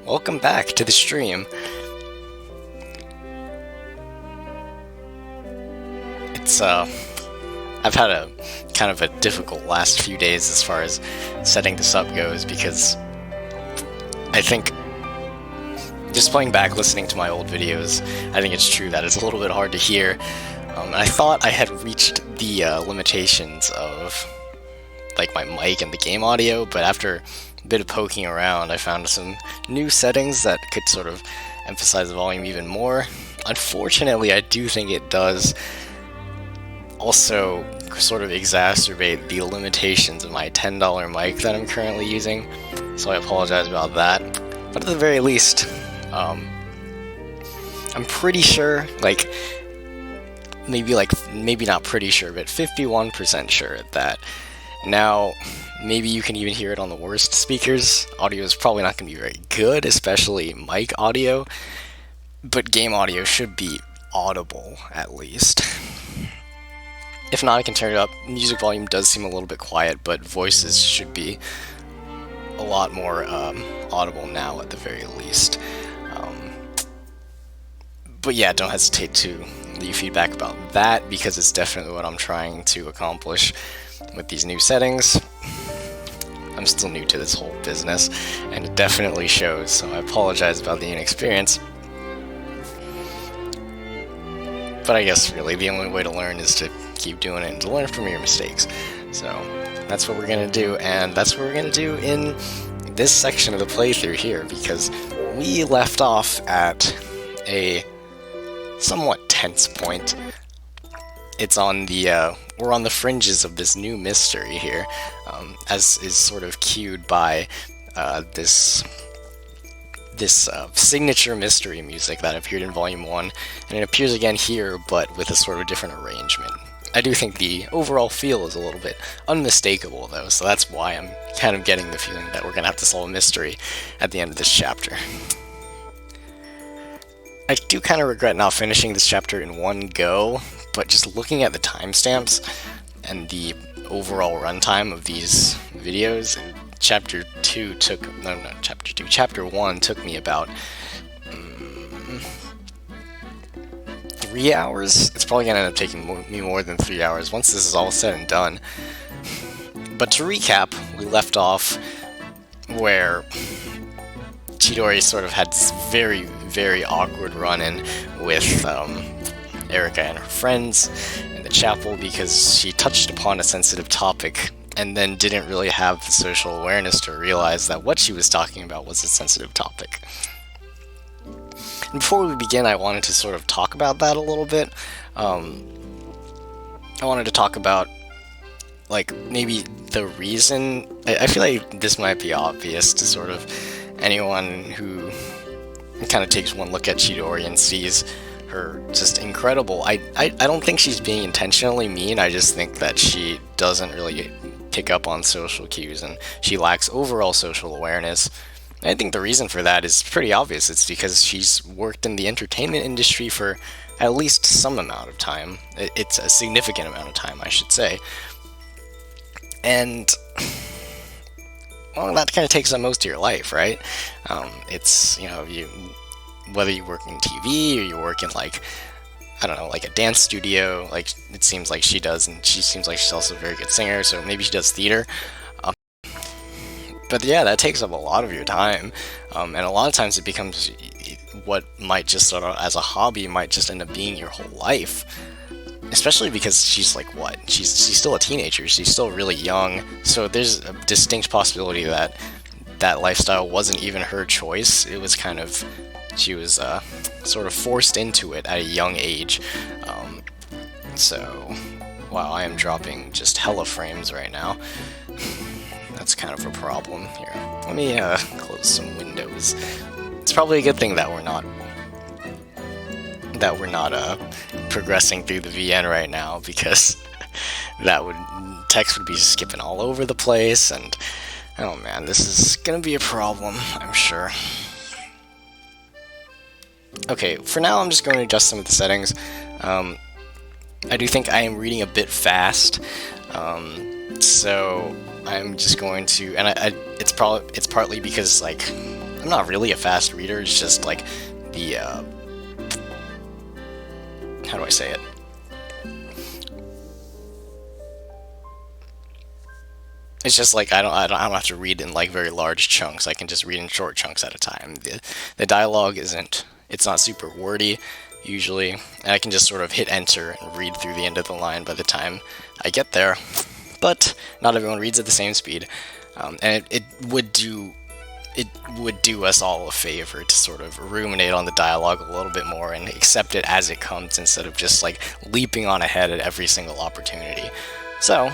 welcome back to the stream. I've had a kind of a difficult last few days as far as setting this up goes, because I think just playing back, listening to my old videos, I think it's true that it's a little bit hard to hear. And I thought I had reached the limitations of like my mic and the game audio, but after a bit of poking around, I found some new settings that could sort of emphasize the volume even more. Unfortunately, I do think it does also sort of exacerbate the limitations of my $10 mic that I'm currently using, so I apologize about that. But at the very least, I'm pretty sure, maybe not pretty sure, but 51% sure that now maybe you can even hear it on the worst speakers. Audio is probably not going to be very good, especially mic audio, but game audio should be audible at least. If not, I can turn it up. Music volume does seem a little bit quiet, but voices should be a lot more audible now at the very least. But yeah, don't hesitate to leave feedback about that, because it's definitely what I'm trying to accomplish with these new settings. I'm still new to this whole business, and it definitely shows, so I apologize about the inexperience. But I guess really the only way to learn is to keep doing it and to learn from your mistakes. So that's what we're going to do, and that's what we're going to do in this section of the playthrough here, because we left off at a somewhat tense point. It's on the we're on the fringes of this new mystery here, as is sort of cued by this signature mystery music that appeared in Volume 1, and it appears again here, but with a sort of different arrangement. I do think the overall feel is a little bit unmistakable, though, so that's why I'm kind of getting the feeling that we're going to have to solve a mystery at the end of this chapter. I do kind of regret not finishing this chapter in one go, but just looking at the timestamps and the overall runtime of these videos, Chapter 1 took me about 3 hours. It's probably going to end up taking me more than 3 hours once this is all said and done. But to recap, we left off where Chidori sort of had this very, very awkward run-in with Erica and her friends in the chapel, because she touched upon a sensitive topic and then didn't really have the social awareness to realize that what she was talking about was a sensitive topic. And before we begin, I wanted to sort of talk about that a little bit. I wanted to talk about, maybe the reason. I feel like this might be obvious to sort of anyone who kind of takes one look at Chidori and sees her just incredible. I don't think she's being intentionally mean. I just think that she doesn't really pick up on social cues, and she lacks overall social awareness. I think the reason for that is pretty obvious. It's because she's worked in the entertainment industry for at least some amount of time. It's a significant amount of time, I should say. And, well, that kind of takes up most of your life, right? It's, whether you work in TV or you work in, a dance studio, it seems like she does, and she seems like she's also a very good singer, so maybe she does theater. But yeah, that takes up a lot of your time, and a lot of times it becomes what might just sort of, as a hobby, might just end up being your whole life. Especially because she's she's still a teenager, she's still really young, so there's a distinct possibility that that lifestyle wasn't even her choice. It was kind of, she was sort of forced into it at a young age. So, wow, I am dropping just hella frames right now. That's kind of a problem here. Let me close some windows. It's probably a good thing that we're not progressing through the VN right now, because text would be skipping all over the place, and oh man, this is gonna be a problem, I'm sure. Okay, for now I'm just going to adjust some of the settings. I do think I am reading a bit fast, so I'm just going to, and it's partly because I'm not really a fast reader, it's just like the, how do I say it? It's just like I don't have to read in like very large chunks. I can just read in short chunks at a time. The dialogue it's not super wordy usually, and I can just sort of hit enter and read through the end of the line by the time I get there. But not everyone reads at the same speed, and it would do us all a favor to sort of ruminate on the dialogue a little bit more and accept it as it comes instead of just like leaping on ahead at every single opportunity. So,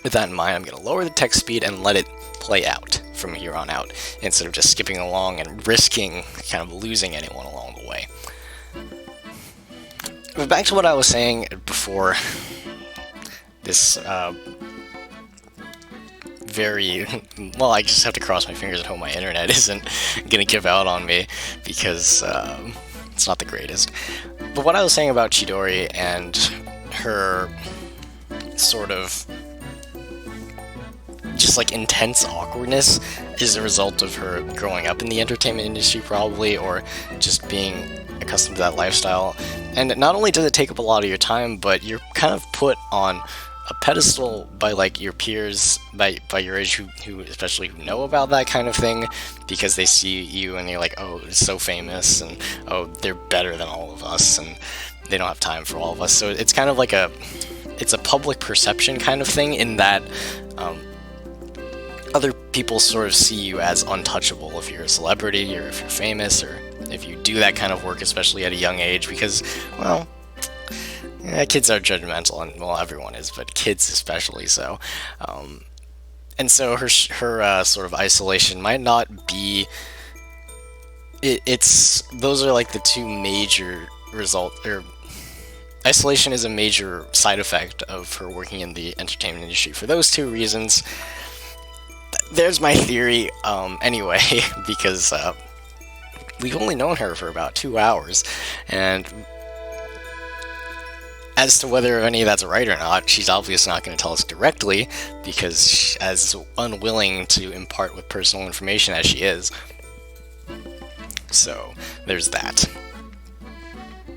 with that in mind, I'm going to lower the text speed and let it play out from here on out, instead of just skipping along and risking kind of losing anyone along the way. But back to what I was saying before this well, I just have to cross my fingers and hope my internet isn't going to give out on me, because it's not the greatest. But what I was saying about Chidori and her sort of just like intense awkwardness is a result of her growing up in the entertainment industry, probably, or just being accustomed to that lifestyle. And not only does it take up a lot of your time, but you're kind of put on a pedestal by like your peers by your age who especially who know about that kind of thing, because they see you and you're like, oh, it's so famous, and oh, they're better than all of us, and they don't have time for all of us. So it's kind of like it's a public perception kind of thing, in that other people sort of see you as untouchable if you're a celebrity, or if you're famous, or if you do that kind of work, especially at a young age, because, well, yeah, kids are judgmental, and, well, everyone is, but kids especially so. And so her sort of isolation might not be... Those are like the two major isolation is a major side effect of her working in the entertainment industry. For those two reasons, there's my theory, anyway, because we've only known her for about 2 hours, and as to whether any of that's right or not, she's obviously not going to tell us directly, because she's as unwilling to impart with personal information as she is. So, there's that.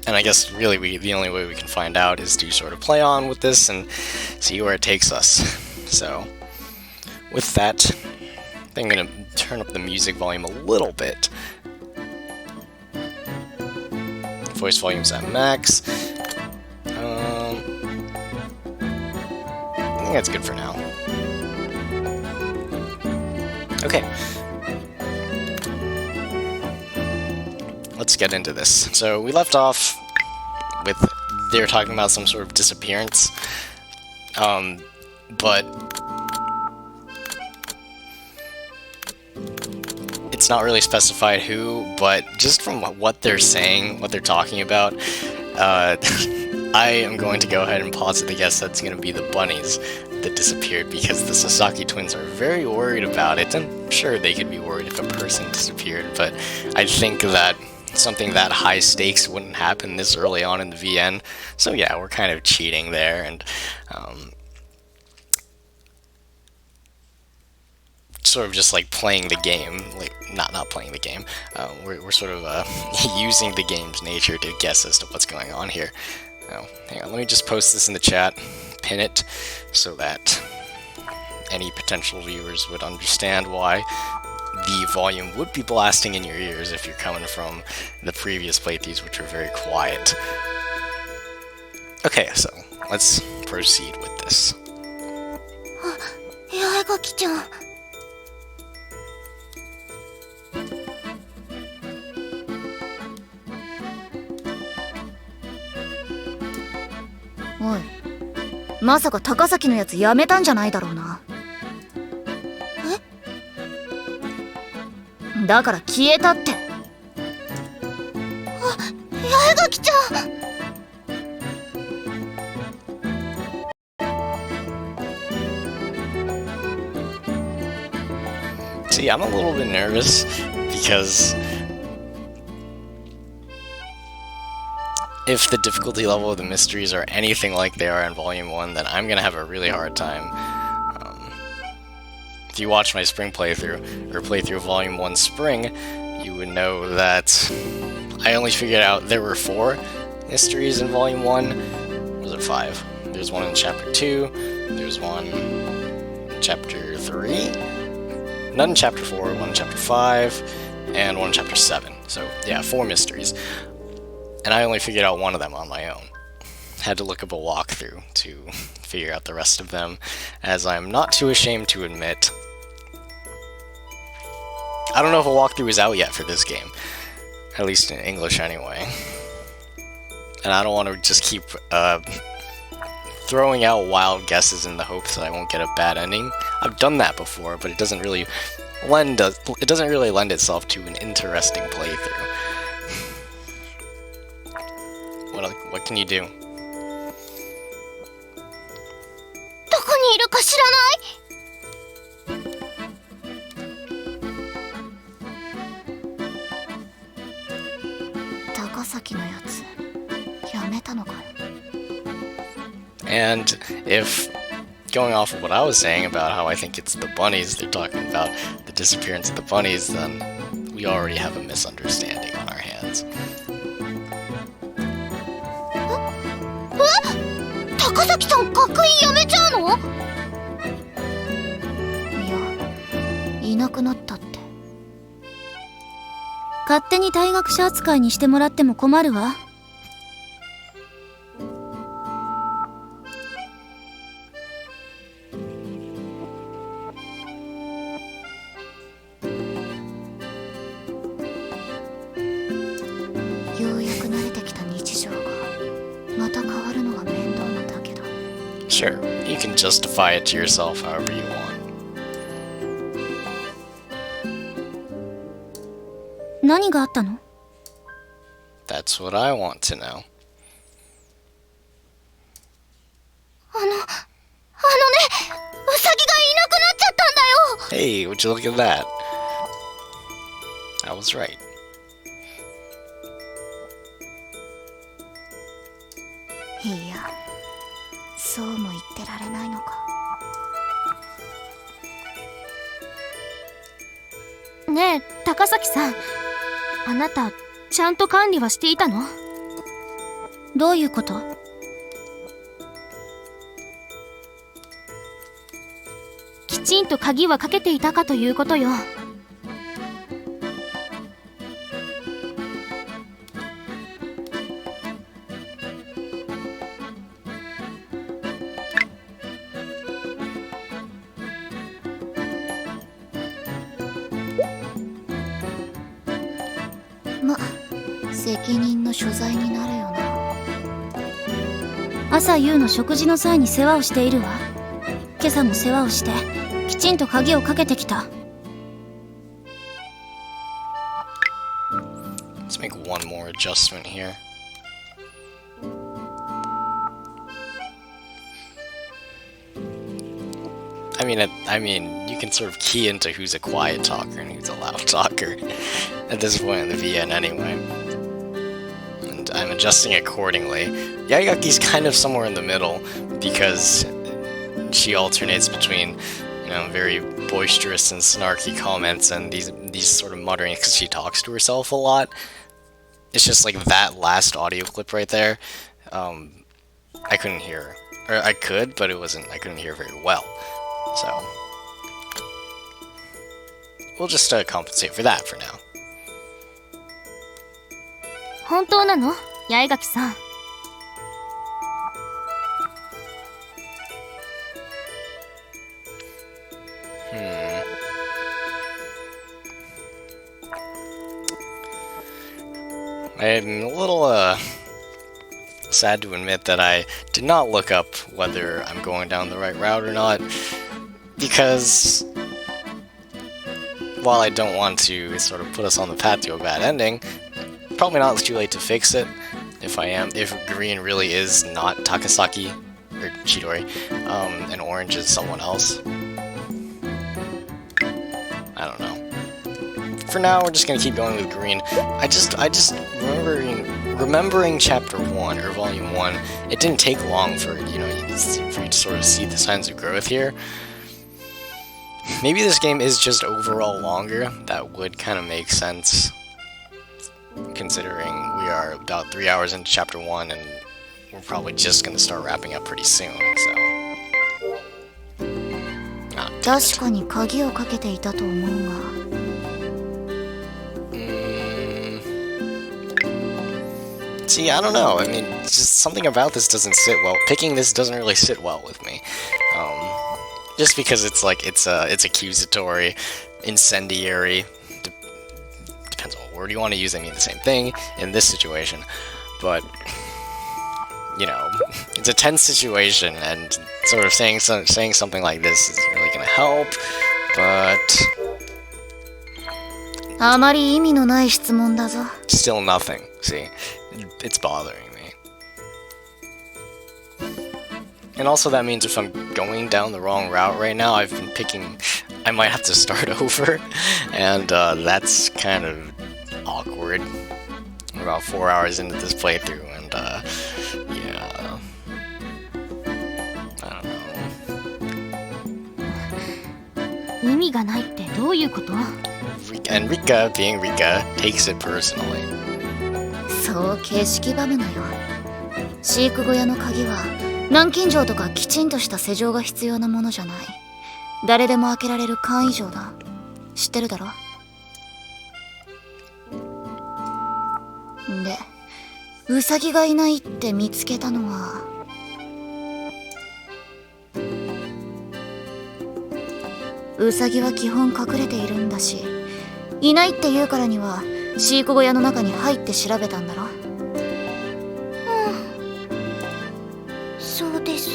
And I guess really the only way we can find out is to sort of play on with this and see where it takes us. So, with that, I think I'm going to turn up the music volume a little bit. Voice volume's at max. I think that's good for now. Okay. Let's get into this. So we left off with they're talking about some sort of disappearance, but it's not really specified who, but just from what they're saying, what they're talking about, I am going to go ahead and posit the guess that's going to be the bunnies that disappeared, because the Sasaki twins are very worried about it. I'm sure they could be worried if a person disappeared, but I think that something that high stakes wouldn't happen this early on in the VN. So yeah, we're kind of cheating there, and sort of just like playing the game, like not playing the game. We're sort of using the game's nature to guess as to what's going on here. Now, hang on, let me just post this in the chat, pin it, so that any potential viewers would understand why the volume would be blasting in your ears if you're coming from the previous playthroughs, which were very quiet. Okay, so let's proceed with this. Yaegaki-chan. おい、まさか高崎のやつやめたんじゃないだろうな。え？だから消えたって。あ、八重垣ちゃん。See, I'm a little bit nervous because if the difficulty level of the mysteries are anything like they are in Volume 1, then I'm gonna have a really hard time if you watch my spring playthrough, or playthrough Volume 1 Spring, you would know that I only figured out there were 4 mysteries in Volume 1. Or was it 5? There's one in Chapter 2, there's one in Chapter 3, none in Chapter 4, one in Chapter 5, and one in Chapter 7. So, yeah, 4 mysteries. And I only figured out one of them on my own. Had to look up a walkthrough to figure out the rest of them, as I'm not too ashamed to admit. I don't know if a walkthrough is out yet for this game. At least in English, anyway. And I don't want to just keep throwing out wild guesses in the hopes that I won't get a bad ending. I've done that before, but it doesn't really lend itself to an interesting playthrough. What can you do? どこにいるか知らない？高崎のやつやめたのかよ。 And if going off of what I was saying about how I think it's the bunnies, they're talking about the disappearance of the bunnies, then we already have a misunderstanding on our hands. 高崎さん学院やめちゃうの？いや、いなくなったって。勝手に退学者扱いにしてもらっても困るわ。ようやく慣れてきた日常がまた変わるのが面倒なだけだ。 Sure, you can justify it to yourself however you want. 何があったの？ That's what I want to know. ね、ウサギがいなくなっちゃったんだよ。 Hey, would you look at that? I was right. いや、そうも言ってられないのか。ねえ、高崎さん、あなたちゃんと管理はしていたの？どういうこと？きちんと鍵はかけていたかということよ。ま、責任の所在になるよな。朝夕の食事の際に世話をしているわ。今朝も世話をしてきちんと鍵をかけてきた。 Let's make one more adjustment here. I mean, you can sort of key into who's a quiet talker and who's a loud talker at this point in the VN anyway. And I'm adjusting accordingly. Yaigaki's kind of somewhere in the middle because she alternates between, very boisterous and snarky comments and these sort of mutterings because she talks to herself a lot. It's just like that last audio clip right there. I couldn't hear, or I could, but I couldn't hear very well. So we'll just compensate for that for now. 本当なの？八重垣さん。I'm a little sad to admit that I did not look up whether I'm going down the right route or not, because while I don't want to sort of put us on the path to a bad ending, probably not too late to fix it. If green really is not Takasaki or Chidori, and orange is someone else. I don't know. For now, we're just gonna keep going with green. I just remembering chapter 1 or volume 1, it didn't take long for you to sort of see the signs of growth here. Maybe this game is just overall longer. That would kind of make sense, considering we are about 3 hours into chapter 1 and we're probably just going to start wrapping up pretty soon, so...確かに鍵をかけていたと思うが。See, I don't know. I mean, just something about this doesn't sit well. Picking this doesn't really sit well with me. Just because it's like, it's accusatory, incendiary. Depends on what word you want to use. I mean the same thing in this situation. But, you know, it's a tense situation, and sort of saying something like this is really going to help, but... あまり意味のない質問だぞ。Still nothing. See, it's bothering me. And also that means if I'm going down the wrong route right now, I've been picking... I might have to start over, and that's kind of awkward. We're about 4 hours into this playthrough, and yeah... I don't know. 意味がないってどういうこと？ And Rika, being Rika, takes it personally. そう形式ばむのよ。飼育小屋の鍵は南京錠とかきちんとした施錠が必要なものじゃない。誰でも開けられる簡易錠だ。知ってるだろ？で、ウサギがいないって見つけたのは。ウサギは基本隠れているんだし、いないって言うからには飼育小屋の中に入って調べたんだろ。そうです。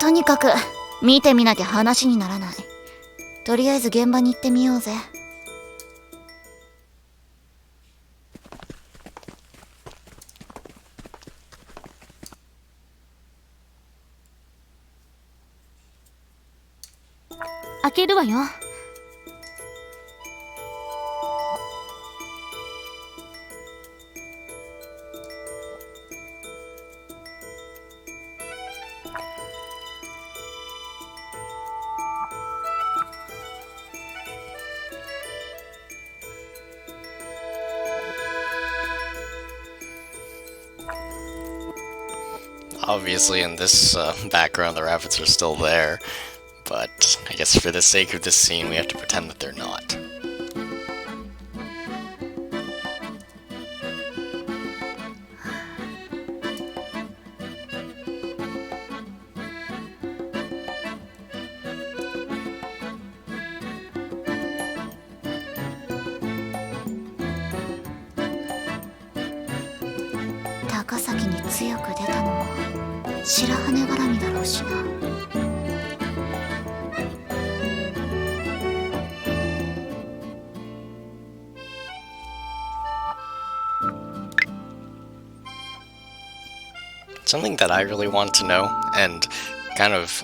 とにかく見てみなきゃ話にならない。とりあえず現場に行ってみようぜ。開けるわよ。Obviously, in this background, the rabbits are still there, but I guess for the sake of this scene, we have to pretend that they're not. Takasakiに強く出たのも白羽絡みだろうしな。Something that I really want to know, and kind of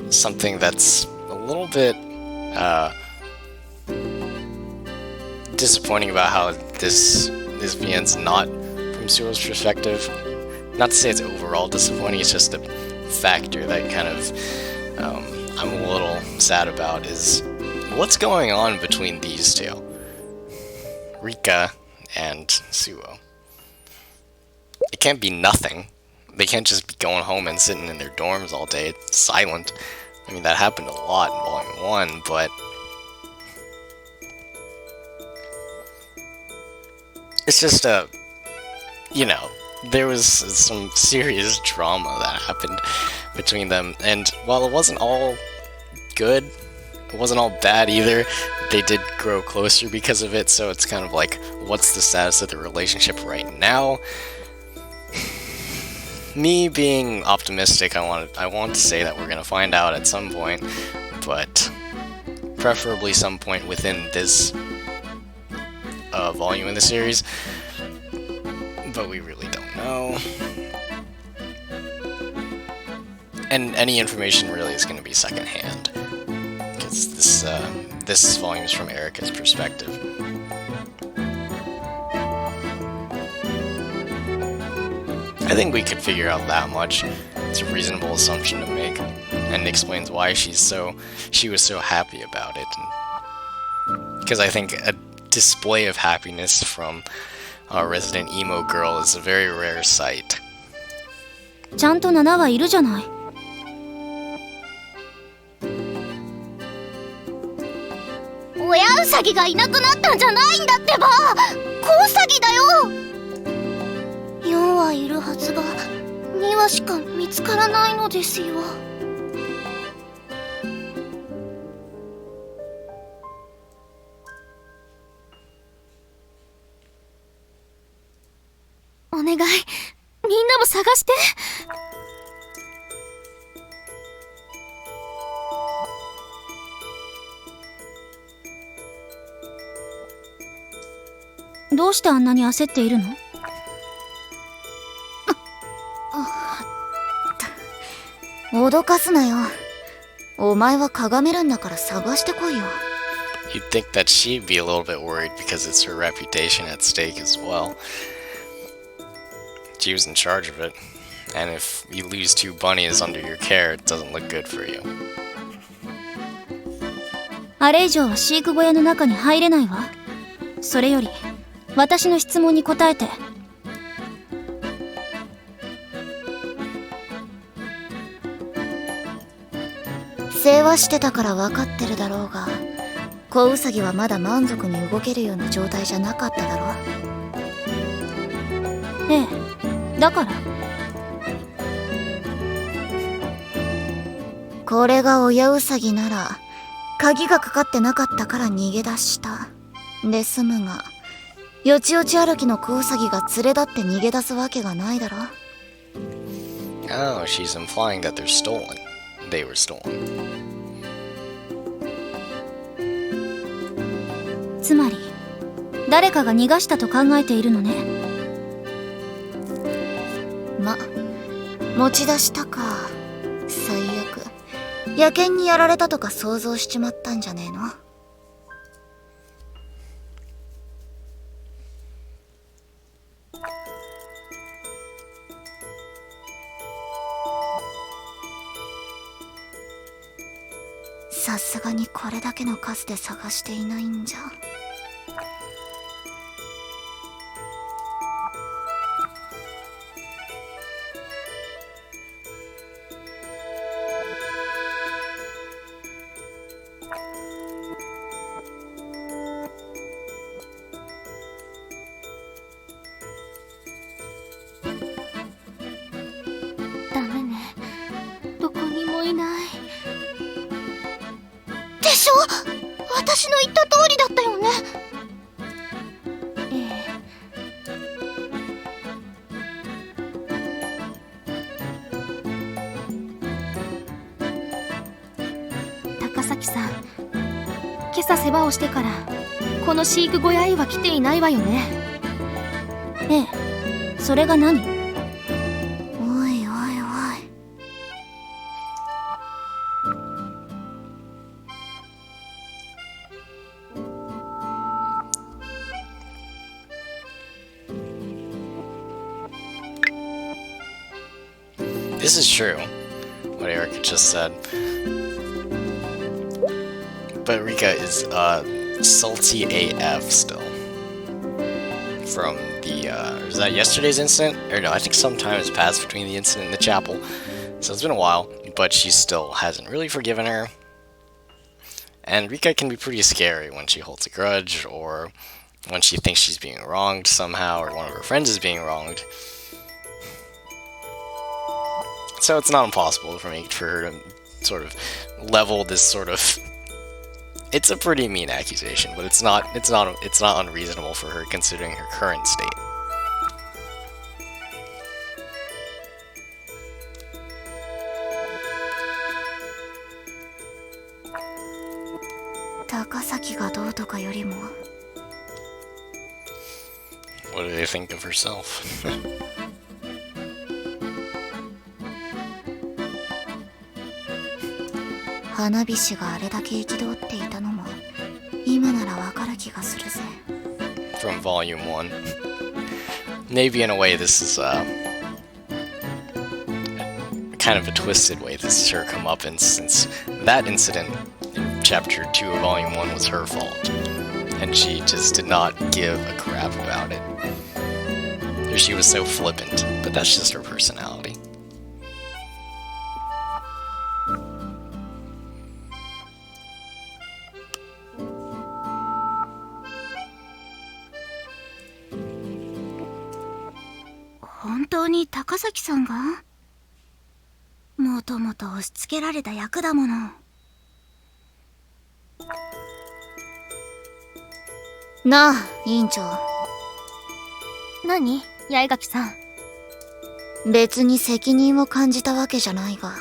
something that's a little bit disappointing about how this begins not from Suo's perspective. Not to say it's overall disappointing, it's just a factor that kind of I'm a little sad about, is what's going on between these two, Rika and Suo. It can't be nothing. They can't just be going home and sitting in their dorms all day. It's silent. I mean, that happened a lot in Volume 1, but... it's just you know, there was some serious drama that happened between them, and while it wasn't all good, it wasn't all bad either, they did grow closer because of it, so it's kind of like, what's the status of the relationship right now? Me being optimistic, I want to say that we're gonna find out at some point, but preferably some point within this volume in the series, but we really don't know. And any information really is going to be secondhand, because this volume is from Erica's perspective. I think we could figure out that much. It's a reasonable assumption to make, and explains why she was so happy about it. Because I think a display of happiness from a resident emo girl is a very rare sight. ちゃんと7はいるじゃない。親ウサギがいなくなったんじゃないんだってば。子ウサギだよ。4はいるはずが2羽しか見つからないのですよ。お願い、みんなも探して。どうしてあんなに焦っているの？脅かすなよ。お前は鏡めるんだから探してこいよ。You'd think that she'd be a little bit worried because it's her reputation at stake as well. She was in charge of it, and if you lose 2 bunnies under your care, it doesn't look good for you. あれ以上は飼育小屋の中に入れないわ。それより私の質問に答えて。世話してたから分かってるだろうが、子ウサギはまだ満足に動けるような状態じゃなかっただろ。ええ、だからこれが親ウサギなら鍵がかかってなかったから逃げ出したで済むが、よちよち歩きの子ウサギが連れ立って逃げ出すわけがないだろ。 Oh, she's implying that they're stolen. They were stolen. つまり誰かが逃がしたと考えているのね。持ち出したか。最悪野犬にやられたとか想像しちまったんじゃねえの。さすがにこれだけの数で探していないんじゃ。ダメね、どこにもいない。でしょ？私の言った通りだったよね。ええ。高崎さん、今朝世話をしてからこの飼育小屋へは来ていないわよね。ええ、それが何？おいおいおい。This is true, what Erica just said. But Rika is salty AF still. From the, was that yesterday's incident? Or no, I think some time has passed between the incident and the chapel. So it's been a while, but she still hasn't really forgiven her. And Rika can be pretty scary when she holds a grudge, or when she thinks she's being wronged somehow, or one of her friends is being wronged. So it's not impossible for her to sort of level this sort of. It's a pretty mean accusation, but it's not unreasonable for her considering her current state. Takasakiがどうとかよりも。What do they think of herself? 花火師があれだけ憤っていたのも今ならわかる気がするぜ。 From Volume 1. Maybe in a way this is kind of a twisted way this is her comeuppance, since that incident in Chapter 2 of Volume 1 was her fault, and she just did not give a crap about it. Or she was so flippant, but that's just her personality. Hontou Takasaki-san ga? もともと押し付けられた役だもの。なあ、委員長。何？八重垣さん。別に責任を感じたわけじゃないが。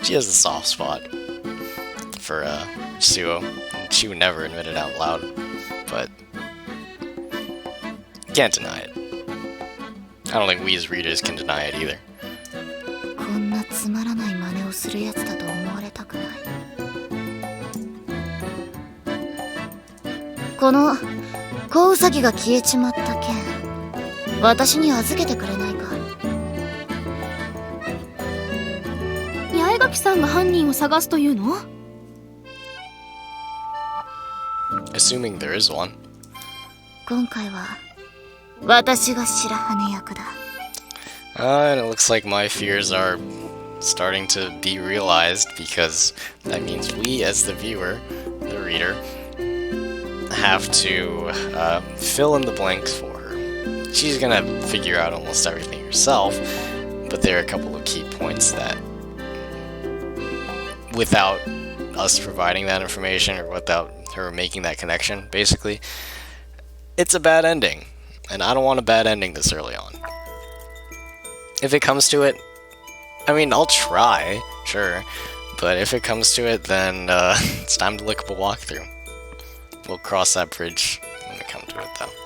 She has a soft spot for Suo. She would never admit it out loud, but can't deny it. I don't think we as readers can deny it either. こんなつまらない真似をするやつだと思われたくない。この子ウサギが消えちまった件、私に預けてくれないか。八重垣さんが犯人を探すというの？ Assuming there is one. 今回は私が白羽役だ。And it looks like my fears are starting to be realized, because that means we, as the viewer, the reader, have to fill in the blanks for her. She's gonna figure out almost everything herself, but there are a couple of key points that, without us providing that information, or without her making that connection, basically, it's a bad ending. And I don't want a bad ending this early on. If it comes to it, I mean, I'll try, sure, but if it comes to it, then it's time to look up a walkthrough. We'll cross that bridge when we come to it, though.「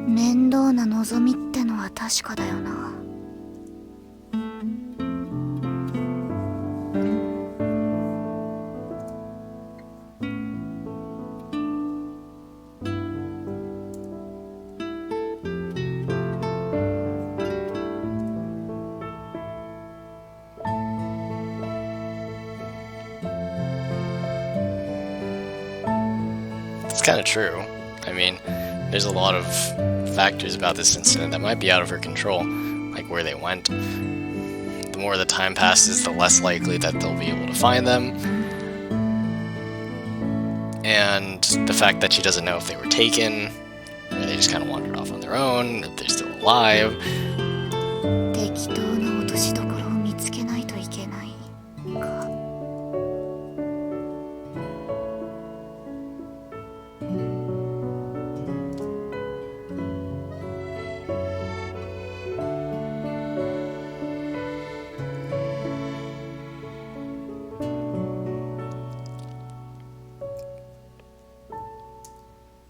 面倒な望みってのは確かだよな」。It's kind of true. I mean, there's a lot of factors about this incident that might be out of her control, like where they went. The more the time passes, the less likely that they'll be able to find them. And the fact that she doesn't know if they were taken, or they just kind of wandered off on their own, if they're still alive. 適当な落としどころを見つけないといけないか。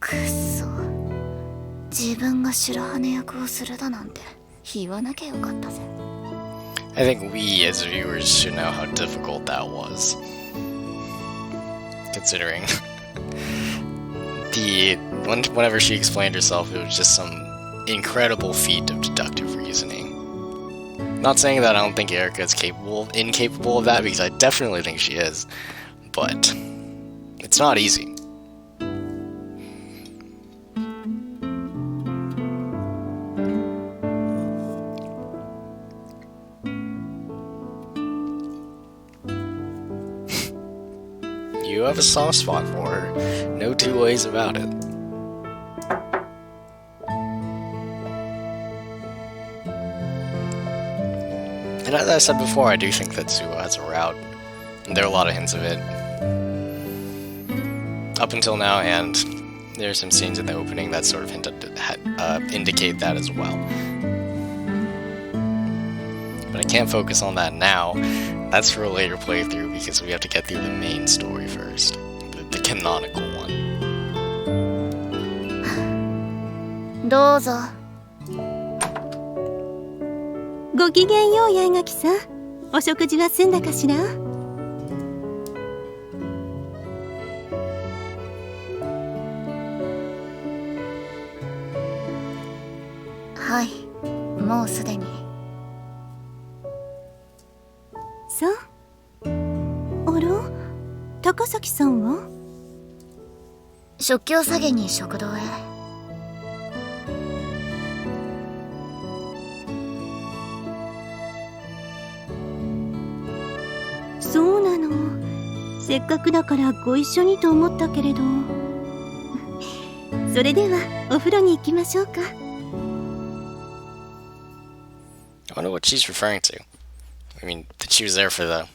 くっそ、自分が白羽役をするだなんて言わなきゃよかったぜ。I think we as viewers should know how difficult that was, considering whenever she explained herself, it was just some incredible feat of deductive reasoning. Not saying that I don't think Erica is incapable of that, because I definitely think she is, but it's not easy. You do have a soft spot for her. No two ways about it. And as I said before, I do think that Zuo has a route. And there are a lot of hints of it up until now, and there are some scenes in the opening that sort of indicate that as well. But I can't focus on that now. That's for a later playthrough because we have to get through the main story first. The canonical one. どうぞ。ごきげんよう、八重垣さん。お食事は済んだかしら？はい、もうすでに。そう。あら、高崎さんは？食器を下げに食堂へ。そうなの。せっかくだからご一緒にと思ったけれど。それではお風呂に行きましょうか。I wonder what she's referring to. I mean, that she was there for the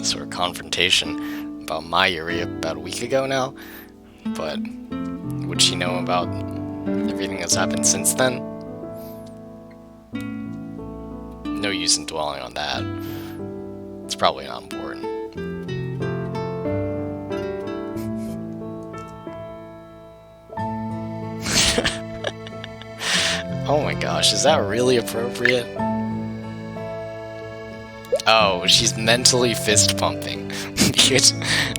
sort of confrontation about my Yuri about a week ago now, but would she know about everything that's happened since then? No use in dwelling on that. It's probably not important. Oh my gosh, is that really appropriate? Oh, she's mentally fist pumping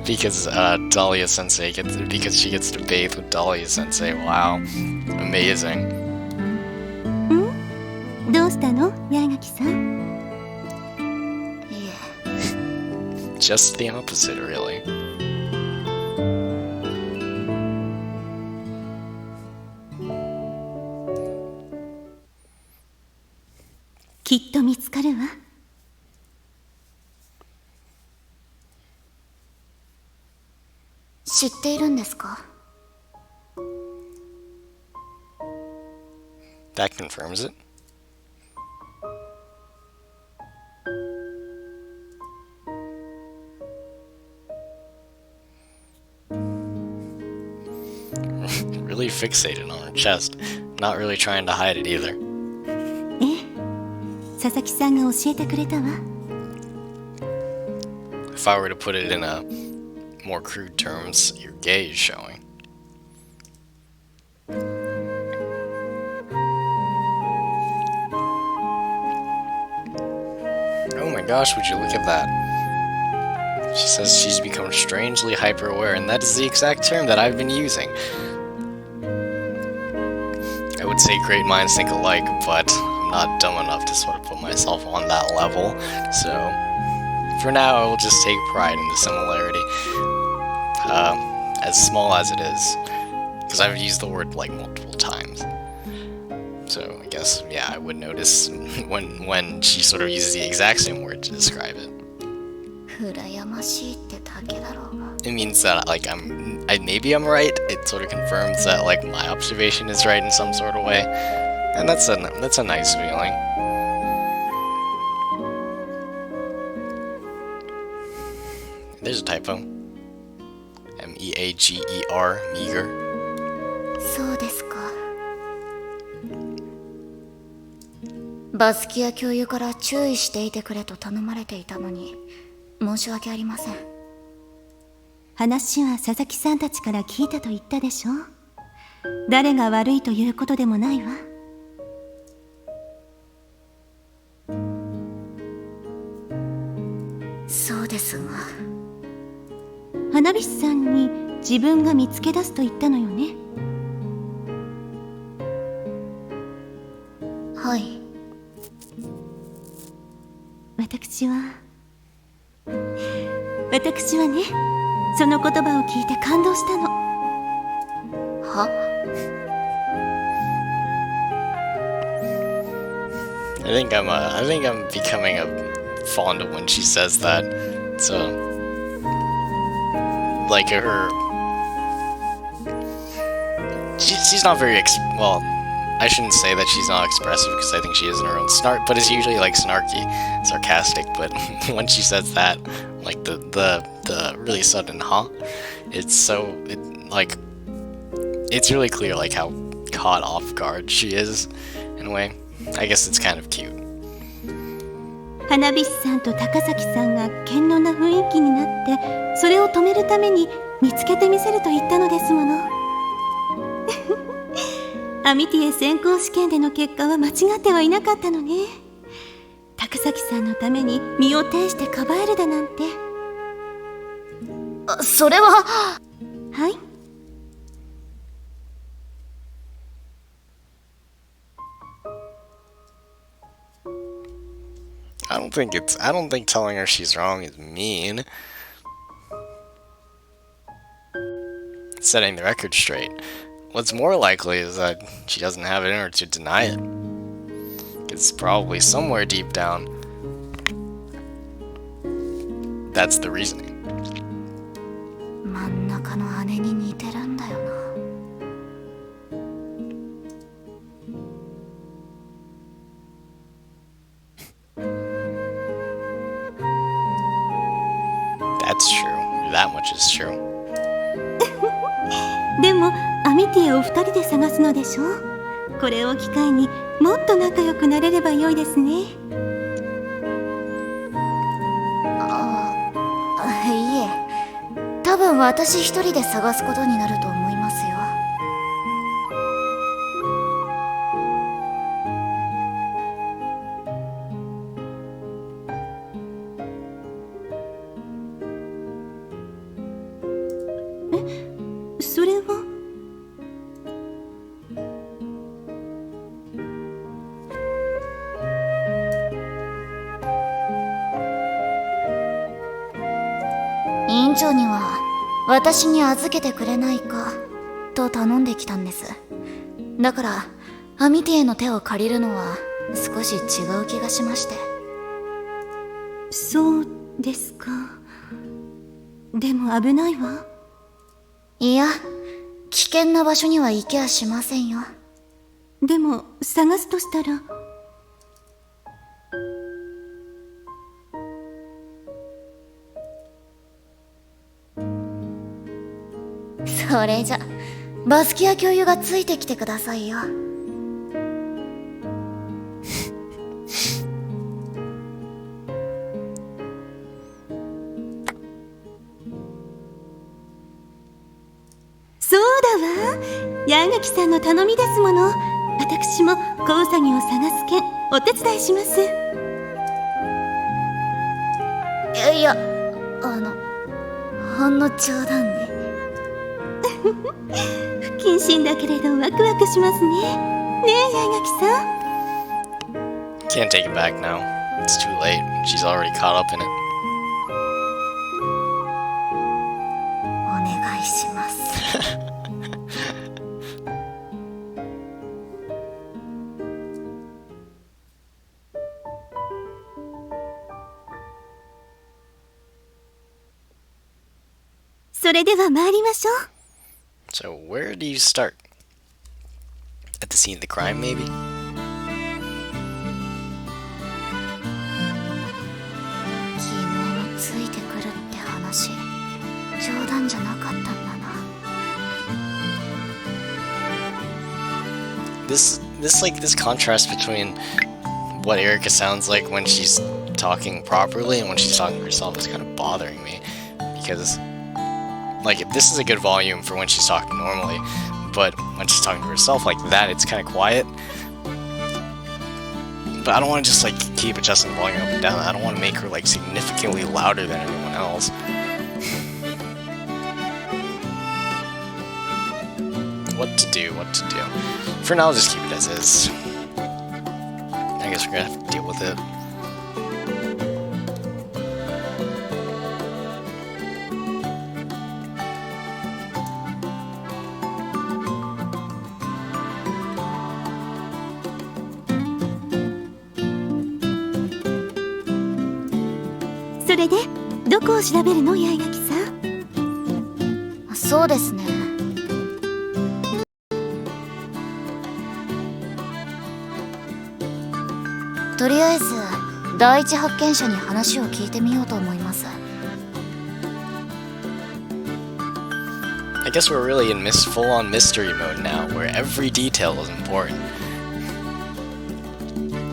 because Dahlia Sensei because she gets to bathe with Dahlia Sensei. Wow, amazing. どうしたの、八重垣さん？いえ。Just the opposite, really. きっと見つかるわ。知っているんですか？ That confirms it. Really fixated on her chest, not really trying to hide it either. ええ、佐々木さんが教えてくれたわ。If I were to put it in a more crude terms, your gaze showing. Oh my gosh, would you look at that? She says she's become strangely hyper-aware, and that is the exact term that I've been using. I would say great minds think alike, but I'm not dumb enough to sort of put myself on that level, so for now I will just take pride in the similarity. As small as it is, because I've used the word like multiple times. So I guess, yeah, I would notice when she sort of uses the exact same word to describe it. 羨ましいってだけだろうが。 It means that like maybe I'm right. It sort of confirms that like my observation is right in some sort of way, and that's a nice feeling. There's a typo. M-E-A-G-E-R, meager. そうですか。バスキア教諭から注意していてくれと頼まれていたのに申し訳ありません。話は佐々木さんたちから聞いたと言ったでしょ。誰が悪いということでもないわ。そうですが。花火師さんに自分が見つけ出すと言ったのよね。はい。私はね、その言葉を聞いて感動したの。は？ I think I'm becoming fond of when she says that. So like her. She's not very well. I shouldn't say that she's not expressive because I think she is in her own snark, but it's usually like snarky, sarcastic. But when she says that, like the really sudden it's so it's really clear like how caught off guard she is in a way. I guess it's kind of cute. 花火師さんと高崎さんが堅牢な雰囲気になってそれを止めるために見つけてみせると言ったのですもの。アミティエ選考試験での結果は間違ってはいなかったのね。高崎さんのために身を挺してかばえるだなんて。それは。はい。I don't think telling her she's wrong is mean. Setting the record straight. What's more likely is that she doesn't have it in her to deny it. It's probably somewhere deep down. That's the reasoning. 真ん中の姉に似てるんだよな。That's true. That much is true. でもアミティエを二人で探すのでしょ。これを機会にもっと仲良くなれれば良いですね。いえ、多分私一人で探すことになると思いますよ。それは委員長には私に預けてくれないかと頼んできたんです。だからアミティエの手を借りるのは少し違う気がしまして。そうですか。でも危ないわ。いや、危険な場所には行けやしませんよ。でも探すとしたらそれじゃバスキア教諭がついてきてくださいよ。そうだわ。矢垣さんの頼みですもの。私も子ウサギを探す件お手伝いします。いや、ほんの冗談で。不謹慎だけれどワクワクしますね。ねえ矢垣さん。Can't take it back now. It's too late. She's already caught up in it. お願いします。それでは参りましょう。So where do you start? At the scene of the crime, maybe? 昨日ついてくるって話、冗談じゃなかったんだな。This contrast between what Erica sounds like when she's talking properly and when she's talking to herself is kind of bothering me, because like this is a good volume for when she's talking normally, but when she's talking to herself like that, it's kind of quiet. But I don't want to just like keep adjusting the volume up and down. I don't want to make her like significantly louder than everyone else. What to do? For now, I'll just keep it as is. I guess we're gonna have to deal with it. So それでどこを調べるの八重垣さん。そうですね。とりあえず第一発見者に話を聞いてみようと思います。I guess we're really in full-on mystery mode now, where every detail is important.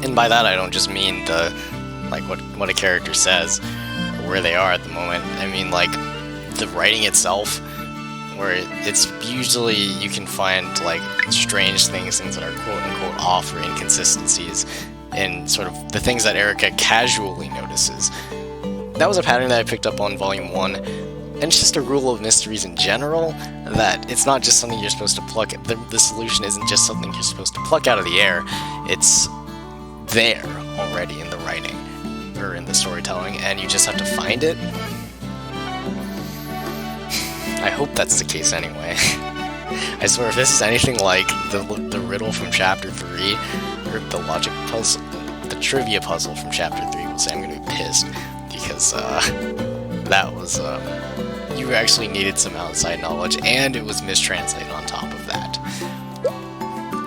And by that I don't just mean what a character says, or where they are at the moment. I mean like the writing itself, where it's usually you can find like strange things that are quote-unquote off or inconsistencies in sort of the things that Erica casually notices. That was a pattern that I picked up on Volume 1, and it's just a rule of mysteries in general, that it's not just something you're supposed to pluck. The solution isn't just something you're supposed to pluck out of the air, it's there already in the writing, or in the storytelling, and you just have to find it. I hope that's the case anyway. I swear, if this is anything like the riddle from Chapter 3, or the logic puzzle, the trivia puzzle from Chapter 3, we'll say I'm gonna be pissed, because that was, you actually needed some outside knowledge, and it was mistranslated on top of that.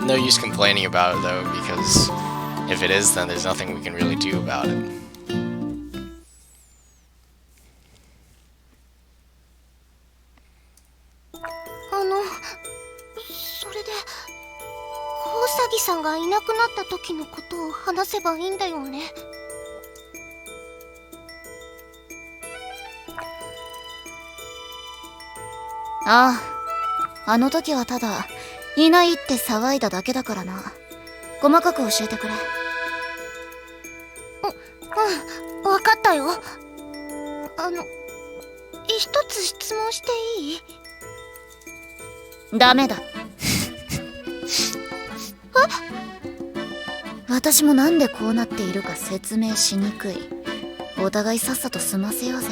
No use complaining about it though, because if it is, then there's nothing we can really do about it. それで大崎さんがいなくなった時のことを話せばいいんだよね。ああ、あの時はただいないって騒いだだけだからな。細かく教えてくれ。わかったよ。一つ質問していい？ダメだ。私もなんでこうなっているか説明しにくい。お互いさっさと済ませようぜ。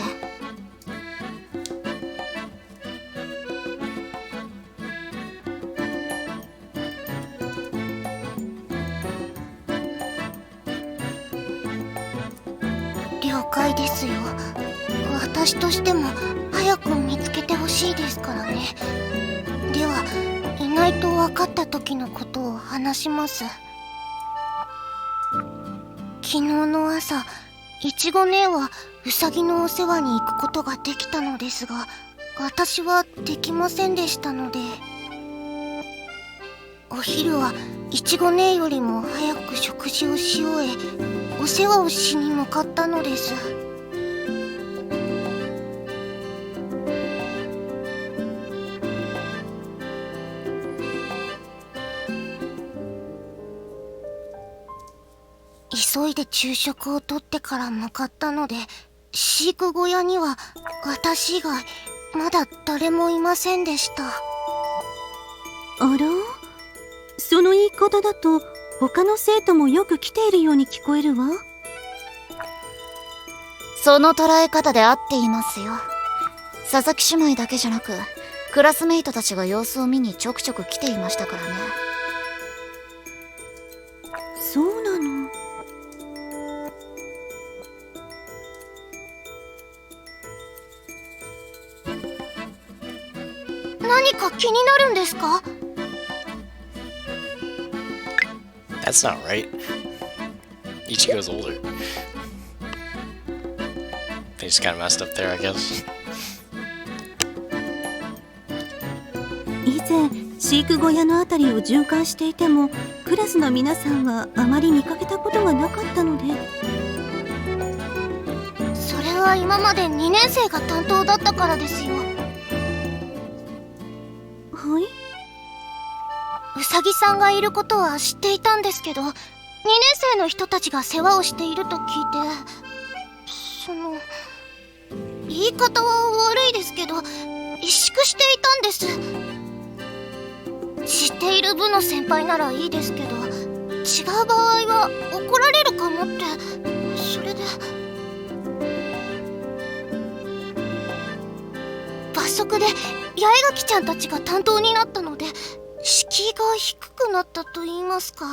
了解ですよ。私としても早く見つけてほしいですからね。では、いないと分かった時のことを話します。昨日の朝、いちご姉はうさぎのお世話に行くことができたのですが、私はできませんでしたので、お昼はいちご姉よりも早く食事をし終え、お世話をしに向かったのです。急いで昼食をとってから向かったので、飼育小屋には私以外まだ誰もいませんでした。あら？その言い方だと他の生徒もよく来ているように聞こえるわ。その捉え方で合っていますよ。佐々木姉妹だけじゃなく、クラスメイトたちが様子を見にちょくちょく来ていましたからね。そうなの？何か気になるんですか？ That's not right. Ichigo's older. They just kind of messed up there, I guess. 以前飼育小屋のあたりを巡回していても、クラスの皆さんはあまり見かけたことがなかったので。それは今まで2年生が担当だったからですよ。はい？うさぎさんがいることは知っていたんですけど、2年生の人たちが世話をしていると聞いて、言い方は悪いですけど、萎縮していたんです。知っている部の先輩ならいいですけど、違う場合は怒られるかもって、それで。罰則で八重垣ちゃんたちが担当になったので、敷居が低くなったと言いますか。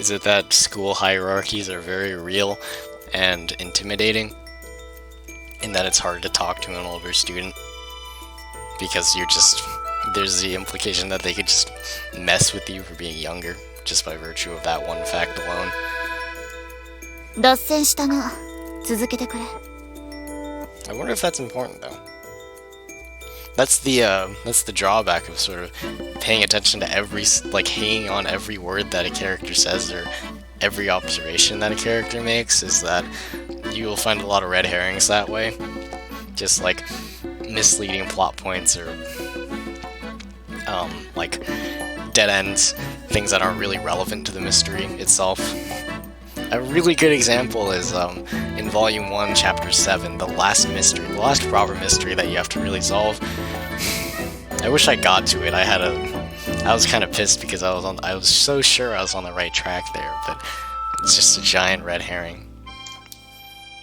Is it that school hierarchies are very real and intimidating, in that it's hard to talk to an older student? Because there's the implication that they could just mess with you for being younger, just by virtue of that one fact alone. 脱線したな。続けてくれ。I wonder if that's important though. That's the drawback of sort of paying attention to hanging on every word that a character says or every observation that a character makes, is that you will find a lot of red herrings that way. Just like misleading plot points or like dead ends, things that aren't really relevant to the mystery itself. A really good example is in Volume 1, Chapter 7, the last proper mystery that you have to really solve. I wish I got to it. I was kind of pissed because I was so sure I was on the right track there, but it's just a giant red herring.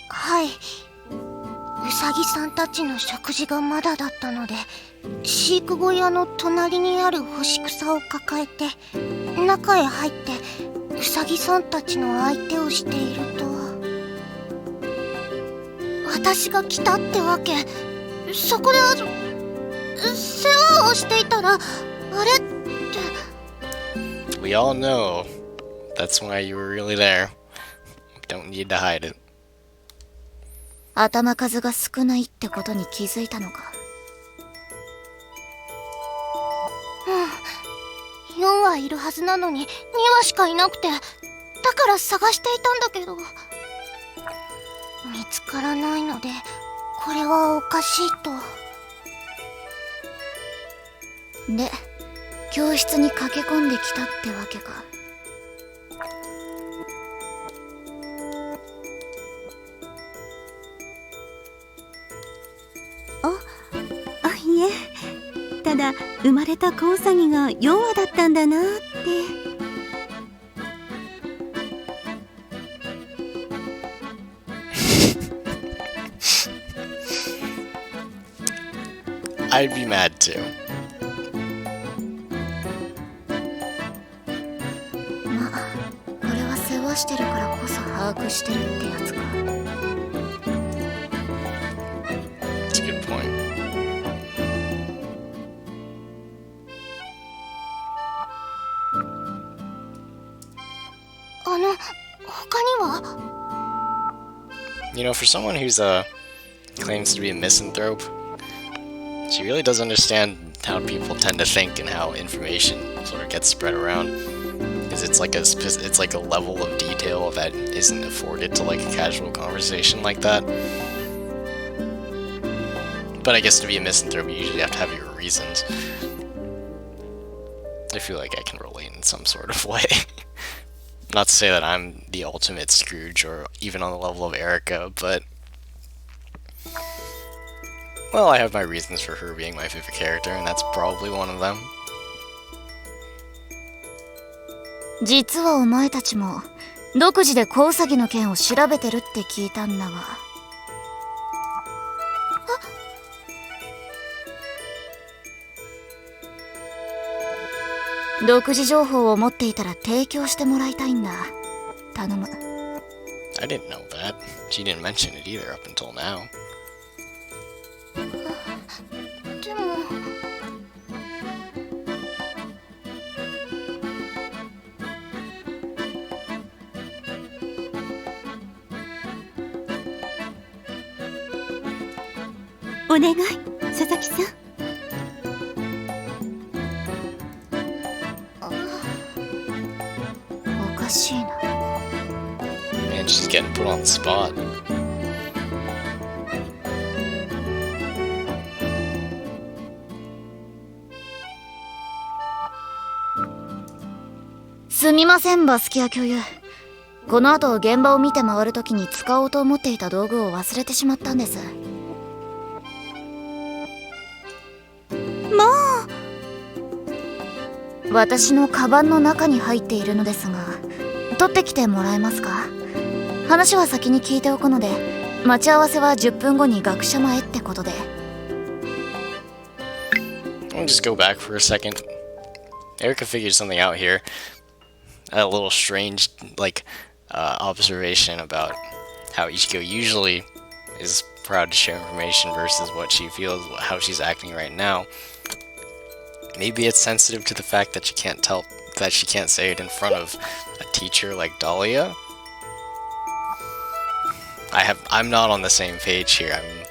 はい。うさぎさんたちの食事がまだだったので、飼育小屋の隣にある干し草を抱えて中へ入ってうさぎさんたちの相手をしていると、私が来たってわけ。そこで世話をしていたら、あれって。 We all know that's why you were really there. Don't need to hide it. 頭数が少ないってことに気づいたのか。4羽いるはずなのに2羽しかいなくて、だから探していたんだけど見つからないので、これはおかしいと。で、教室に駆け込んできたってわけか。いえ、ただ生まれた子ウサギが4羽だったんだなって。I'd be mad too. まあ、これは世話してるからこそ把握してるってやつか。That's a good point. 他には You know, for someone who's claims to be a misanthrope, she really does understand how people tend to think and how information sort of gets spread around. Because it's like a level of detail that isn't afforded to like a casual conversation like that. But I guess to be a misanthrope, you usually have to have your reasons. I feel like I can relate in some sort of way. Not to say that I'm the ultimate Scrooge or even on the level of Erica, but well, I have my reasons for her being my favorite character, and that's probably one of them. 実はお前たちも独自で子ウサギの件を調べてるって聞いたんだが。独自情報を持っていたら提供してもらいたいんだ。頼む。I didn't know that. She didn't mention it either up until now. でもお願い、佐々木さん。おかしいな。Man, she's getting put on the spot. すみません、バスキア教諭。この後現場を見て回るときに使おうと思っていた道具を忘れてしまったんです。私のカバンの中に入っているのですが、取ってきてもらえますか？話は先に聞いておくので、待ち合わせは10分後に学者前ってことで。I'll just go back for a second. Erica figured something out here. a little strange, like, observation about how Ichigo usually is proud to share information versus what she feels, how she's acting right now. Maybe it's sensitive to the fact that she can't say it in front of a teacher like Dahlia. I'm not on the same page here. I'm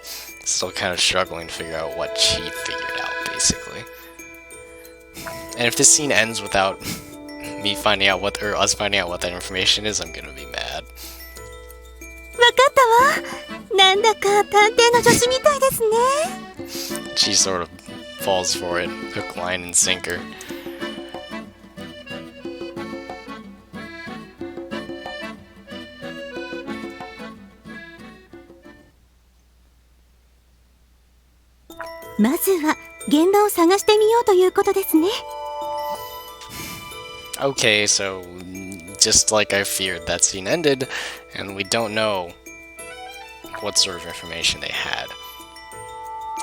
still kind of struggling to figure out what she figured out, basically. And if this scene ends without me finding out what, or us finding out what that information is, I'm gonna be mad. わかったわ。なんだか探偵の助手みたいですね。 She sort of falls for it, hook, line, and sinker.まずは現場を探してみようということですね。 Okay, so just like I feared, that scene ended, and we don't know what sort of information they had,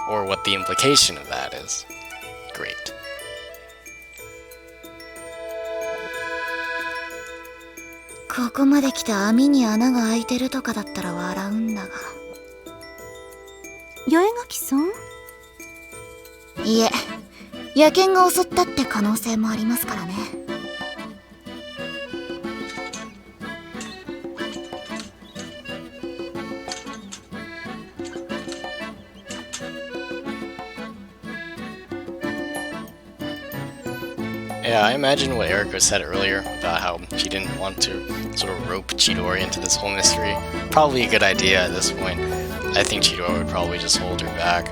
or what the implication of that is. Great. ここまで来て網に穴が開いてるとかだったら笑うんだが。八重垣さん？いえ、野犬が襲ったって可能性もありますからね。Yeah, I imagine what Eriko said earlier about how she didn't want to sort of rope Chidori into this whole mystery. Probably a good idea at this point. I think Chidori would probably just hold her back,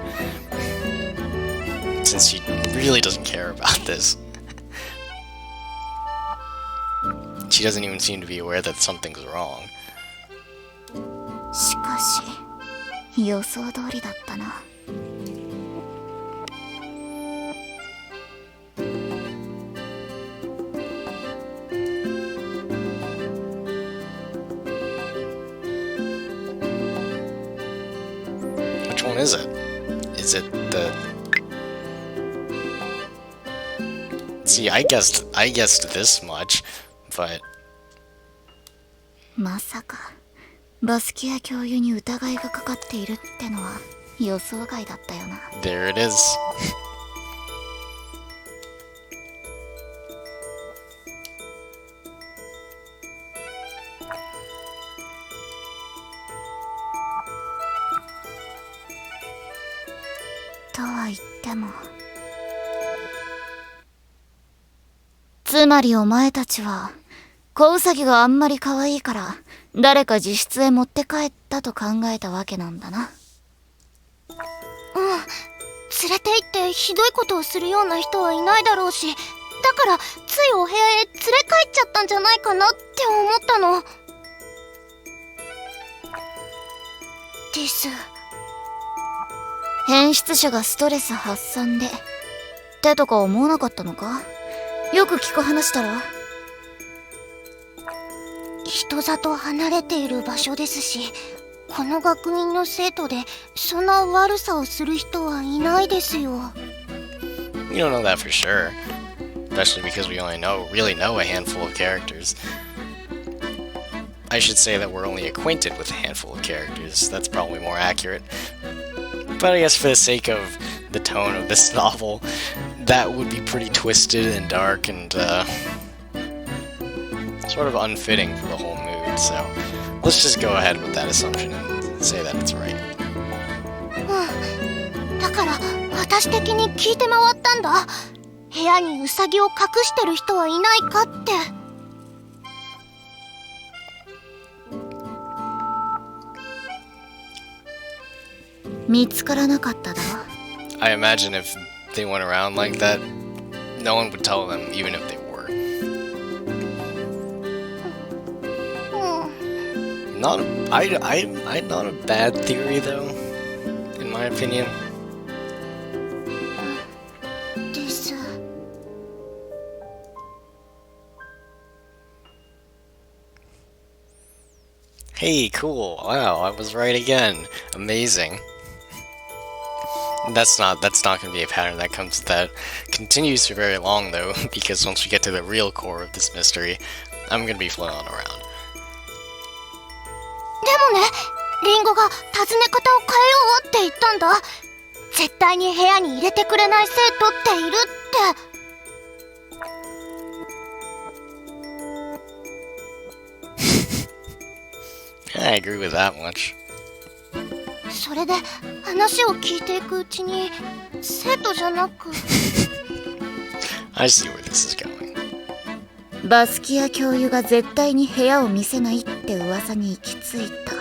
since she really doesn't care about this. She doesn't even seem to be aware that something's wrong. しかし、予想通りだったな。Which one is it? Is it the... See, I guessed this much, but... まさか、バスキア教諭に疑いがかかっているってのは予想外だったよな。There it is. とは言っても、つまりお前たちは子ウサギがあんまり可愛いから誰か自室へ持って帰ったと考えたわけなんだな。連れて行ってひどいことをするような人はいないだろうし、だからついお部屋へ連れ帰っちゃったんじゃないかなって思ったのです。変質者がストレス発散でってとか思わなかったのか？よく聞く話だろ。人里離れている場所ですし、この学院の生徒でそんな悪さをする人はいないですよ。 We don't know that for sure, especially because we only really know a handful of characters. I should say that we're only acquainted with a handful of characters. That's probably more accurate. But I guess for the sake of the tone of this novel, that would be pretty twisted and dark and sort of unfitting for the whole mood, so let's just go ahead with that assumption and say that it's right. だから私的に聞いて回ったんだ。部屋にウサギを隠してる人はいないかって。見つからなかっただろ。 I imagine if they went around like that, no one would tell them, even if they were. Not a bad theory though, in my opinion. です。 Hey, cool! Wow, I was right again. Amazing. That's not going to be a pattern that continues for very long though, because once we get to the real core of this mystery, I'm gonna be floating on around. でもね、リンゴが尋ね方を変えようって言ったんだ。絶対に部屋に入れてくれない生徒っているって。I agree with that much. それで話を聞いていくうちに生徒じゃなく I see where this is going. バスキア教諭が絶対に部屋を見せないって噂に行き着いた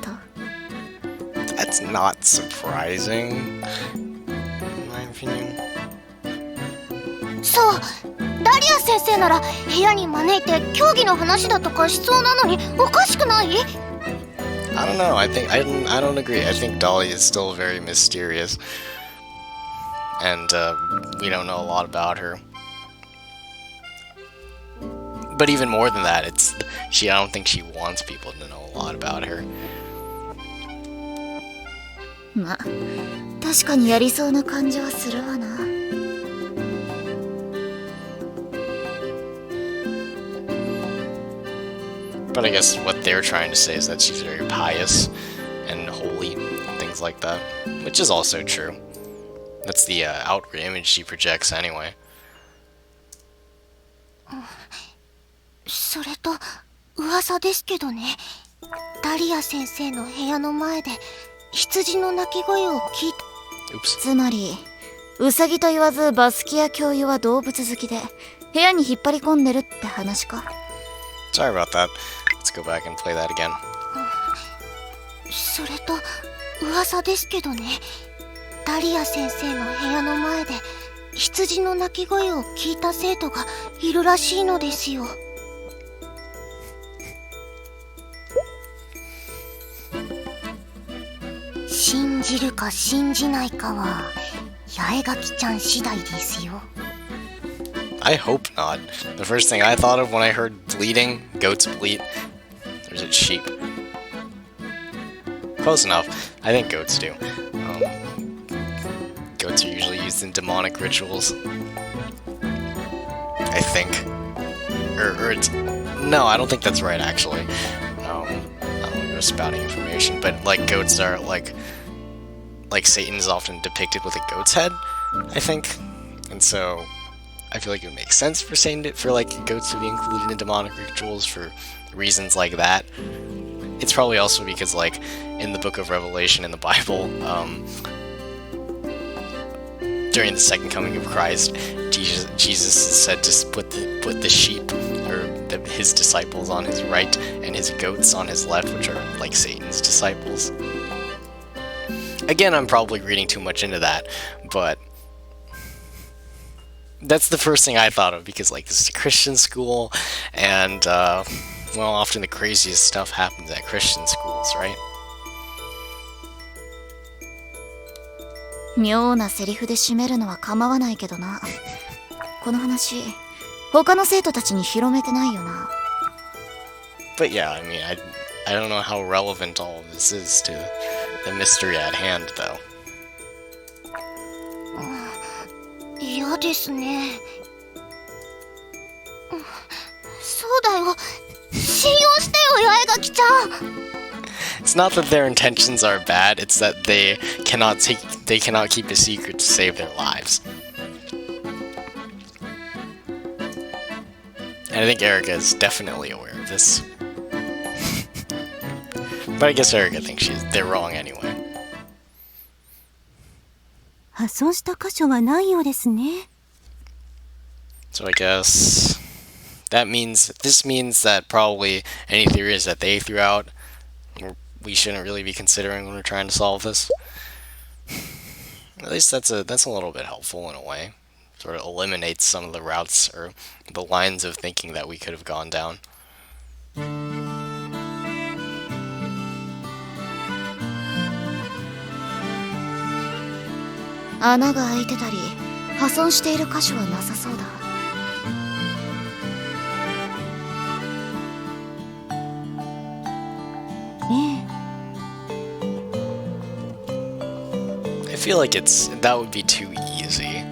と。 That's not surprising, in my opinion. そう、ダリア先生なら部屋に招いて競技の話だとかしそうなのにおかしくない？ I don't know. I don't agree. I think Dolly is still very mysterious, and we don't know a lot about her. But even more than that, I don't think she wants people to know a lot about her. ま、確かにやりそうな感じはするわな。But I guess what they're trying to say is that she's very pious and holy, things like that, which is also true. That's the outward image she projects anyway. それと噂ですけどね、ダリア先生の部屋の前で羊の鳴き声を聞いた。 Oops. つまりウサギと言わずバスキア教諭は動物好きで部屋に引っ張り込んでるって話か。 Sorry about that. Let's go back and play that again. それと噂ですけどね、ダリア先生の部屋の前で羊の鳴き声を聞いた生徒がいるらしいのですよ。信じるか信じないかは八重垣ちゃん次第ですよ。 I hope not. The first thing I thought of when I heard bleating, goats bleat, there's a sheep. Close enough. I think goats do. Goats are usually used in demonic rituals. I think. Or it's... No, I don't think that's right, actually. I don't want to go spouting information, but, like, goats are, like Satan is often depicted with a goat's head, I think. And so... I feel like it would make sense for goats to be included in demonic rituals for reasons like that. It's probably also because, like, in the book of Revelation in the Bible, during the second coming of Christ, Jesus is said to put the sheep, or his disciples, on his right, and his goats on his left, which are, like, Satan's disciples. Again, I'm probably reading too much into that, but... That's the first thing I thought of, because, like, this is a Christian school, and, well, often the craziest stuff happens at Christian schools, right? 妙なセリフで締めるのは構わないけどな。この話、他の生徒たちに広めてないよな。But yeah, I mean, I don't know how relevant all of this is to the mystery at hand, though. 嫌ですね。そうだよ。信用してよ、八重垣ちゃん。It's not that their intentions are bad, it's that they cannot keep a secret to save their lives. And I think Erica is definitely aware of this. But I guess Erica thinks they're wrong anyway. 破損した箇所はないようですね。 So I guess this means that probably any theories that they threw out, we shouldn't really be considering when we're trying to solve this. At least that's a little bit helpful in a way. Sort of eliminates some of the routes or the lines of thinking that we could have gone down. 穴が開いてたり破損している箇所はなさそうだ。I feel like that would be too easy.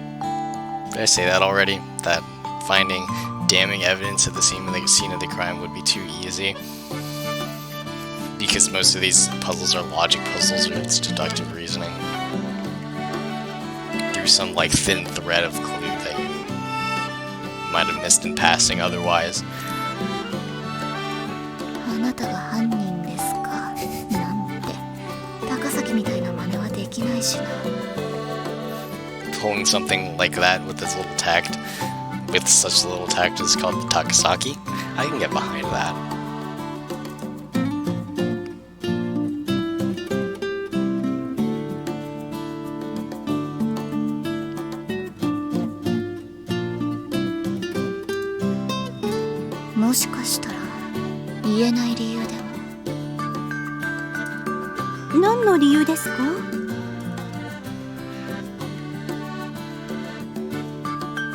Did I say that already? That finding damning evidence at the scene of the crime would be too easy. Because most of these puzzles are logic puzzles, or it's deductive reasoning. Through some, like, thin thread of clue that you might have missed in passing otherwise. あなたが犯人ですかなんて高崎みたいな真似はできないしな Pulling something like that with this little tact, with such little tact, is called the Takasaki. I can get behind that. Moshikashitara, 言えない理由でも何の理由ですか？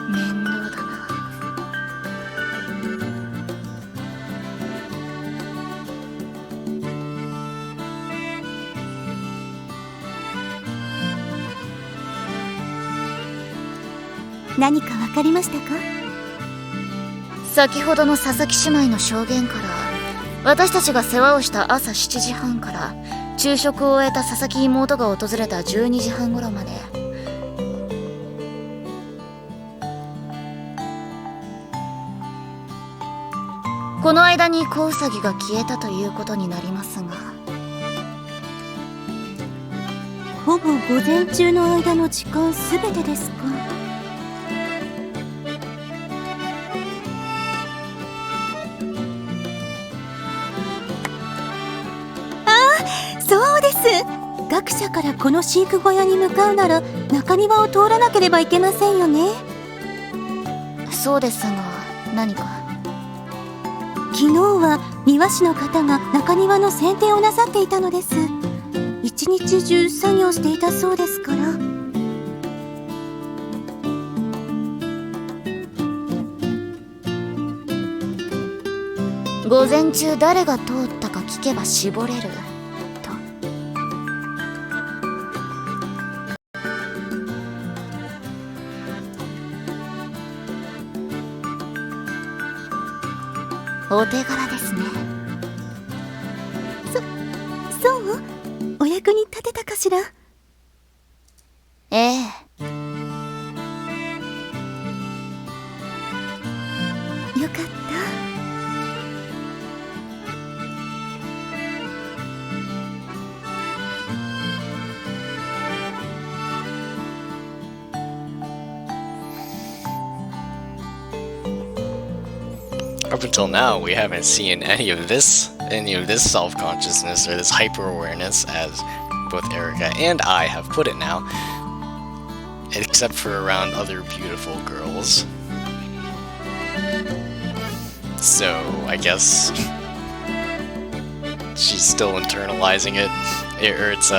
面倒だな何かわかりましたか？先ほどの佐々木姉妹の証言から私たちが世話をした朝7時半から昼食を終えた佐々木妹が訪れた12時半頃までこの間に子ウサギが消えたということになりますがほぼ午前中の間の時間すべてですか？そうです。学者からこの飼育小屋に向かうなら中庭を通らなければいけませんよね。そうですが何か昨日は庭師の方が中庭の剪定をなさっていたのです。一日中作業していたそうですから。午前中誰が通ったか聞けば絞れるお手柄ですね。そう？お役に立てたかしら？ええ。よかった。Up until now, we haven't seen any of this self-consciousness or this hyper-awareness, as both Erica and I have put it now, except for around other beautiful girls. So, I guess she's still internalizing it, or it's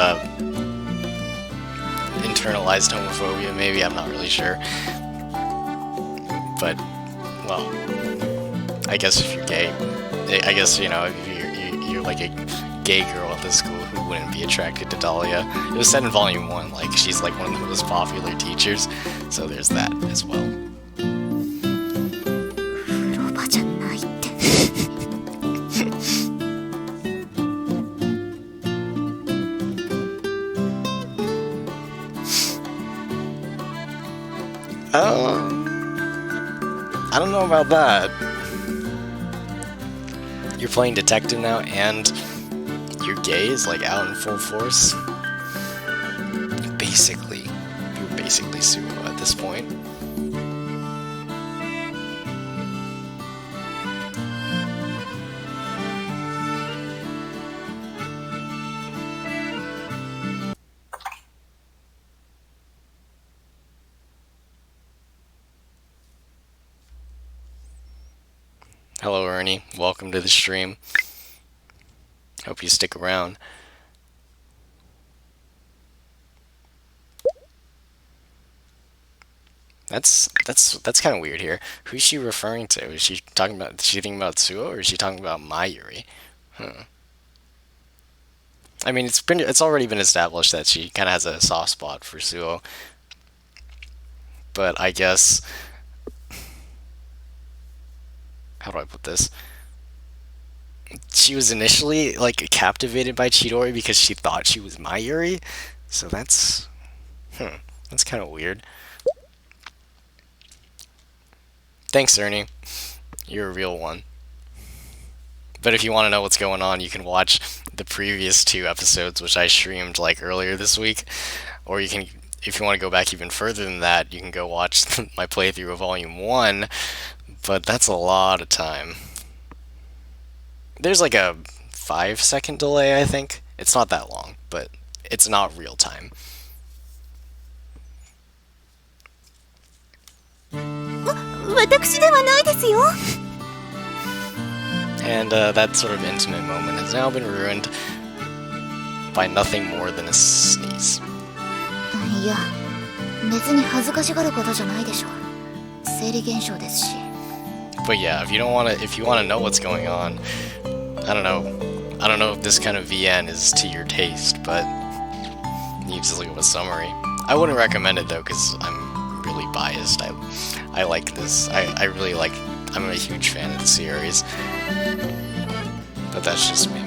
internalized homophobia, maybe, I'm not really sure. But, well, I guess if you're gay, I guess, you know, if you're like a gay girl at this school who wouldn't be attracted to Dahlia. It was said in Volume 1, like, she's like one of the most popular teachers, so there's that as well. 風呂場じゃないって I don't know about that. You're playing detective now, and your gay is like out in full force. You're basically Suo at this point. Hello, Ernie. Welcome to the stream. Hope you stick around. That's kind of weird here. Who's she referring to? Is she talking about? Is she thinking about Suo, or is she talking about Mayuri? I mean, it's already been established that she kind of has a soft spot for Suo, but I guess how do I put this? She was initially like captivated by Chidori because she thought she was my Yuri, so that's kind of weird. Thanks, Ernie. You're a real one. But if you want to know what's going on, you can watch the previous 2 episodes, which I streamed like earlier this week, or you can, if you want to go back even further than that, you can go watch my playthrough of Volume 1. But that's a lot of time. There's like a 5-second delay, I think. It's not that long, but it's not real time. And that sort of intimate moment has now been ruined by nothing more than a sneeze. いや、別に恥ずかしがることじゃないでしょ。生理現象ですし。But yeah, if you want to know what's going on, I don't know if this kind of VN is to your taste, but you just look at a summary. I wouldn't recommend it though, because I'm really biased. I like this. I really like. I'm a huge fan of the series, but that's just me.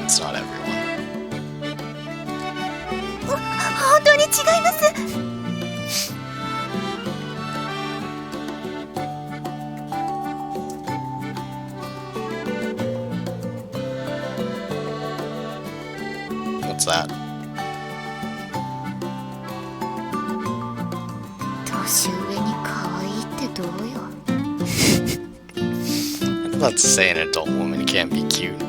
It's not everyone. 本当に違います。What's that? 年上に可愛いってどうよ。I'm not to say an adult woman can't be cute.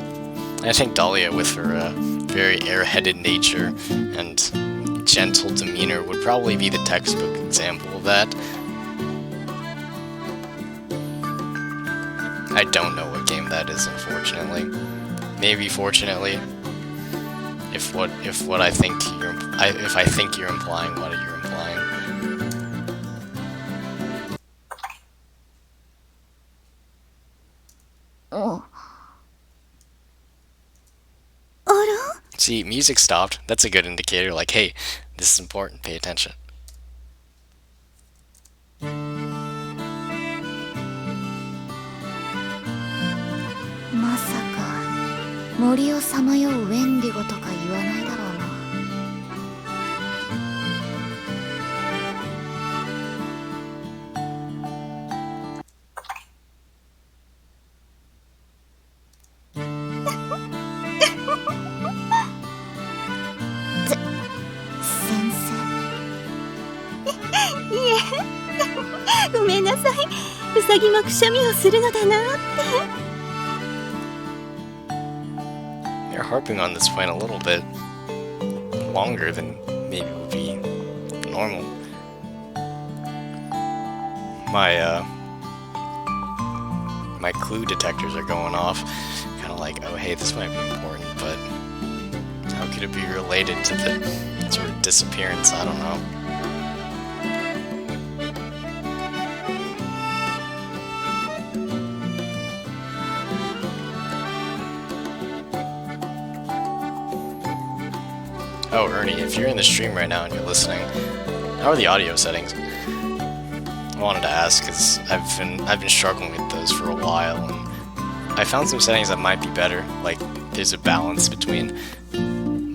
I think Dahlia, with her very airheaded nature and gentle demeanor, would probably be the textbook example of that. I don't know what game that is, unfortunately. Maybe fortunately. If I think you're implying what you're implying. Oh. See, music stopped. That's a good indicator. Like, hey, this is important. Pay attention. まさか森をさまようウェンディゴとか言わないだろうな。先生。ごめんなさい。ウサギもくしゃみをするのだなって。 You're harping on this point a little bit longer than maybe would be normal. My clue detectors are going off, kind of like, oh hey, this might be important, but how could it be related to the sort of disappearance? I don't know. Oh, Ernie, if you're in the stream right now and you're listening, how are the audio settings? I wanted to ask because I've been struggling with those for a while, and I found some settings that might be better. Like there's a balance between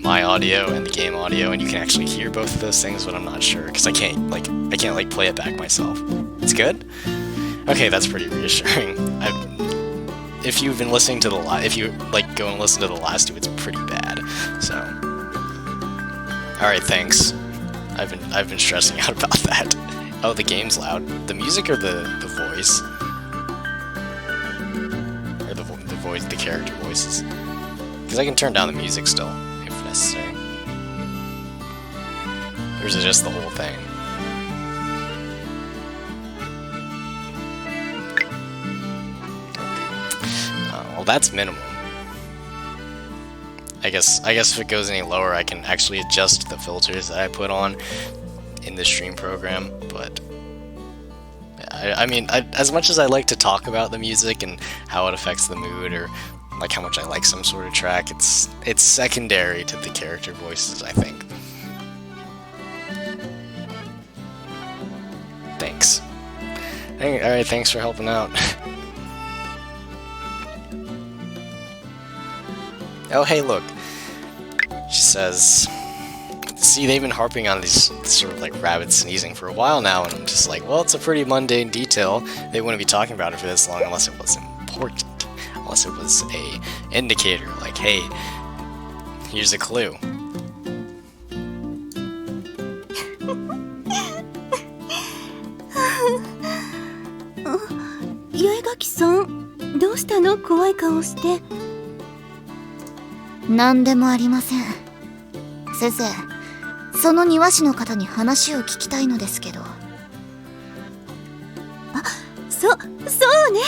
my audio and the game audio, and you can actually hear both of those things, but I'm not sure because I can't play it back myself. It's good? Okay, that's pretty reassuring. If you've been listening to if you go and listen to the last 2, it's pretty bad. So. Alright, thanks. I've been stressing out about that. Oh, the game's loud. The music or the voice? Or the character voices? Because I can turn down the music still, if necessary. Or is it just the whole thing? Okay. Well, that's minimum. I guess if it goes any lower, I can actually adjust the filters that I put on in the stream program. But I mean, as much as I like to talk about the music and how it affects the mood, or like how much I like some sort of track, it's secondary to the character voices, I think. Thanks. Alright, thanks for helping out. Oh, hey, look. She says, see, they've been harping on these sort of like rabbit sneezing for a while now, and I'm just like, well, it's a pretty mundane detail. They wouldn't be talking about it for this long unless it was important. Unless it was a indicator, like, hey, here's a clue. 八重垣さん、どうしたの？怖い顔して。何でもありません。先生、その庭師の方に話を聞きたいのですけど。そうね。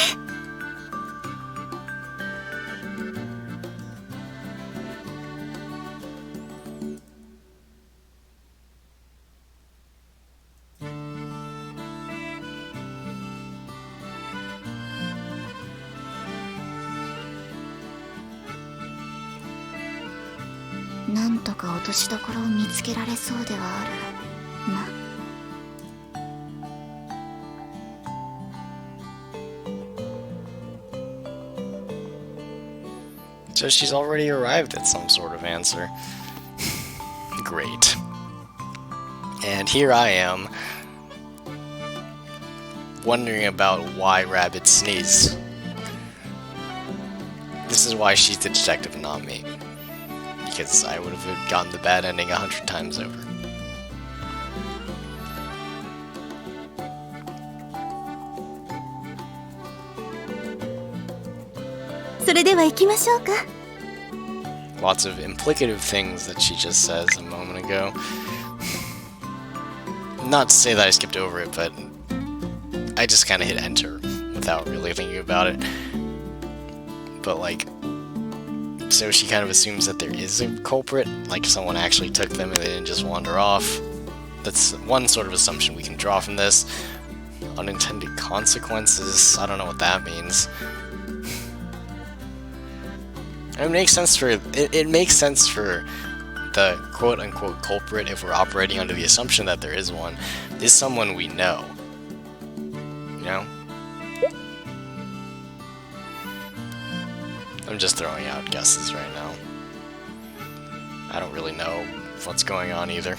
なんとか落としどころを見つけられそうではあるな。So she's already arrived at some sort of answer. Great. And here I am, wondering about why rabbits sneeze. This is why she's the detective and not me. Because I would have gotten the bad ending 100 times over. Lots of implicative things that she just says a moment ago. Not to say that I skipped over it, but I just kind of hit enter without really thinking about it. But like, so she kind of assumes that there is a culprit, like someone actually took them and they didn't just wander off. That's one sort of assumption we can draw from this. Unintended consequences, I don't know what that means. It makes sense for it makes sense for the quote-unquote culprit, if we're operating under the assumption that there is one, is someone we know. You know? I'm just throwing out guesses right now. I don't really know what's going on either.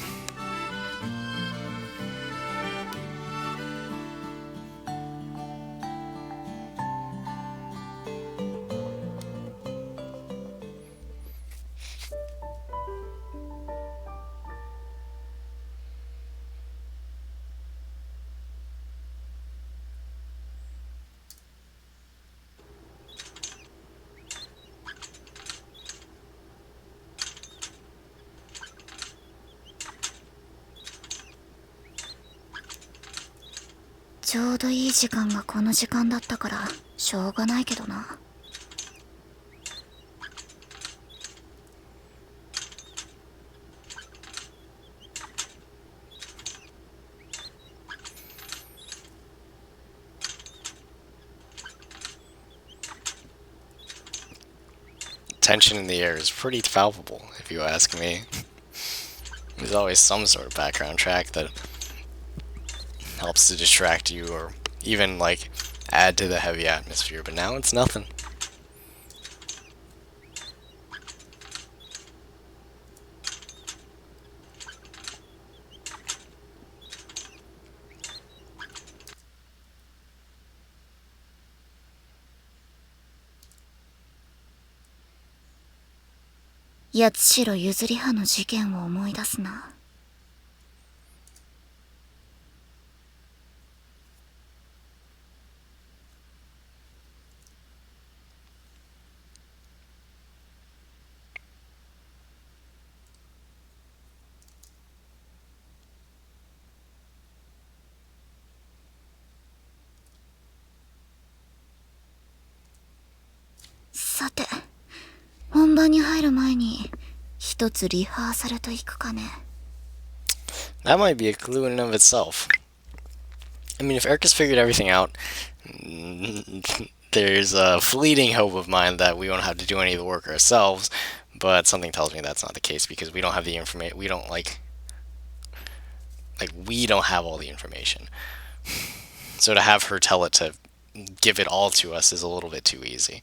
ちょうどいい時間がこの時間だったからしょうがないけどな。Tension in the air is pretty palpable, if you ask me. There's always some sort of background track that helps to distract you or even like add to the heavy atmosphere, but now it's nothing. 八代譲り派の事件を思い出すな。さて、本番に入る前に一つリハーサルといくかね。 That might be a clue in and of itself. I mean, if Erica's figured everything out, there's a fleeting hope of mine that we won't have to do any of the work ourselves, but something tells me that's not the case because we don't have the information. We don't we don't have all the information. So to have her tell it to give it all to us is a little bit too easy.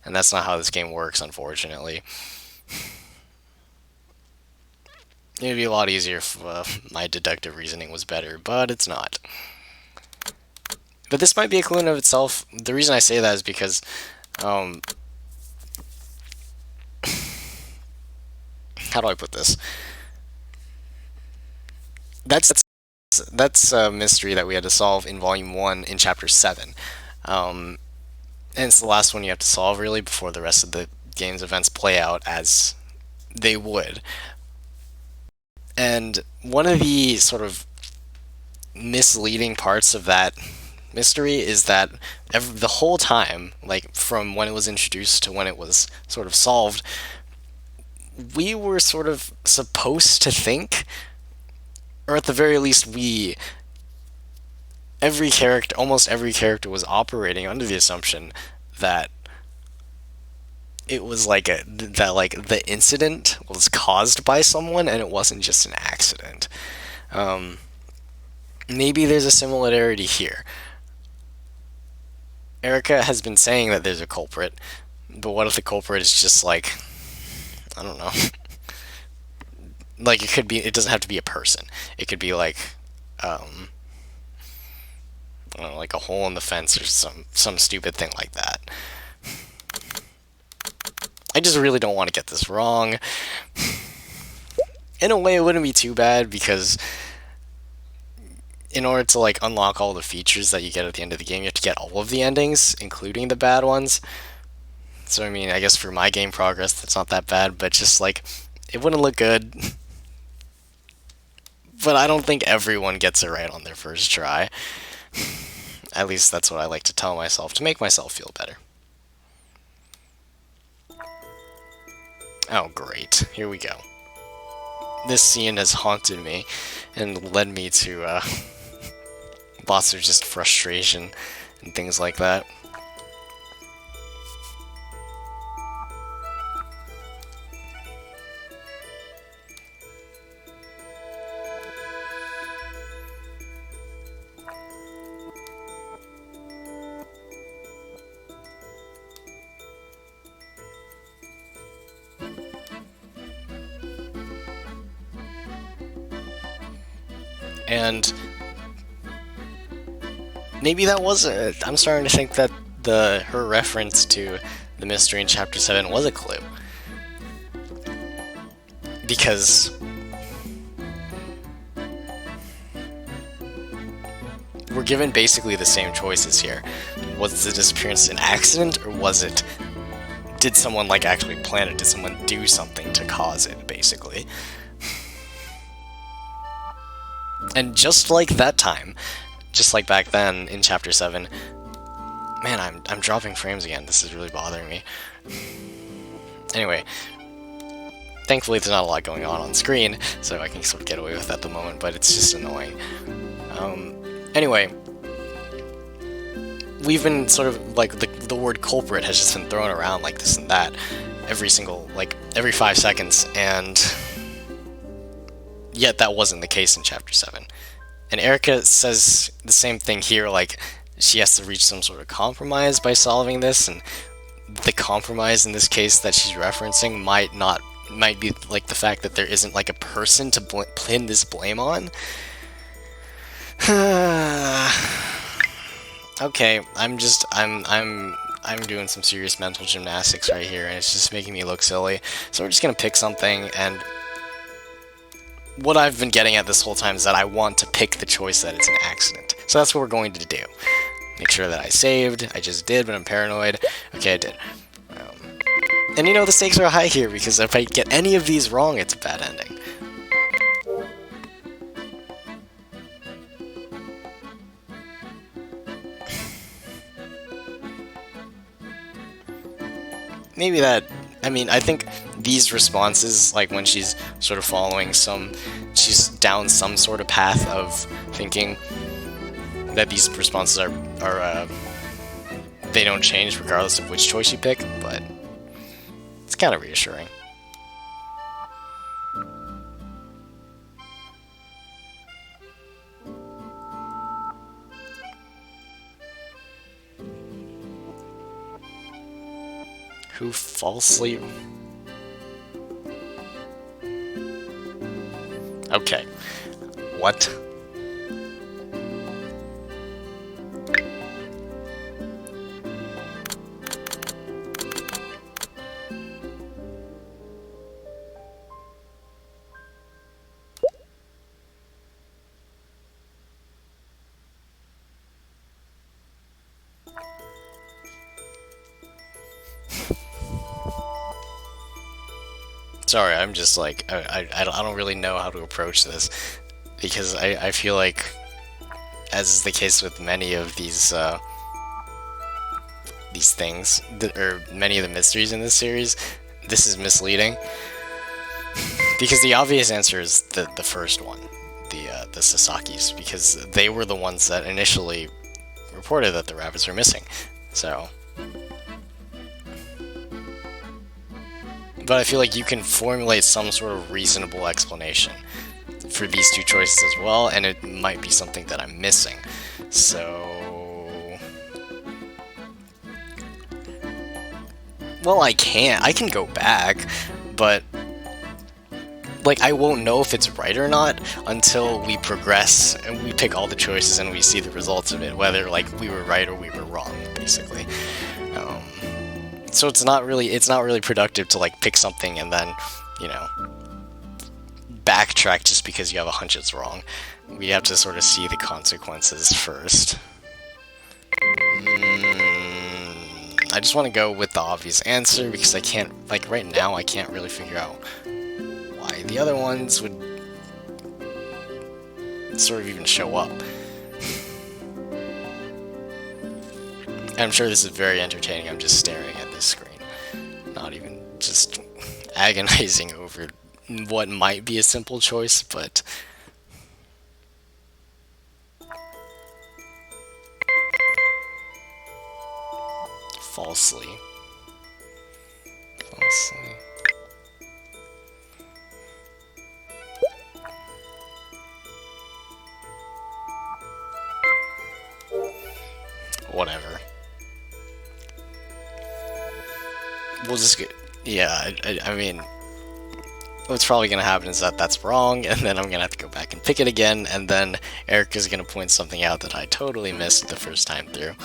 And that's not how this game works, unfortunately. It'd be a lot easier if my deductive reasoning was better, but it's not. But this might be a clue in of itself. The reason I say that is because, how do I put this? That's a mystery that we had to solve in Volume 1 in Chapter 7. And it's the last one you have to solve, really, before the rest of the game's events play out as they would. And one of the sort of misleading parts of that mystery is that the whole time, like from when it was introduced to when it was sort of solved, we were sort of supposed to think, or at the very least almost every character was operating under the assumption that it was like the incident was caused by someone and it wasn't just an accident. Maybe there's a similarity here. Erica has been saying that there's a culprit, but what if the culprit is just like, I don't know. Like it doesn't have to be a person. It could be like, I don't know, like a hole in the fence or some stupid thing like that. I just really don't want to get this wrong. In a way, it wouldn't be too bad because in order to like unlock all the features that you get at the end of the game, you have to get all of the endings, including the bad ones. So I mean, I guess for my game progress, that's not that bad, but just like, it wouldn't look good. But I don't think everyone gets it right on their first try. At least that's what I like to tell myself, to make myself feel better. Oh, great. Here we go. This scene has haunted me and led me to lots of just frustration and things like that. And maybe that was it. I'm starting to think that her reference to the mystery in Chapter 7 was a clue. Because we're given basically the same choices here. Was the disappearance an accident, or did someone like actually plan it? Did someone do something to cause it, basically? And just like that time, just like back then in Chapter 7, man, I'm dropping frames again. This is really bothering me. Anyway, thankfully there's not a lot going on screen, so I can sort of get away with that at the moment, but it's just annoying. Anyway, we've been sort of, like, the word culprit has just been thrown around like this and that every 5 seconds, and yet that wasn't the case in Chapter 7. And Erica says the same thing here, like, she has to reach some sort of compromise by solving this, and the compromise in this case that she's referencing might be, like, the fact that there isn't, like, a person to pin this blame on. Okay, I'm doing some serious mental gymnastics right here, and it's just making me look silly. So we're just gonna pick something, and what I've been getting at this whole time is that I want to pick the choice that it's an accident. So that's what we're going to do. Make sure that I saved. I just did, but I'm paranoid. Okay, I did. And you know, the stakes are high here, because if I get any of these wrong, it's a bad ending. Maybe that, I mean, I think these responses, like when she's sort of she's down some sort of path of thinking that these responses are they don't change regardless of which choice you pick, but it's kind of reassuring. Who falsely... Okay. What? Sorry, I'm just like, I don't really know how to approach this, because I feel like, as is the case with many of these things, or many of the mysteries in this series, this is misleading. Because the obvious answer is the first one, the Sasakis, because they were the ones that initially reported that the rabbits were missing, so... But I feel like you can formulate some sort of reasonable explanation for these two choices as well, and it might be something that I'm missing. So... Well, I can go back, but... Like, I won't know if it's right or not until we progress and we pick all the choices and we see the results of it, whether, like, we were right or we were wrong, basically. So it's not really productive to, like, pick something and then, you know, backtrack just because you have a hunch it's wrong. We have to sort of see the consequences first. I just want to go with the obvious answer because I can't, like, right now I can't really figure out why the other ones would sort of even show up. I'm sure this is very entertaining. I'm just staring at this screen, not even just agonizing over what might be a simple choice, but... Falsely. Whatever. We'll just get... Yeah, I mean... What's probably going to happen is that that's wrong, and then I'm going to have to go back and pick it again, and then Erica's going to point something out that I totally missed the first time through.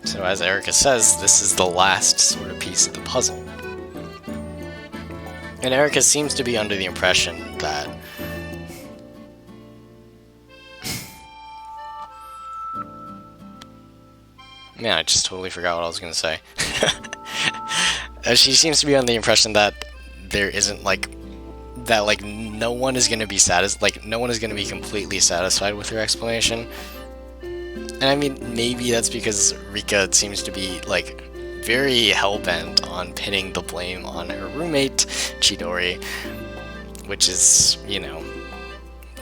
So as Erica says, this is the last sort of piece of the puzzle. And Erica seems to be under the impression that... Man, I just totally forgot what I was going to say. She seems to be under the impression that there isn't, like... That, like, no one is going to be no one is going to be completely satisfied with her explanation. And I mean, maybe that's because Rika seems to be, like, very hell-bent on pinning the blame on her roommate, Chidori, which is, you know,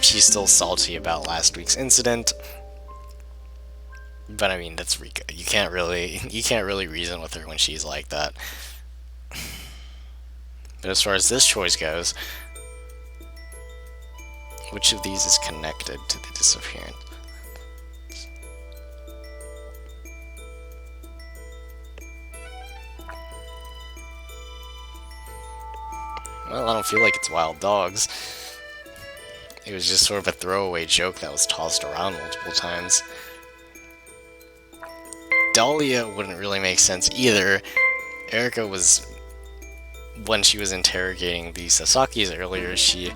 she's still salty about last week's incident. But I mean, that's Rika. You can't really reason with her when she's like that. But as far as this choice goes, which of these is connected to the disappearance? Well, I don't feel like it's wild dogs. It was just sort of a throwaway joke that was tossed around multiple times. Dahlia wouldn't really make sense either. Erica was... When she was interrogating the Sasakis earlier, she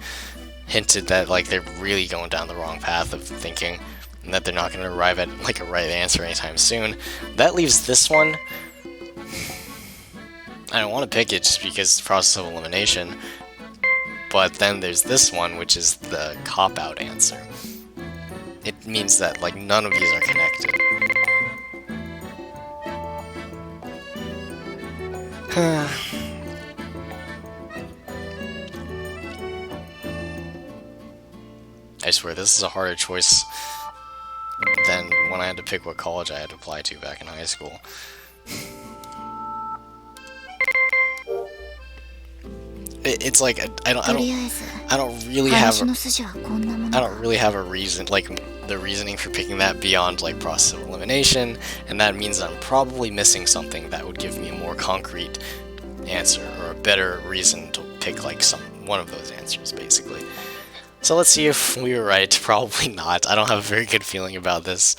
hinted that, like, they're really going down the wrong path of thinking, and that they're not going to arrive at, like, a right answer anytime soon. That leaves this one... I don't want to pick it just because it's process of elimination, but then there's this one, which is the cop-out answer. It means that, like, none of these are connected. I swear, this is a harder choice than when I had to pick what college I had to apply to back in high school. it's like I とりあえず don't really 話 have の筋はこんなもの I don't really have a reason, like the reasoning for picking that beyond like process of elimination, and that means I'm probably missing something that would give me a more concrete answer or a better reason to pick like one of those answers, basically. So let's see if we were right. Probably not. I don't have a very good feeling about this,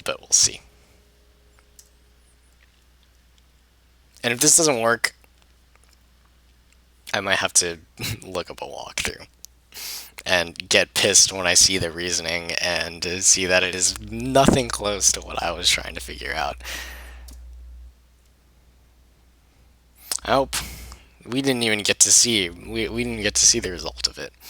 but we'll see. And if this doesn't work, I might have to look up a walkthrough and get pissed when I see the reasoning and see that it is nothing close to what I was trying to figure out. I hope we didn't even get to see we didn't get to see the result of it.「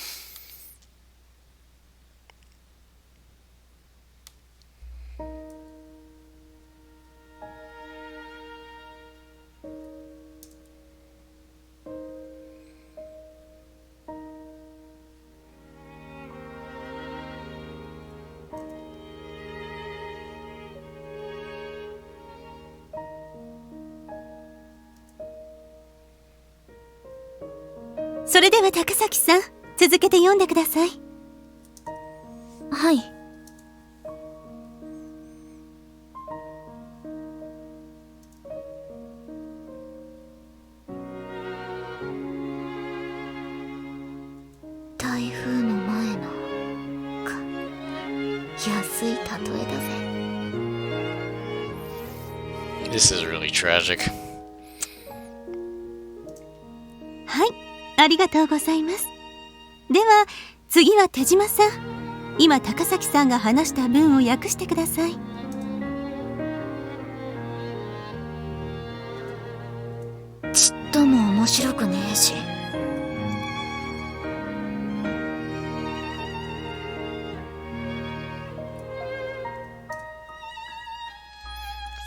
それでは高崎さん、続けて読んでください。」はい。台風の前のか安い例えだぜ。 This is really tragic. はい、ありがとうございます。では次は手島さん、今高崎さんが話した文を訳してください。ちっとも面白くねえし。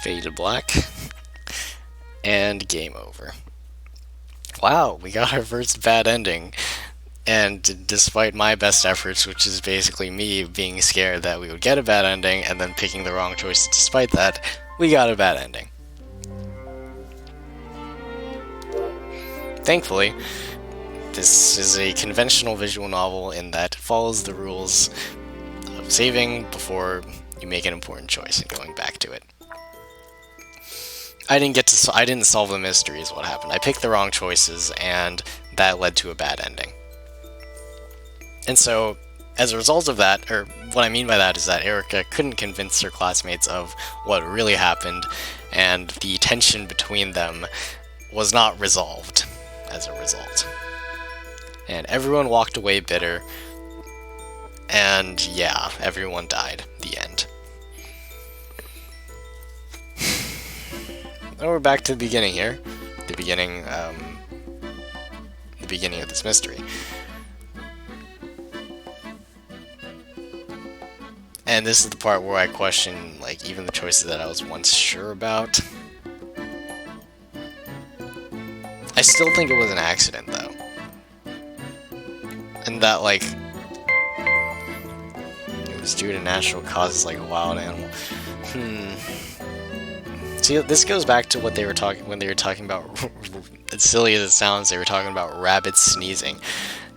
Fade to black. And game over. Wow, we got our first bad ending. And despite my best efforts, which is basically me being scared that we would get a bad ending and then picking the wrong choice despite that, we got a bad ending. Thankfully, this is a conventional visual novel in that it follows the rules of saving before you make an important choice and going back to it. I didn't solve the mystery is what happened. I picked the wrong choices, and that led to a bad ending. And so, as a result of that, or what I mean by that is that Erica couldn't convince her classmates of what really happened, and the tension between them was not resolved as a result. And everyone walked away bitter, and yeah, everyone died. The end. Now we're back to the beginning here. The beginning of this mystery. And this is the part where I question, like, even the choices that I was once sure about. I still think it was an accident, though. And that, like, it was due to natural causes, like a wild animal. See, this goes back to what they were when they were talking about, as silly as it sounds, they were talking about rabbits sneezing.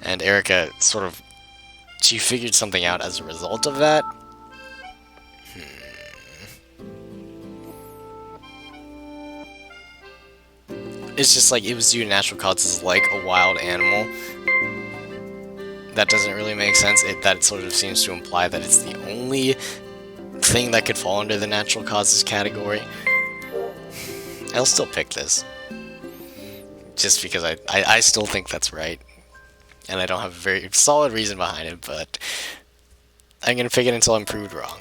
And Erica she figured something out as a result of that. It's just like, it was due to natural causes like a wild animal. That doesn't really make sense. That sort of seems to imply that it's the only thing that could fall under the natural causes category. I'll still pick this. Just because I still think that's right. And I don't have a very solid reason behind it, but I'm gonna pick it until I'm proved wrong.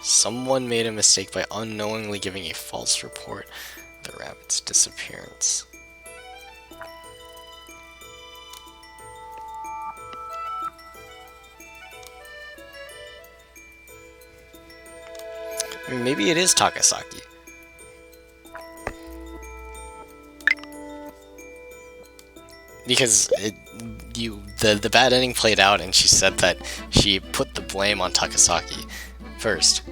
Someone made a mistake by unknowingly giving a false report of the rabbit's disappearance. I mean, maybe it is Takasaki. Because the bad ending played out, and she said that she put the blame on Takasaki first.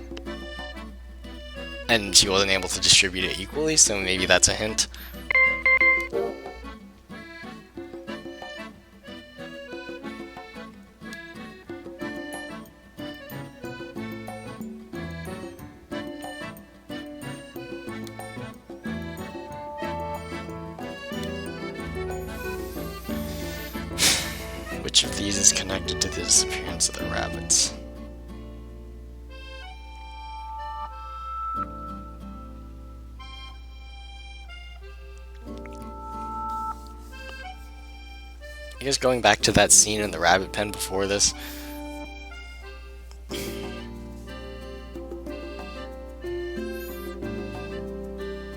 and she wasn't able to distribute it equally, so maybe that's a hint. Which of these is connected to the disappearance of the rabbits? I guess going back to that scene in the rabbit pen before this.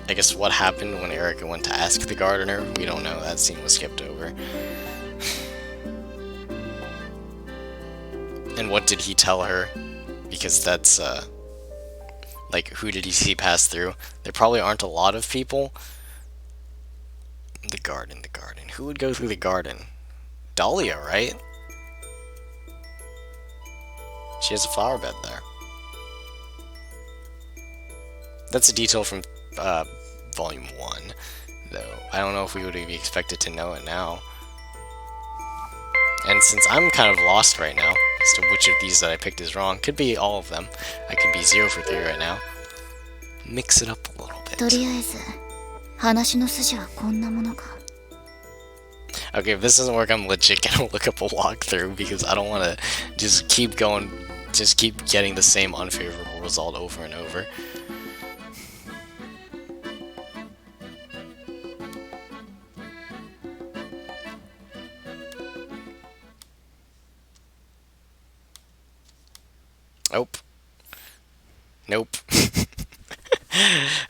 I guess what happened when Erica went to ask the gardener, we don't know. That scene was skipped over. And what did he tell her? Because that's, like, who did he see pass through? There probably aren't a lot of people. The garden. Who would go through the garden? Dahlia, right? She has a flower bed there. That's a detail from, Volume 1, though. I don't know if we would be expected to know it now. And since I'm kind of lost right now as to which of these that I picked is wrong, could be all of them. I could be 0 for 3 right now. Mix it up a little bit. とりあえず話の筋はこんなものか。 Okay, if this doesn't work, I'm legit gonna look up a walkthrough because I don't want to just keep going, just keep getting the same unfavorable result over and over. Nope. Nope.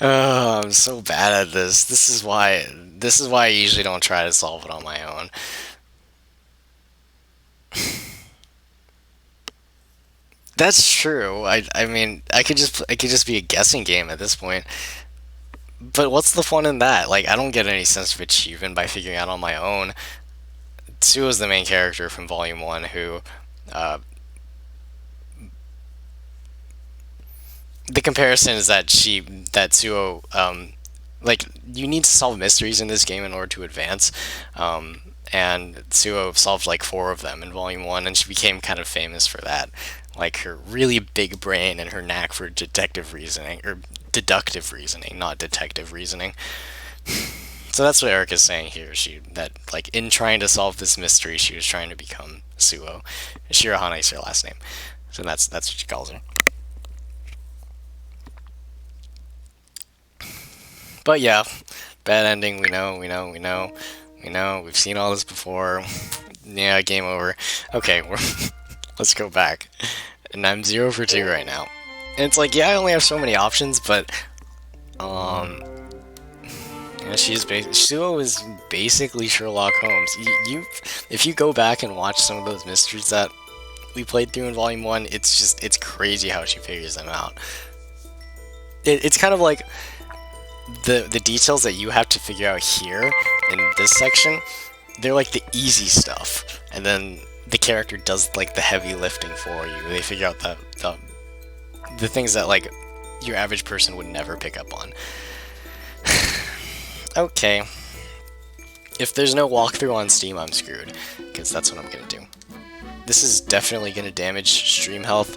Oh, I'm so bad at this. This is why I usually don't try to solve it on my own. That's true. I mean, it could just be a guessing game at this point. But what's the fun in that? Like, I don't get any sense of achievement by figuring out on my own. Tsuo is the main character from Volume 1 who, the comparison is that Tsuo, like, you need to solve mysteries in this game in order to advance, and Tsuo solved like 4 of them in Volume 1, and she became kind of famous for that. Like, her really big brain and her knack for deductive reasoning, not detective reasoning. So that's what Erica's saying here. That like in trying to solve this mystery, she was trying to become Tsuo. Shirahana is her last name, so that's what she calls her. But yeah, bad ending. We know. We've seen all this before. Yeah, game over. Okay, let's go back. And I'm 0 for 2 right now. And it's like, yeah, I only have so many options, but yeah, Tsuo is basically Sherlock Holmes. If you go back and watch some of those mysteries that we played through in Volume 1, it's crazy how she figures them out. It's kind of like the details that you have to figure out here in this section, they're like the easy stuff, and then the character does like the heavy lifting for you. They figure out the things that like your average person would never pick up on. Okay. If there's no walkthrough on Steam, I'm screwed, because that's what I'm gonna do. This is definitely gonna damage stream health.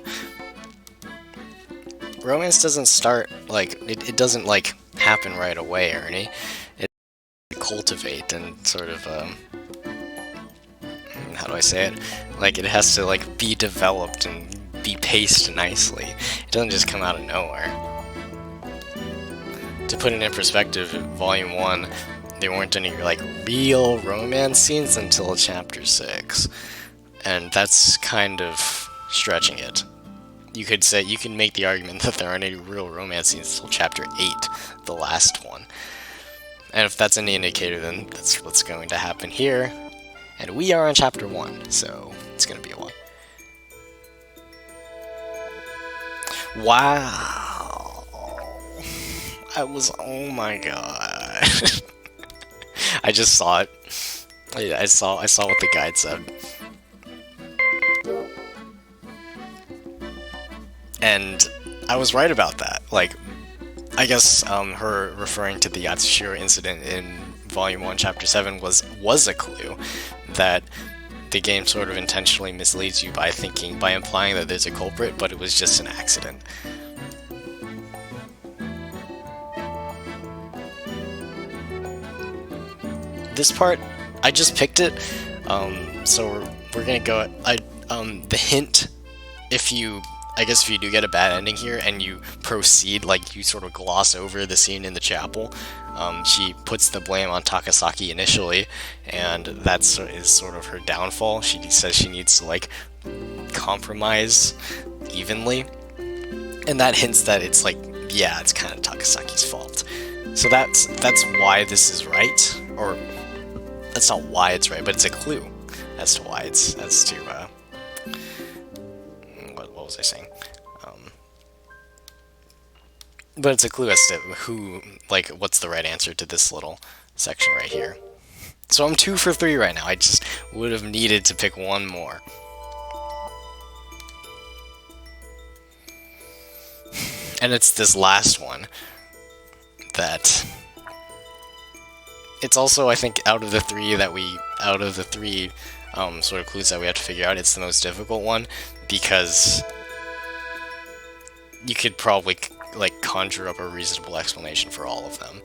Romance doesn't start, like, it doesn't, like, happen right away, Ernie. It cultivate and sort of, how do I say it? Like, it has to, like, be developed and be paced nicely. It doesn't just come out of nowhere. To put it in perspective, in Volume 1, there weren't any, like, real romance scenes until Chapter 6. And that's kind of stretching it. You can make the argument that there aren't any real romance scenes until Chapter 8, the last one. And if that's any indicator, then that's what's going to happen here. And we are on Chapter 1, so it's going to be a while. Wow. Oh my god. I just saw it. I saw what the guide said. And I was right about that. Like, I guess her referring to the Yatsushiro incident in Volume 1, Chapter 7 was a clue that the game sort of intentionally misleads you by implying that there's a culprit, but it was just an accident. This part, I just picked it, so we're gonna go. The hint, if you do get a bad ending here and you proceed, like you sort of gloss over the scene in the chapel, she puts the blame on Takasaki initially, and is sort of her downfall. She says she needs to like compromise evenly, and that hints that it's like, yeah, it's kind of Takasaki's fault. So that's why this is right, or that's not why it's right, but it's a clue as to why what was I saying? But it's a clue as to what's the right answer to this little section right here. So I'm 2 for 3 right now. I just would have needed to pick one more. And it's this last one that... It's also, I think, out of the three sort of clues that we have to figure out, it's the most difficult one, because you could probably like conjure up a reasonable explanation for all of them.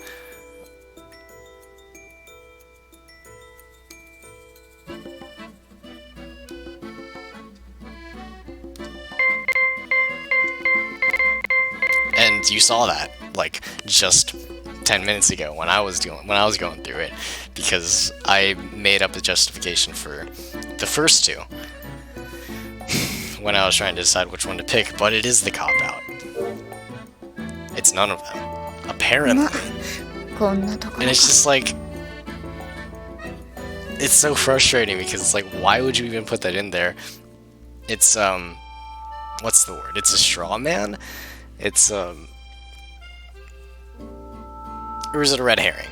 And you saw that like just 10 minutes ago when I was going through it, because I made up a justification for the first two when I was trying to decide which one to pick, but it is the cop-out. It's none of them, apparently. And it's just like, it's so frustrating because it's like, why would you even put that in there? It's what's the word? It's a straw man? It's or is it a red herring?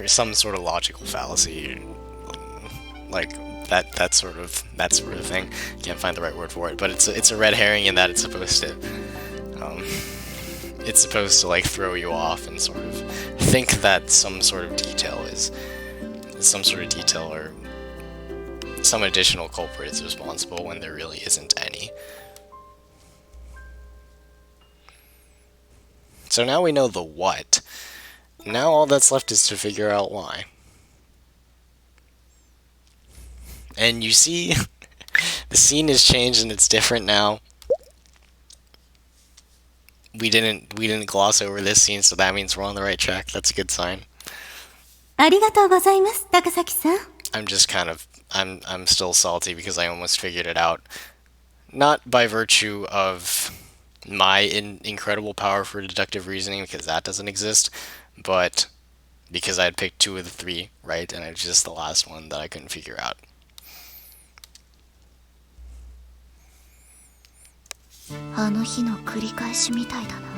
Some sort of logical fallacy, like that sort of thing. Can't find the right word for it, but it's a red herring in that it's supposed to like throw you off and sort of think that some sort of detail or some additional culprit is responsible when there really isn't any. So now we know the what. Now all that's left is to figure out why. And you see, the scene has changed and it's different now. We didn't gloss over this scene, so that means we're on the right track. That's a good sign. ありがとうございます、高崎さん。 I'm still salty because I almost figured it out. Not by virtue of my incredible power for deductive reasoning, because that doesn't exist, but because I had picked 2 of the 3 right, and it was just the last one that I couldn't figure out. あの日の繰り返しみたいだな。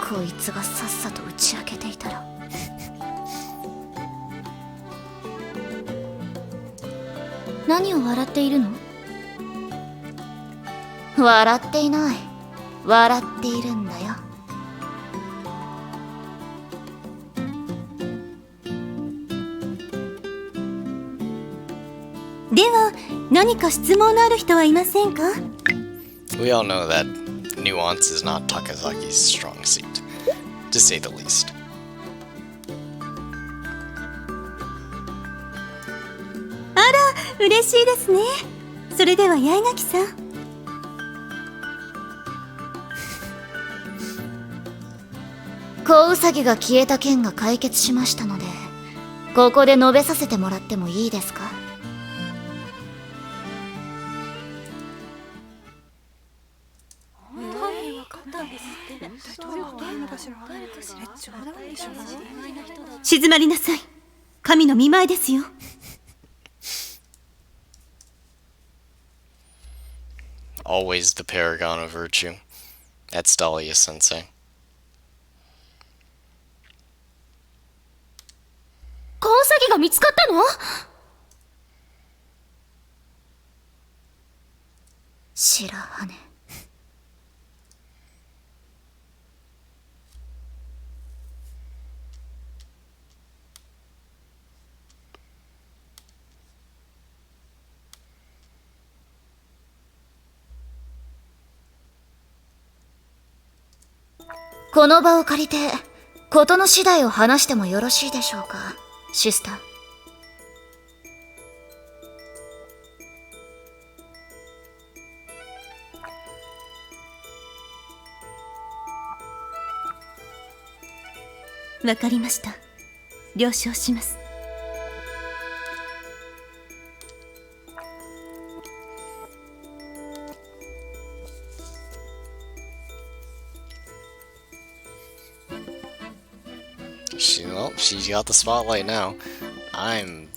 こいつがさっさと打ち明けていたら。何を笑っているの？笑っていない。笑っているんだよ。では、何か質問のある人はいませんか？ We all know that nuance is not Takasaki's strong suit, to say the least. あら、嬉しいですね。それでは八重垣さん。子ウサギが消えた件が解決しましたので、ここで述べさせてもらってもいいですか？静まりなさい。神の見舞いですよ。Always the paragon of virtue. That's Dahlia Sensei. 子ウサギが見つかったの？白羽。この場を借りて事の次第を話してもよろしいでしょうか、シスター。わかりました。了承します。She's got the spotlight now. I'm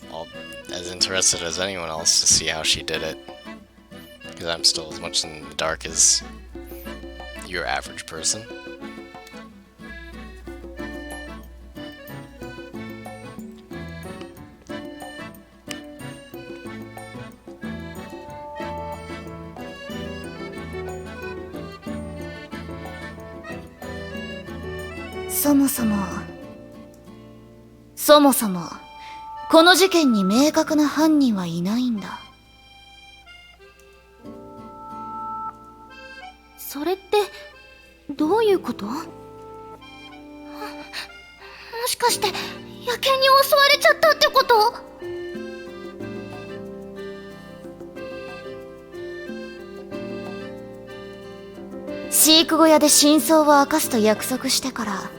as interested as anyone else to see how she did it. Because I'm still as much in the dark as your average person. Soもそもこの事件に明確な犯人はいないんだ。それってどういうこと？もしかして野犬に襲われちゃったってこと？飼育小屋で真相を明かすと約束してから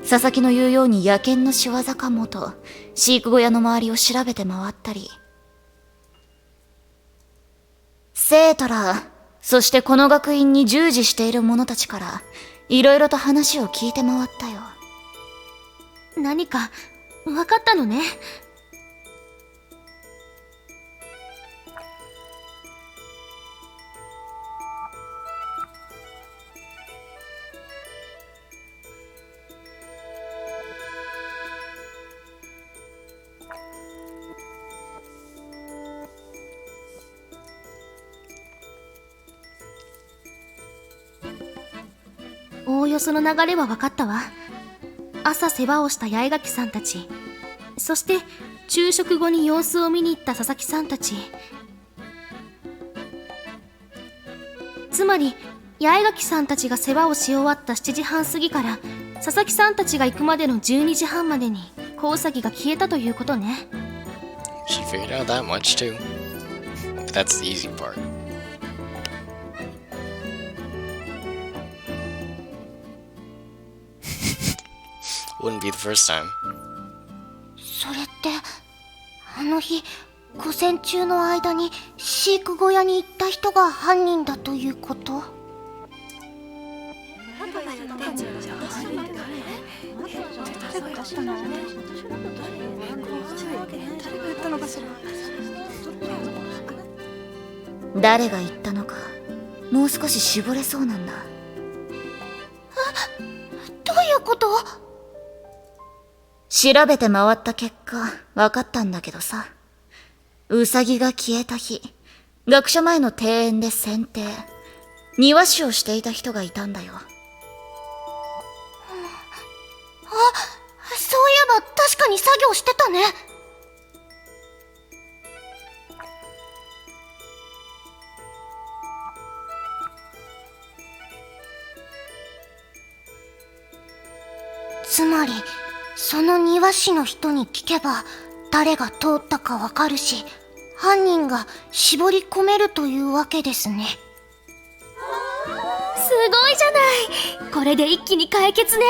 佐々木の言うように野犬の仕業かもと飼育小屋の周りを調べて回ったり、生徒らそしてこの学院に従事している者たちからいろいろと話を聞いて回ったよ。何か分かったのね。おおよその流れは分かったわ。朝世話をした八重垣さんたち、そして昼食後に様子を見に行った佐々木さんたち。つまり八重垣さんたちが世話をし終わった7時半過ぎから佐々木さんたちが行くまでの12時半までに子ウサギが消えたということね。 She figured out that much too. But that's the easy part. Wouldn't be the first time. それってあの日午前中の間に飼育小屋に行った人が犯人だということ？誰が言ったのかもう少し絞れそうなんだ。どういうこと？調べて回った結果分かったんだけどさ、ウサギが消えた日、学舎前の庭園で剪定、庭師をしていた人がいたんだよ。そういえば確かに作業してたね。つまりその庭師の人に聞けば誰が通ったかわかるし、犯人が絞り込めるというわけですね。すごいじゃない。これで一気に解決ね。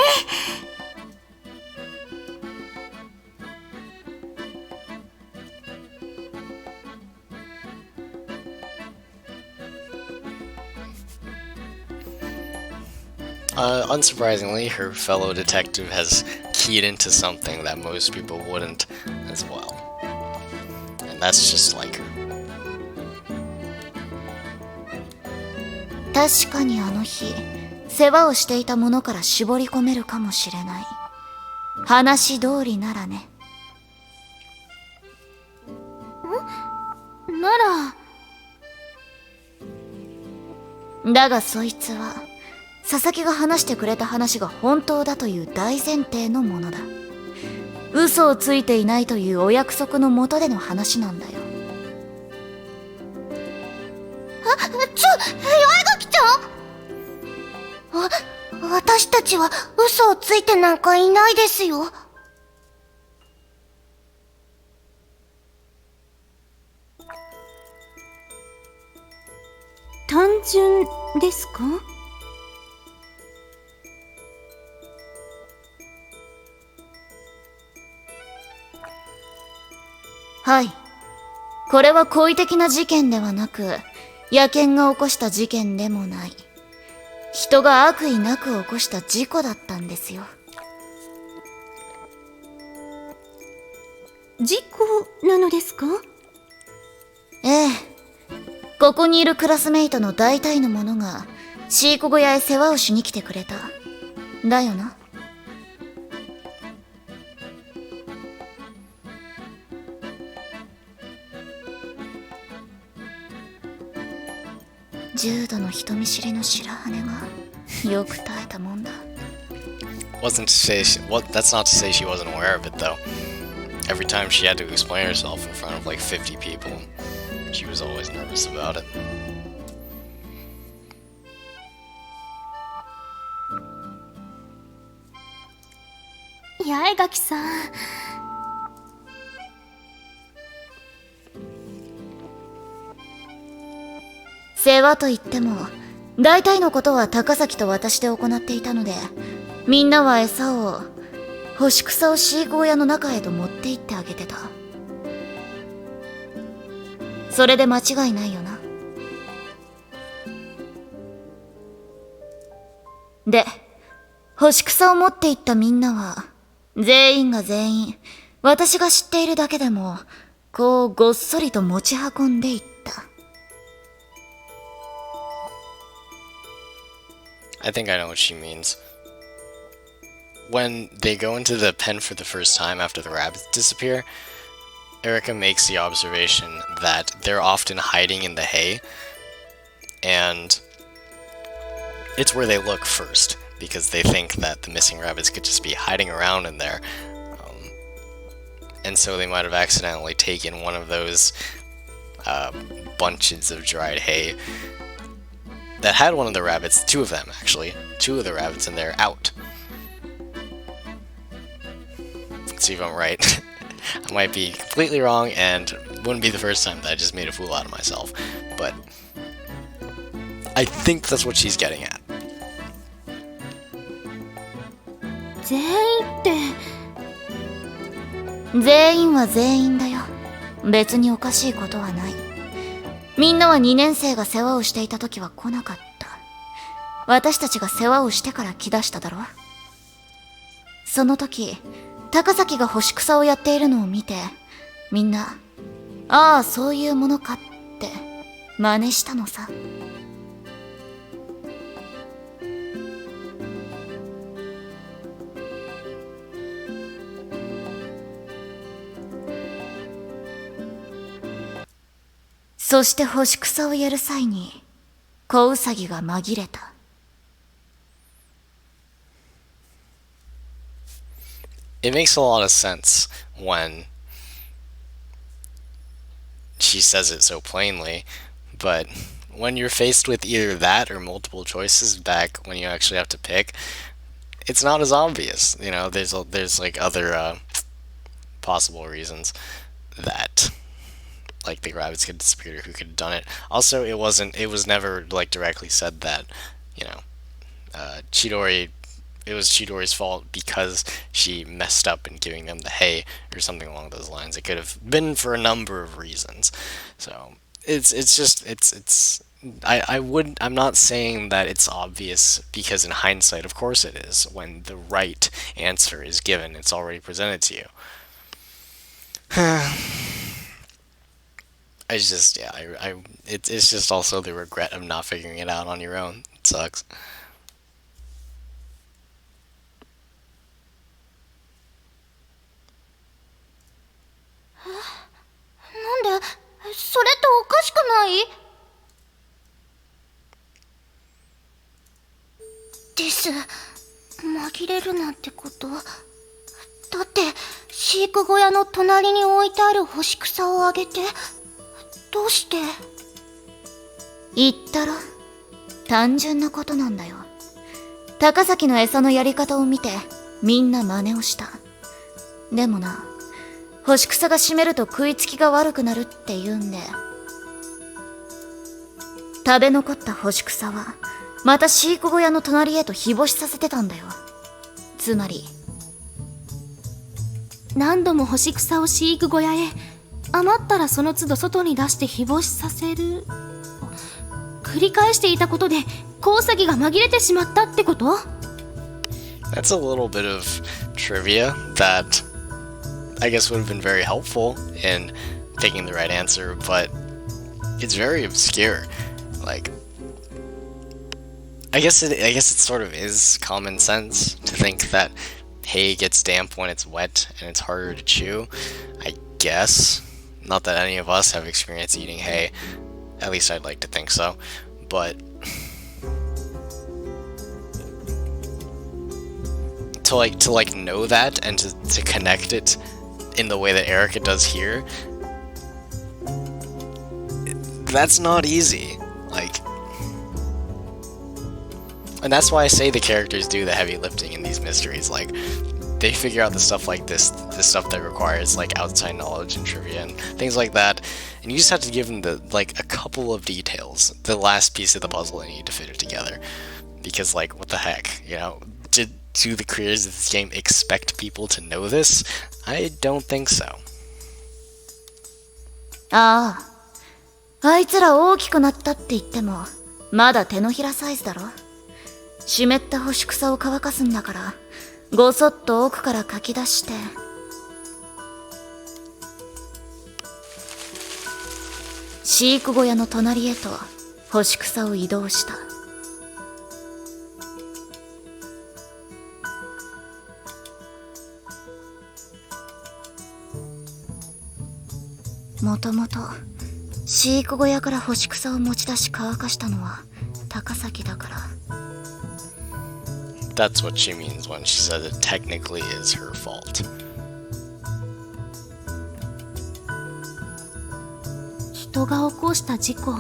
Unsurprisingly, her fellow detective has keyed into something that most people wouldn't as well. And that's just like her. 確かにあの日世話をしていたものから絞り込めるかもしれない。話通りならね。なら、だがそいつは佐々木が話してくれた話が本当だという大前提のものだ。嘘をついていないというお約束のもとでの話なんだよ。八重垣ちゃん？私たちは嘘をついてなんかいないですよ。単純ですか？はい。これは故意的な事件ではなく、野犬が起こした事件でもない。人が悪意なく起こした事故だったんですよ。事故なのですか？ええ。ここにいるクラスメイトの大体の者が飼育小屋へ世話をしに来てくれた。だよな。重度の人見知りの白羽がよく耐えたもんだ。Wasn't to say that's not to say she wasn't aware of it though. Every time she had to explain herself in front of like 50 people, she was always nervous about it. 八重垣さん。世話といっても、大体のことは高崎と私で行っていたので、みんなは餌を、干し草を飼育小屋の中へと持って行ってあげてた。それで間違いないよな。で、干し草を持って行ったみんなは、全員が全員、私が知っているだけでも、こうごっそりと持ち運んでいった。I think I know what she means. When they go into the pen for the first time after the rabbits disappear, Erica makes the observation that they're often hiding in the hay, and it's where they look first, because they think that the missing rabbits could just be hiding around in there. And so they might have accidentally taken one of those bunches of dried hay that had one of the rabbits, two of them actually, two of the rabbits in there out. Let's see if I'm right. I might be completely wrong, and wouldn't be the first time that I just made a fool out of myself, but I think that's what she's getting at. 全員って。全員は全員だよ。別におかしいことはない。みんなは2年生が世話をしていた時は来なかった。私たちが世話をしてから来だしただろ。その時、高崎が干し草をやっているのを見て、みんな、ああ、そういうものかって真似したのさ。そして干し草をやる際に、子ウサギが紛れた。It makes a lot of sense when she says it so plainly, but when you're faced with either that or multiple choices back when you actually have to pick, it's not as obvious. You know, there's like other possible reasons that like the rabbits could disappear, who could have done it. Also, it was never like directly said that, you know, Chidori, it was Chidori's fault because she messed up in giving them the hay or something along those lines. It could have been for a number of reasons. So it's I'm not saying that it's obvious, because in hindsight, of course it is. When the right answer is given, it's already presented to you. It's just, yeah, it's just also the regret of not figuring it out on your own. It sucks. なんでそれっておかしくないです紛れるなんてことだって飼育小屋の隣に置いてある干し草をあげてどうして言ったろ、単純なことなんだよ。高崎の餌のやり方を見てみんな真似をした。でもな、干し草が湿ると食いつきが悪くなるって言うんで、食べ残った干し草はまた飼育小屋の隣へと日干しさせてたんだよ。つまり何度も干し草を飼育小屋へ、余ったらその都度外に出して日干しさせる、繰り返していたことでコウサギが紛れてしまったってこと？ That's a little bit of trivia that I guess would have been very helpful in picking the right answer, but it's very obscure. Like, I guess it sort of is common sense to think that hay gets damp when it's wet and it's harder to chew. I guess. Not that any of us have experience eating hay. At least I'd like to think so. But to know that and to connect it in the way that Erica does here, that's not easy. Like, and that's why I say the characters do the heavy lifting in these mysteries. Like, they figure out the stuff like this, the stuff that requires like outside knowledge and trivia and things like that, and you just have to give them the like a couple of details, the last piece of the puzzle they need to fit it together. Because like, what the heck, you know? Do the creators of this game expect people to know this? I don't think so. ああ、あいつら大きくなったって言ってもまだ手のひらサイズだろ。湿った干し草を乾かすんだから、ごそっと奥からかき出して、飼育小屋の隣へと干し草を移動した。もともと飼育小屋から干し草を持ち出し乾かしたのは高崎だから。That's what she means when she says it technically is her fault. 人が起こした事故。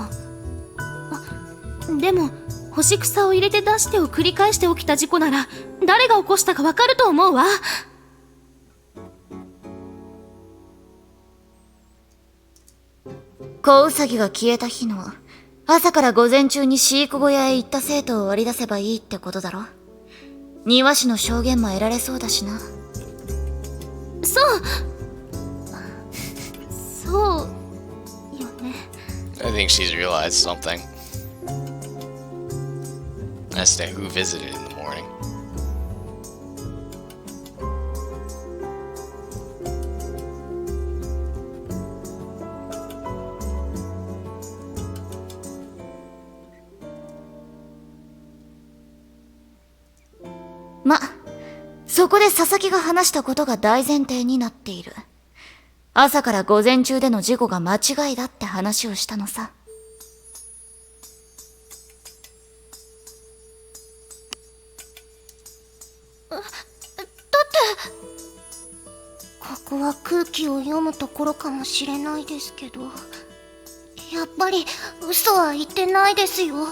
でも干し草を入れて出してを繰り返して起きた事故なら誰が起こしたかわかると思うわ。子ウサギが消えた日の朝から午前中に飼育小屋へ行った生徒を割り出せばいいってことだろ。庭師の証言も得られそうだしな。そうよね。 I think she's realized something as to who visited in the morning. ま、そこで佐々木が話したことが大前提になっている。朝から午前中での事故が間違いだって話をしたのさ。だってここは空気を読むところかもしれないですけど、やっぱり嘘は言ってないですよ。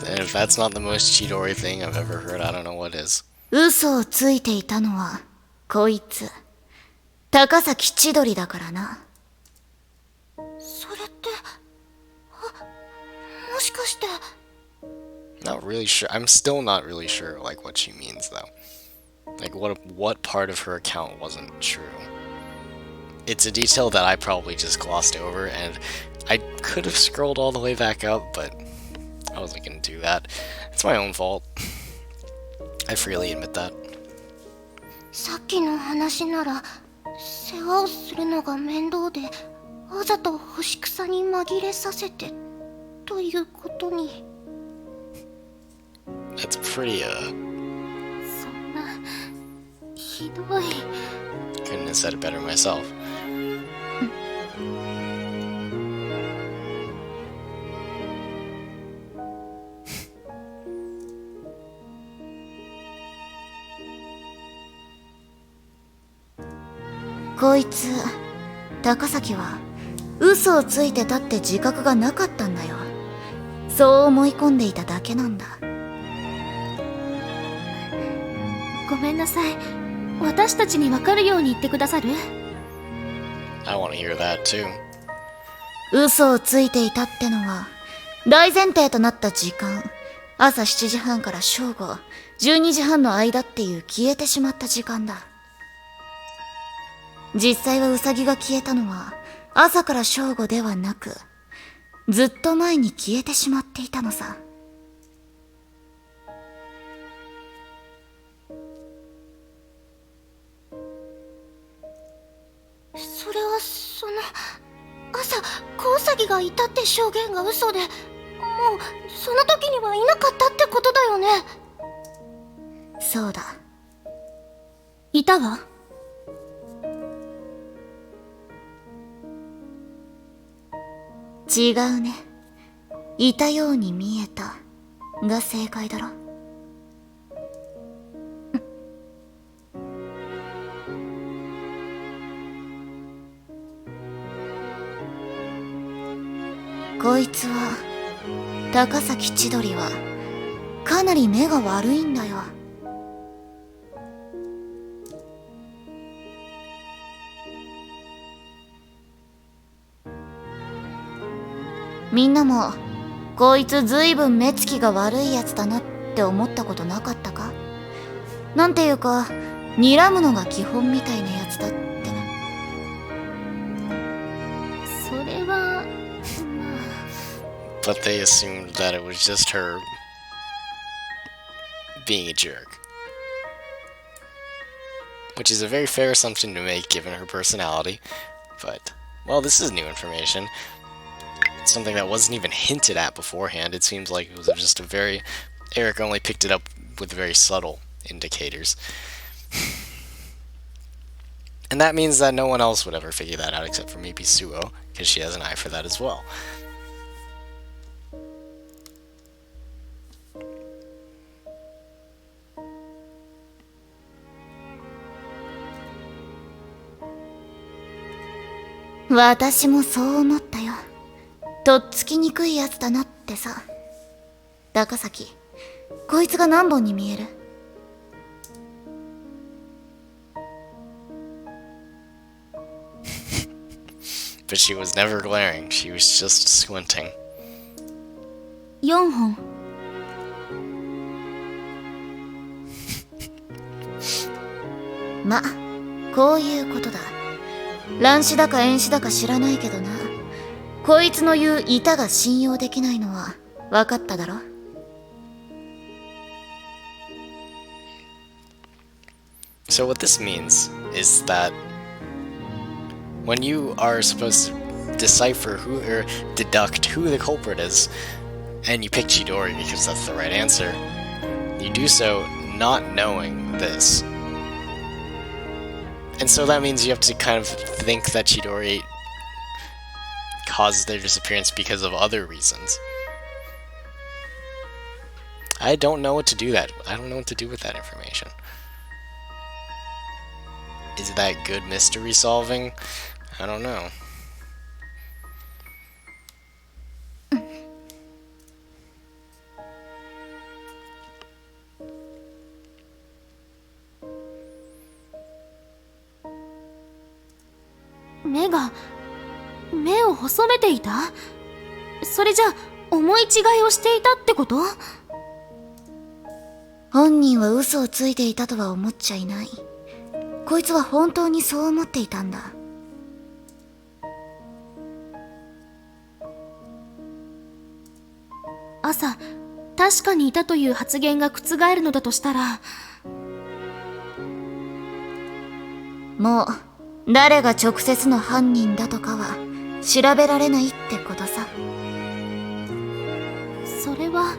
And if that's not the most Chidori thing I've ever heard, I don't know what is. 嘘をついていたのはこいつ高崎千鳥だからな。それって、もしかして。 Not really sure. I'm still not really sure, like, what she means, though. Like, what part of her account wasn't true? It's a detail that I probably just glossed over, and I could have scrolled all the way back up, but I wasn't gonna do that. It's my own fault. I freely admit that. さっきの話なら世話をするのが面倒でわざと干し草に紛れさせてということに。 That's pretty, そんなひどい。 couldn't have said it better myself. こいつ高崎は嘘をついてたって自覚がなかったんだよ。そう思い込んでいただけなんだ。ごめんなさい。私たちに分かるように言ってくださる？ I want to hear that, too. 嘘をついていたってのは大前提となった時間、朝7時半から正午12時半の間っていう消えてしまった時間だ。実際はウサギが消えたのは朝から正午ではなく、ずっと前に消えてしまっていたのさ。それは朝子ウサギがいたって証言が嘘で、もうその時にはいなかったってことだよね。そうだ。いたわ。違うね。いたように見えたが正解だろ。こいつは高崎千鳥はかなり目が悪いんだよ。みんなもこいつずいぶん目つきが悪いやつだなって思ったことなかったか？なんていうか睨むのが基本みたいなやつだって。それはBut they assumed that it was just her being a jerk. Which is a very fair assumption to make given her personality. But, well, this is new information. It's something that wasn't even hinted at beforehand. It seems like it was just a very... Eric only picked it up with very subtle indicators. And that means that no one else would ever figure that out except for maybe Suo, because she has an eye for that as well. 私もそう思ったよ。とっつきにくいやつだなってさ。高崎、こいつが何本に見える？But she was never glaring, she was just squinting. 4本。ま、こういうことだ。乱視だか遠視だか知らないけどな。こいつの言う板が信用できないのは分かっただろ。So what this means is that when you are supposed to decipher who or deduct who the culprit is, and you pick Chidori because that's the right answer, you do so not knowing this. And so that means you have to kind of think that Chidori caused their disappearance because of other reasons. I don't know what to do that. I don't know what to do with that information. Is that good mystery solving? I don't know. 目を細めていた？それじゃ思い違いをしていたってこと？本人は嘘をついていたとは思っちゃいない。こいつは本当にそう思っていたんだ。朝、確かにいたという発言が覆るのだとしたら、もう誰が直接の犯人だとかは調べられないってことさ。それは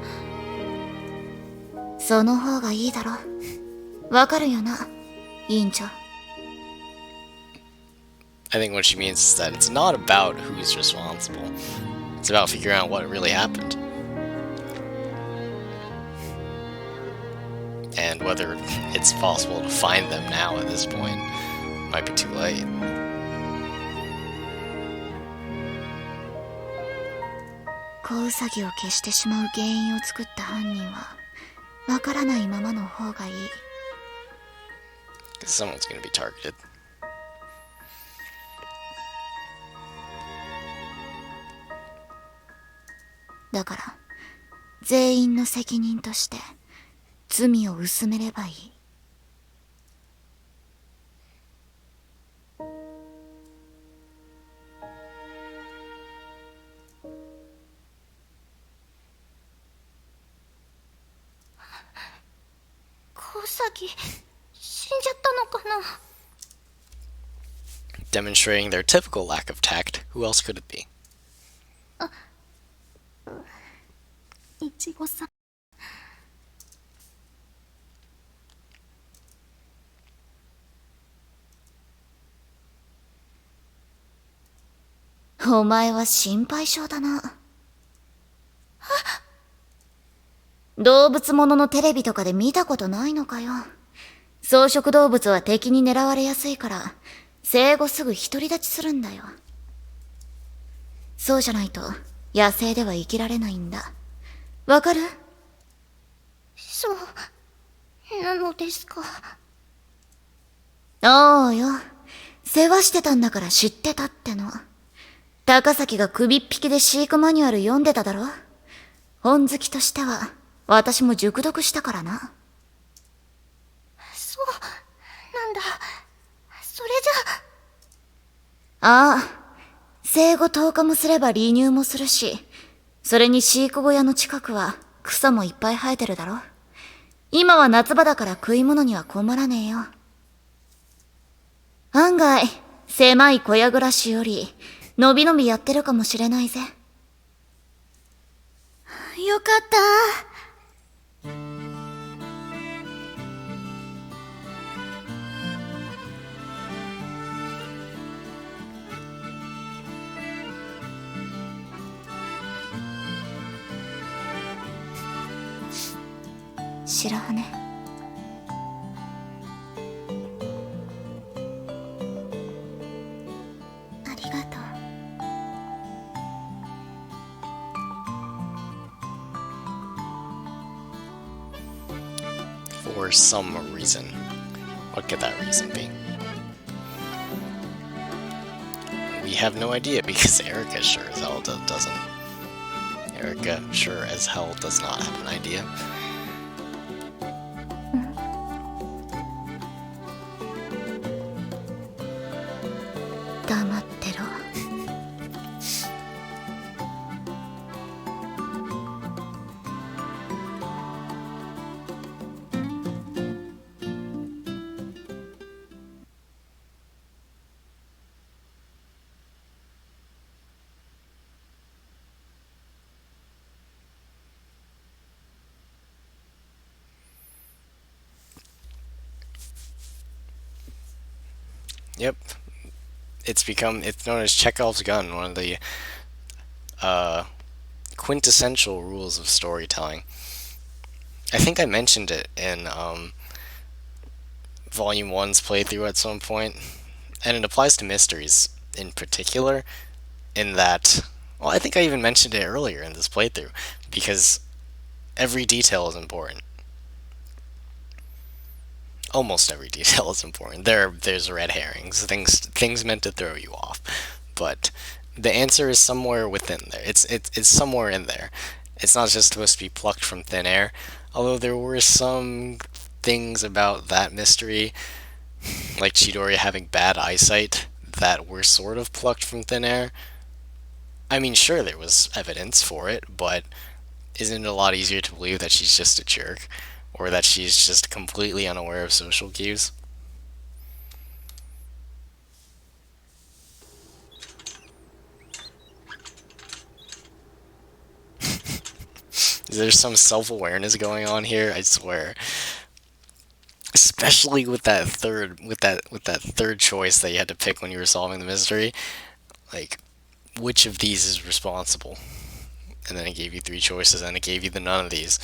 その方がいいだろ。わかるよな、委員長。I think what she means is that it's not about who's responsible. It's about figuring out what really happened. And whether it's possible to find them now at this point might be too late. 小ウサギを消してしまう原因を作った犯人はわからないままの方がいい。 Because someone's gonna be targeted. だから全員の責任として罪を薄めればいい。小ウサギ死んじゃったのかな。 Demonstrating their typical lack of tact. Who else could it be? いちごさん。お前は心配性だな。動物もののテレビとかで見たことないのかよ。草食動物は敵に狙われやすいから生後すぐ独り立ちするんだよ。そうじゃないと野生では生きられないんだ。わかる？そうなのですか。おうよ、世話してたんだから知ってたっての。高崎が首っ引きで飼育マニュアル読んでただろ。本好きとしては私も熟読したからな。そうなんだ。それじゃああ、生後10日もすれば離乳もするし、それに飼育小屋の近くは草もいっぱい生えてるだろ。今は夏場だから食い物には困らねえよ。案外狭い小屋暮らしよりのびのびやってるかもしれないぜ。よかった。白羽。ありがとう。For some reason. What could that reason be? We have no idea because Erica sure as hell doesn't. Erica sure as hell does not have an idea. Damnってろ。Yep. It's known as Chekhov's gun, one of the quintessential rules of storytelling. I think I mentioned it in Volume 1's playthrough at some point, and it applies to mysteries in particular, in that, well, I think I even mentioned it earlier in this playthrough, because every detail is important. Almost every detail is important. There's red herrings, things meant to throw you off. but the answer is somewhere within there. It's somewhere in there. It's not just supposed to be plucked from thin air, although there were some things about that mystery, like Chidori having bad eyesight, that were sort of plucked from thin air. I mean, sure, there was evidence for it, but isn't it a lot easier to believe that she's just a jerk, or that she's just completely unaware of social cues? There's some self-awareness going on here, I swear. Especially with that third choice that you had to pick when you were solving the mystery. Like, which of these is responsible? And then it gave you three choices, and it gave you the none of these.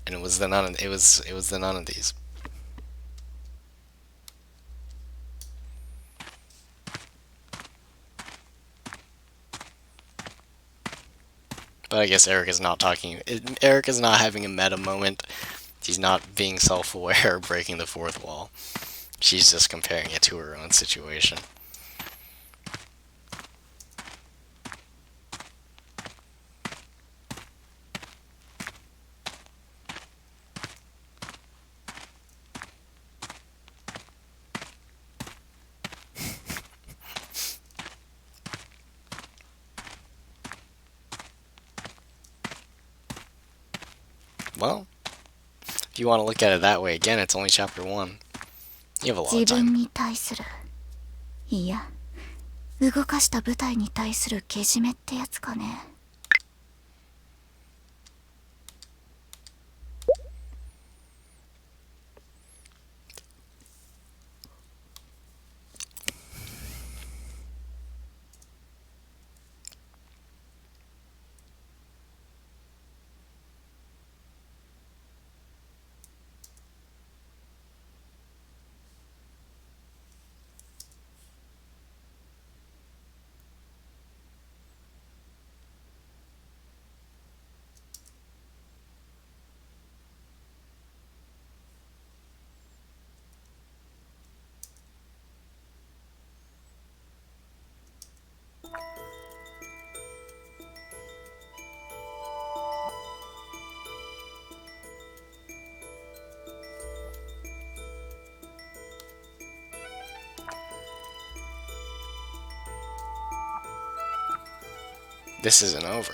And it was the none of, it was the none of these. But I guess Eric is not having a meta moment. She's not being self-aware or breaking the fourth wall. She's just comparing it to her own situation. Well, if you want to look at it that way, again, it's only chapter 1. You have a lot of 自分 time. に対する、いや、動かした舞台に対するけじめってやつかね。This isn't over.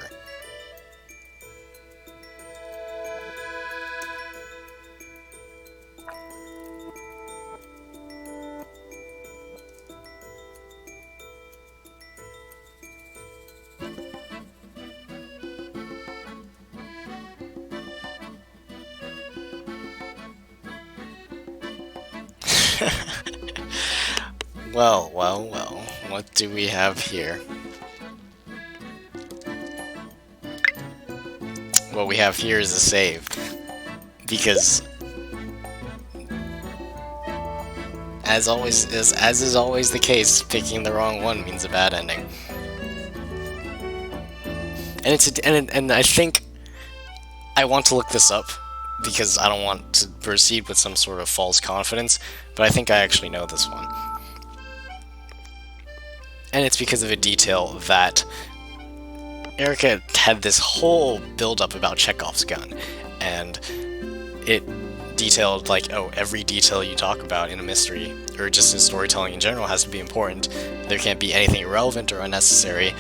Well, what do we have here? What we have here is a save, because as is always the case, picking the wrong one means a bad ending. And I think I want to look this up because I don't want to proceed with some sort of false confidence, but I think I actually know this one. And it's because of a detail that Erica had this whole build-up about Chekhov's gun, and it detailed, like, oh, every detail you talk about in a mystery, or just in storytelling in general, has to be important. There can't be anything irrelevant or unnecessary.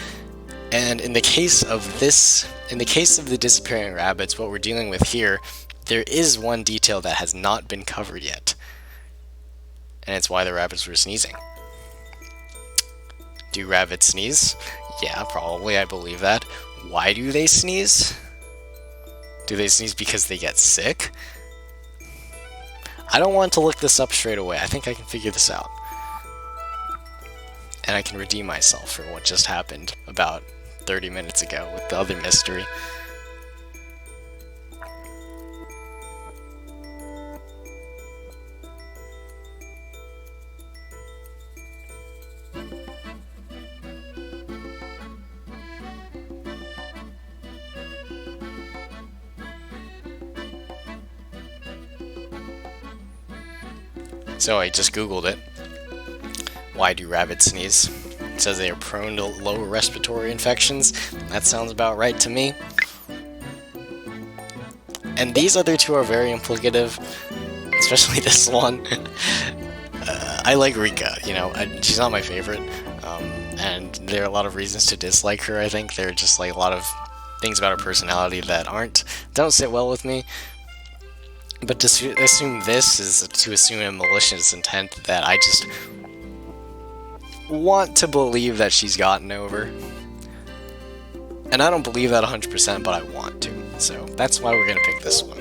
And in the case of the disappearing rabbits, what we're dealing with here, there is one detail that has not been covered yet. And it's why the rabbits were sneezing. Do rabbits sneeze? Yeah, probably, I believe that. Why do they sneeze? Do they sneeze because they get sick? I don't want to look this up straight away. I think I can figure this out. And I can redeem myself for what just happened about 30 minutes ago with the other mystery. So I just googled it. Why do rabbits sneeze? It says they are prone to lower respiratory infections. That sounds about right to me. And these other two are very implicative, especially this one. I like Rika, you know, she's not my favorite, and there are a lot of reasons to dislike her, I think. There are just like a lot of things about her personality that don't sit well with me. But to assume this is to assume a malicious intent that I just want to believe that she's gotten over. And I don't believe that 100%, but I want to. So that's why we're gonna pick this one.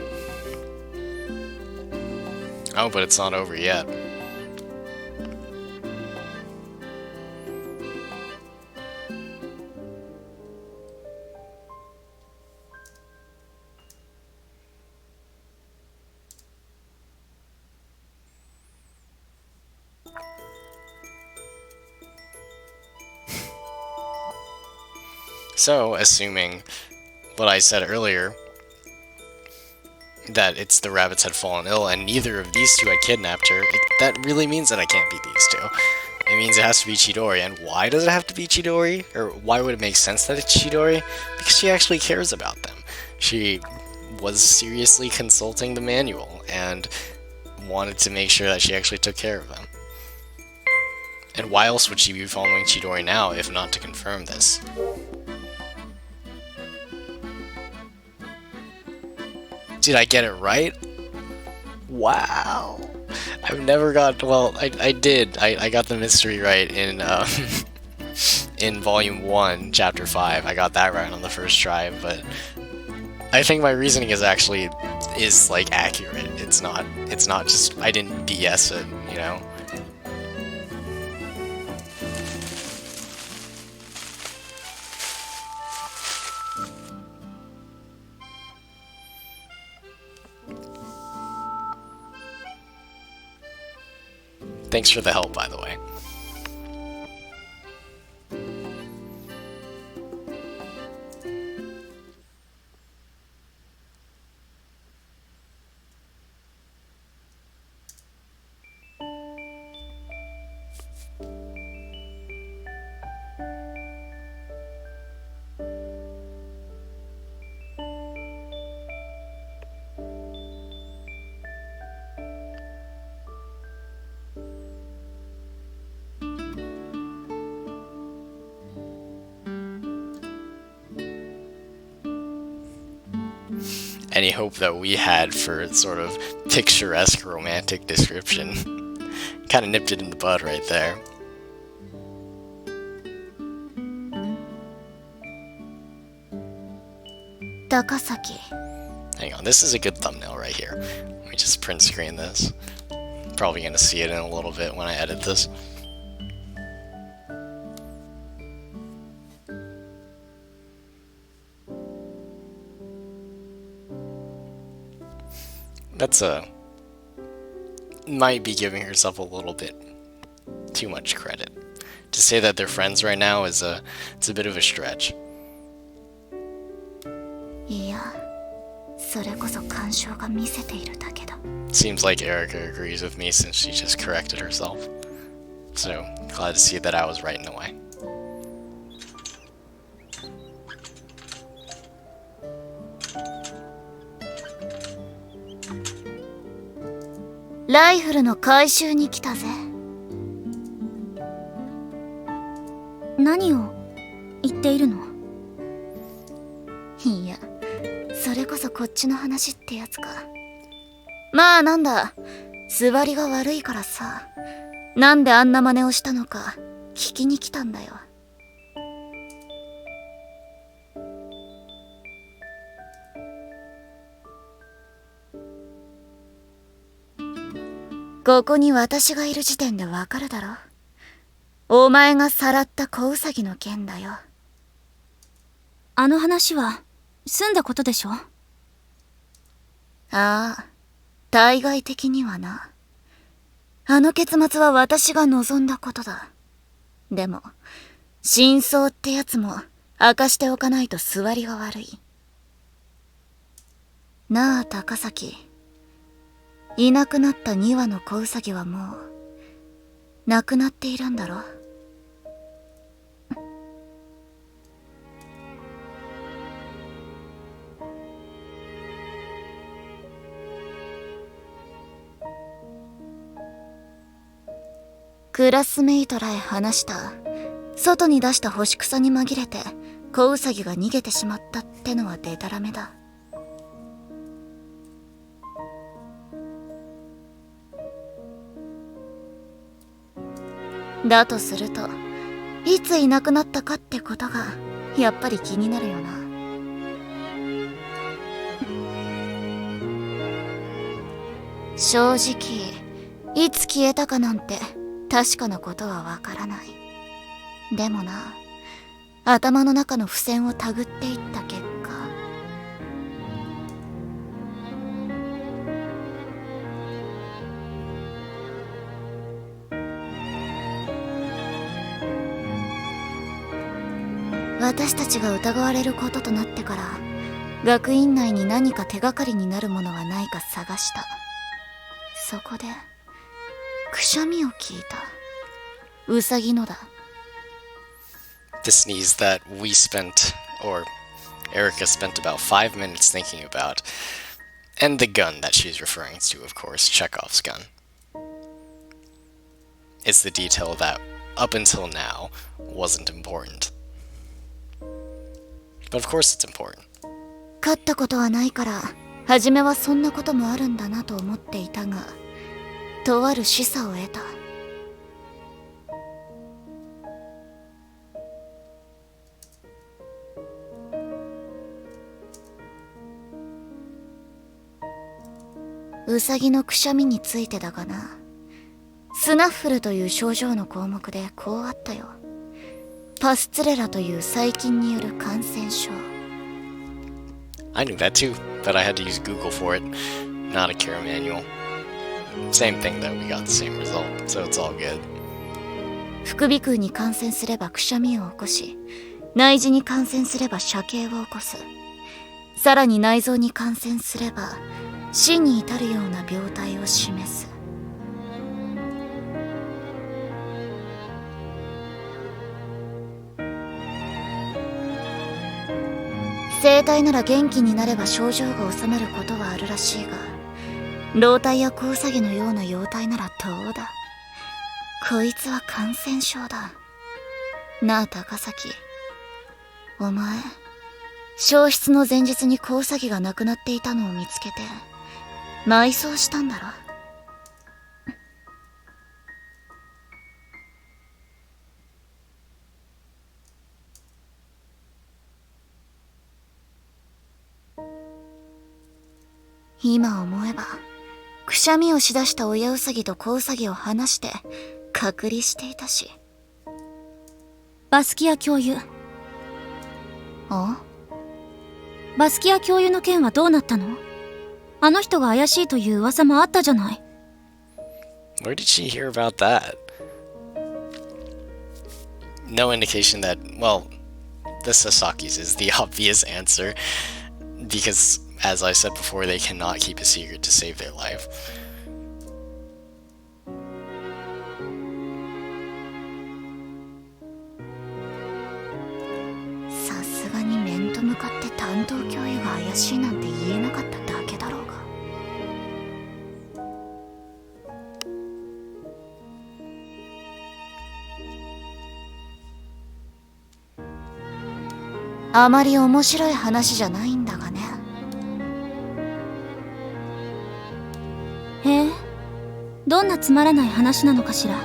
Oh, but it's not over yet. So, assuming what I said earlier, that it's the rabbits had fallen ill and neither of these two had kidnapped her, that really means that I can't be these two. It means it has to be Chidori, and why does it have to be Chidori? Or why would it make sense that it's Chidori? Because she actually cares about them. She was seriously consulting the manual and wanted to make sure that she actually took care of them. And why else would she be following Chidori now if not to confirm this? Did I get it right? Wow. I've never got, well, I did. I got the mystery right in in Volume 1, Chapter 5. I got that right on the first try, but I think my reasoning is like accurate. It's not just, I didn't BS it, you know? Thanks for the help, by the way. Any hope that we had for sort of picturesque romantic description kind of nipped it in the bud right there. Takasaki. Hang on, this is a good thumbnail right here. Let me just print screen this. Probably gonna see it in a little bit when I edit this. That's might be giving herself a little bit too much credit. To say that they're friends right now it's a bit of a stretch. Seems like Erica agrees with me since she just corrected herself. So, glad to see that I was right in a way. Rifle の回収に来たぜ。何を言っているの？いや、それこそこっちの話ってやつか。まあなんだ、座りが悪いからさ、なんであんな真似をしたのか聞きに来たんだよ。ここに私がいる時点でわかるだろ。お前がさらった子ウサギの件だよ。あの話は済んだことでしょ？ああ、対外的にはな。あの結末は私が望んだことだ。でも、真相ってやつも明かしておかないと座りが悪い。なあ、高崎。いなくなった2羽の子ウサギはもう亡くなっているんだろ。クラスメイトらへ話した。外に出した干し草に紛れて子ウサギが逃げてしまったってのはデタラメだ。だとすると、いついなくなったかってことがやっぱり気になるよな。正直いつ消えたかなんて確かなことはわからない。でもな、頭の中の付箋をたぐっていった結果、私たちが疑われることとなってから、学院内に何か手がかりになるものはないか探した。そこでくしゃみを聞いた。ウサギのだ。 The sneeze that we spent, or Erica spent about 5 minutes thinking about, and the gun that she's referring to, of course, Chekhov's gun. It's the detail that, up until now, wasn't important. But of course it's important. 勝ったことはないから、初めはそんなこともあるんだなと思っていたが、とある示唆を得た。ウサギのくしゃみについてだがな。スナッフルという症状の項目でこうあったよ。パスツレラという細菌による感染症。I knew that too, but I had to use Google for it, not a care manual. Same thing though, we got the same result, so it's all good. 副鼻腔に感染すればくしゃみを起こし、内耳に感染すれば斜形を起こす。さらに内臓に感染すれば死に至るような病態を示す。生体なら元気になれば症状が治まることはあるらしいが、老体や子ウサギのような幼体ならどうだ。こいつは感染症だ。なあ高崎、お前消失の前日に子ウサギが亡くなっていたのを見つけて埋葬したんだろ。今思えば、くしゃみをしだした親ウサギと子ウサギを離して隔離していたし。バスキア教諭。あ？バスキア教諭の件はどうなったの？あの人が怪しいという噂もあったじゃない。Where did she hear about that? No indication that, well, the Sasaki's is the obvious answer, because, as I said before, they cannot keep a secret to save their life. さすがに面と向かって担当教諭が怪しいなんて言えなかっただけだろうが。あまり面白い話じゃないんだがね。へえ、どんなつまらない話なのかしら。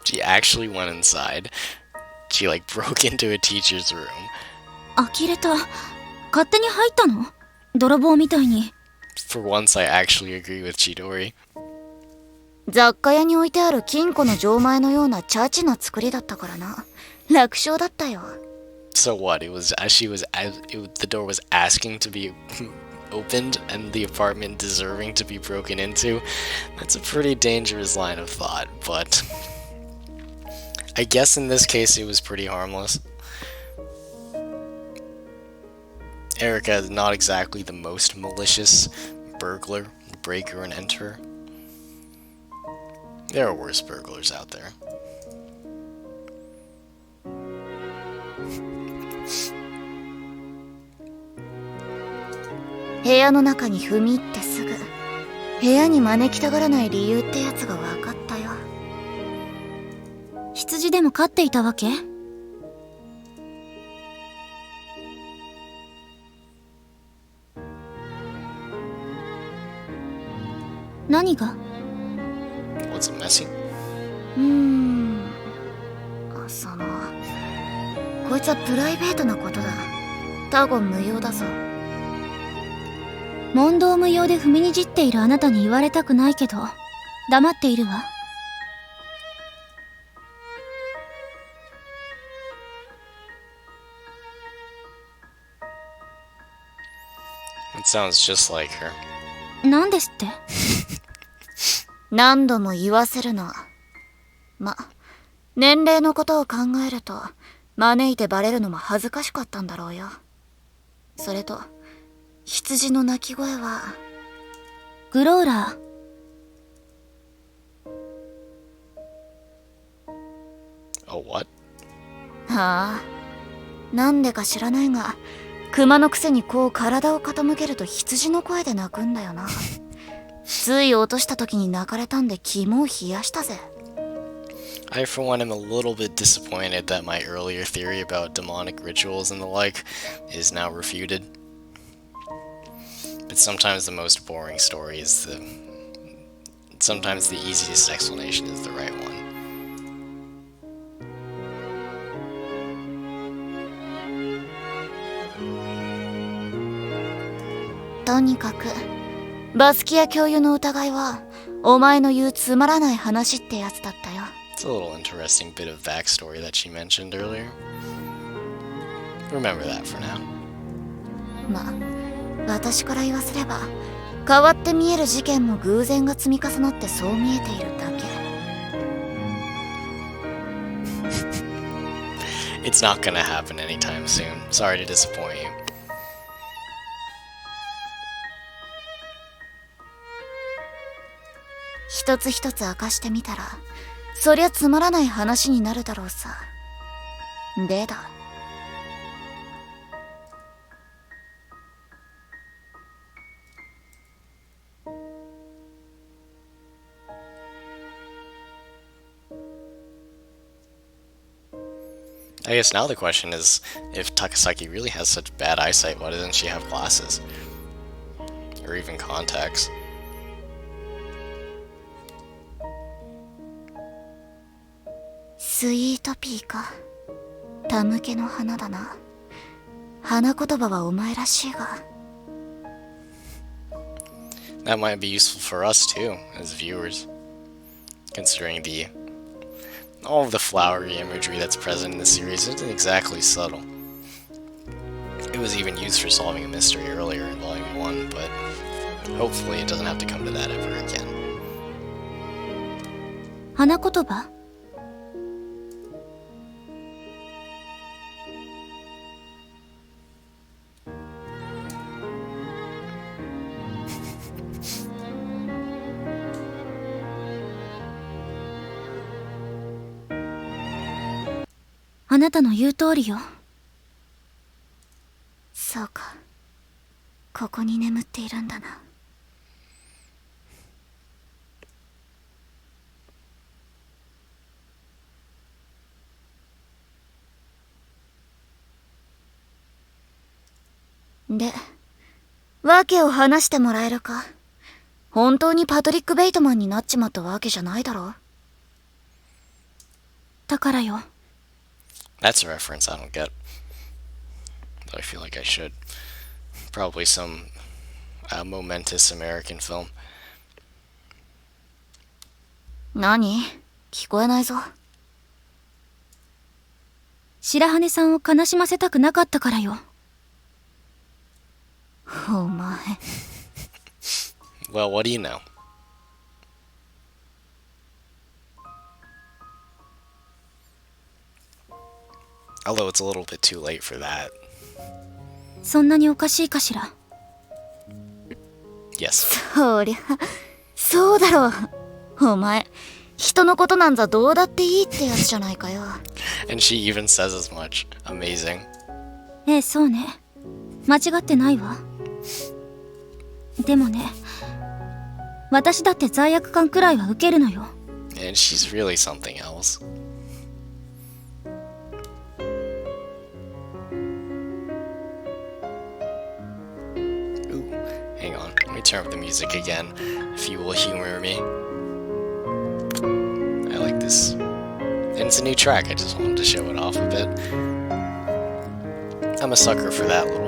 She actually went inside. She like broke into a teacher's room. 呆れた。勝手に入ったの？泥棒みたいに。For once, I actually agree with Chidori. 雑貨屋に置いてある金庫の錠前のようなチャチな作りだったからな。楽勝だったよ。So what? It was as she was as the door was asking to be opened and the apartment deserving to be broken into. That's a pretty dangerous line of thought, but I guess in this case it was pretty harmless. Erica is not exactly the most malicious burglar, breaker, and enterer. There are worse burglars out there. 部屋の中に踏み入ってすぐ部屋に招きたがらない理由ってやつが分かったよ。羊でも飼っていたわけ？何が？ What's it messy? そのこいつはプライベートなことだ。他言無用だぞ。問答無用で踏みにじっているあなたに言われたくないけど黙っているわ。It sounds just like her. なんですって？何度も言わせるの。年齢のことを考えると招いてバレるのも恥ずかしかったんだろうよ。それと羊の鳴き声はグローラー。Oh, what? はあ、なんでか知らないが熊のくせにこう体を傾けると羊の声で鳴くんだよな。つい落とした時に泣かれたんで肝を冷やしたぜ。I, for one, am a little bit disappointed that my earlier theory about demonic rituals and the like is now refuted. But sometimes the most boring story is sometimes the easiest explanation is the right one. とにかくバスキア教諭の疑いはお前の言うつまらない話ってやつだったよ。It's a little interesting bit of backstory that she mentioned earlier. Remember that for now. 私から言わせれば変わって見える事件も偶然が積み重なってそう見えているだけ。It's not gonna happen anytime soon. Sorry to disappoint you. 一つ一つ明かしてみたらそりゃつまらない話になるだろうさ。でだ。I guess now the question is, if Takasaki really has such bad eyesight, why doesn't she have glasses? Or even contacts? スイートピーか。タムケの花だな。花言葉はお前らしいが。That might be useful for us too, as viewers. Considering all of the flowery imagery that's present in the series isn't exactly subtle. It was even used for solving a mystery earlier in Volume 1, but hopefully it doesn't have to come to that ever again. 花言葉？あなたの言う通りよ。そうか。ここに眠っているんだな。で、訳を話してもらえるか？本当にパトリック・ベイトマンになっちまったわけじゃないだろ？だからよ。That's a reference I don't get. Though I feel like I should. Probably some momentous American film. 何？聞こえないぞ。白羽さんを悲しませたくなかったからよ。お前。Well, what do you know? Although it's a little bit too late for that. そんなにおかしいかしら。Yes. そりゃ、そうだろう。お前、人のことなんざどうだっていいってやつじゃないかよ。And she even says as much. Amazing. ええ、そうね。間違ってないわ。でもね、私だって罪悪感くらいは受けるのよ。And she's really something else. Ooh, hang on. Let me turn up the music again, if you will humor me. I like this. And it's a new track, I just wanted to show it off a bit. I'm a sucker for that little,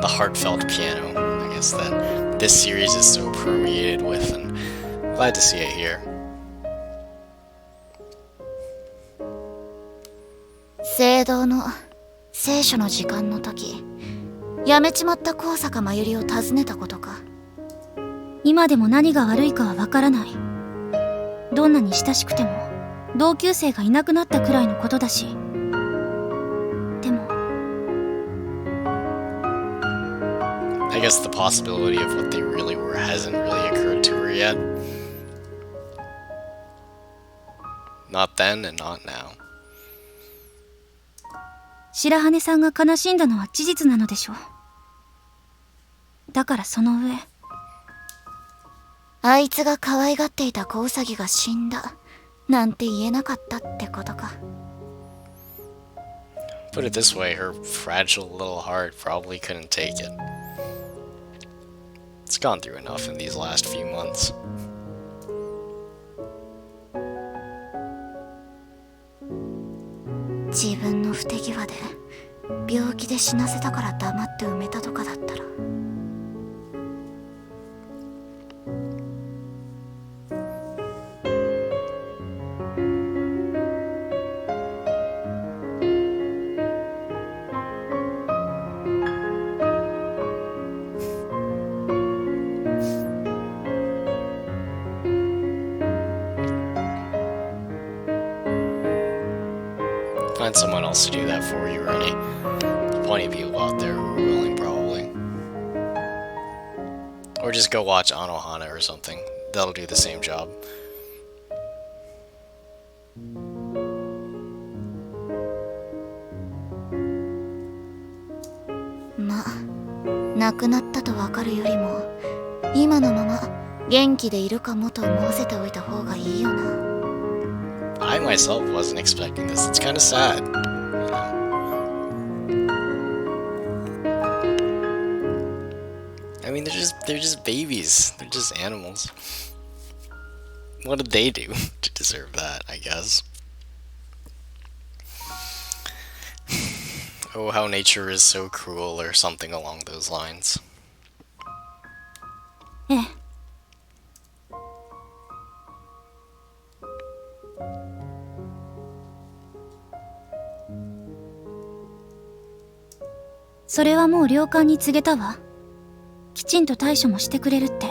the heartfelt piano, I guess, that this series is so permeated with, and I'm glad to see it here. 聖堂の聖書の時間の時、やめちまった高坂真由里を訪ねたことか。今でも何が悪いかはわからない。どんなに親しくても同級生がいなくなったくらいのことだし。でも I guess the possibility of what they really were hasn't really occurred to her yet. Not then and not now. 白羽さんが悲しんだのは事実なのでしょう。だからその上、あいつが可愛がっていた子ウサギが死んだなんて言えなかったってことか。Put it this way, her fragile little heart probably couldn't take it. It's gone through enough in these last few months. 自分の不手際で病気で死なせたから黙って埋めたとかだったら。Find someone else to do that for you, Rennie. Plenty of people out there who are willing, probably. Or just go watch Anohana or something. That'll do the same job. まあ、亡くなったとわかるよりも、今のまま元気でいるかもと思わせておいた方がいいよな。I myself wasn't expecting this. It's kind of sad. I mean, they're just babies. They're just animals. What did they do to deserve that, I guess? Oh, how nature is so cruel, or something along those lines. ええ。それはもう領官に告げたわ。きちんと対処もしてくれるって。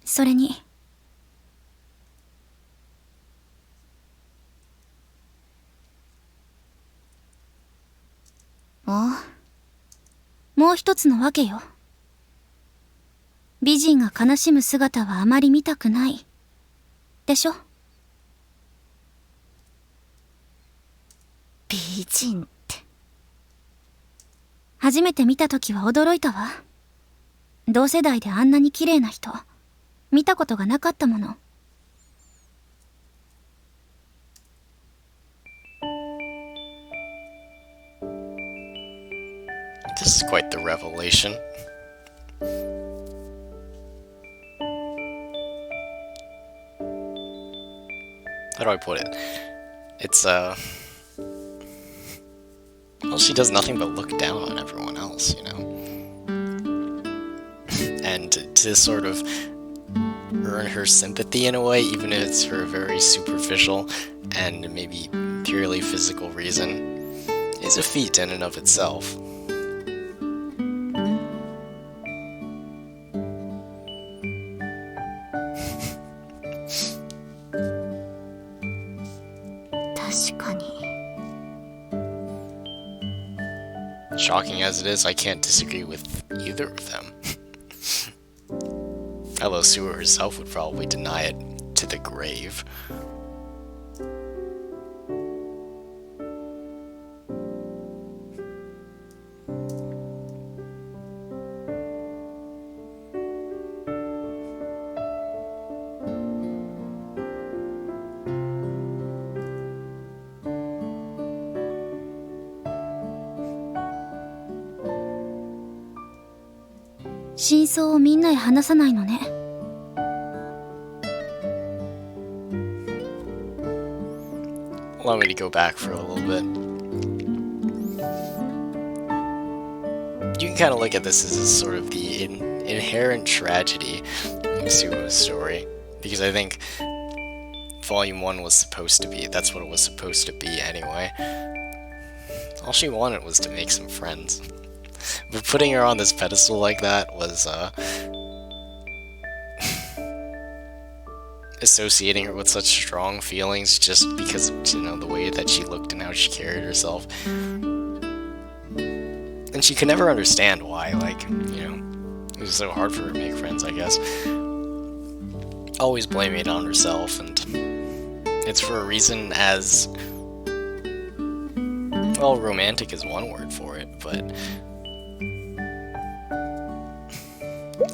それにもう一つのわけよ。美人が悲しむ姿はあまり見たくない。でしょ？美人って。初めて見たときは驚いたわ。同世代であんなに綺麗な人、見たことがなかったもの。This is quite the revelation. How do I put it? It's, well, she does nothing but look down on everyone else, you know? And to sort of earn her sympathy in a way, even if it's for a very superficial and maybe purely physical reason, is a feat in and of itself. Shocking as it is, I can't disagree with either of them. Although Sue herself would probably deny it to the grave. 真相をみんなへ話さないのね。Allow me to go back for a little bit. You can kind of look at this as sort of the inherent tragedy of Sumo's story, because I think Volume 1 was supposed to be. That's what it was supposed to be anyway. All she wanted was to make some friends. But putting her on this pedestal like that was, associating her with such strong feelings just because of, you know, the way that she looked and how she carried herself. And she could never understand why, like, you know, it was so hard for her to make friends, I guess. Always blaming it on herself, and it's for a reason as, well, romantic is one word for it, but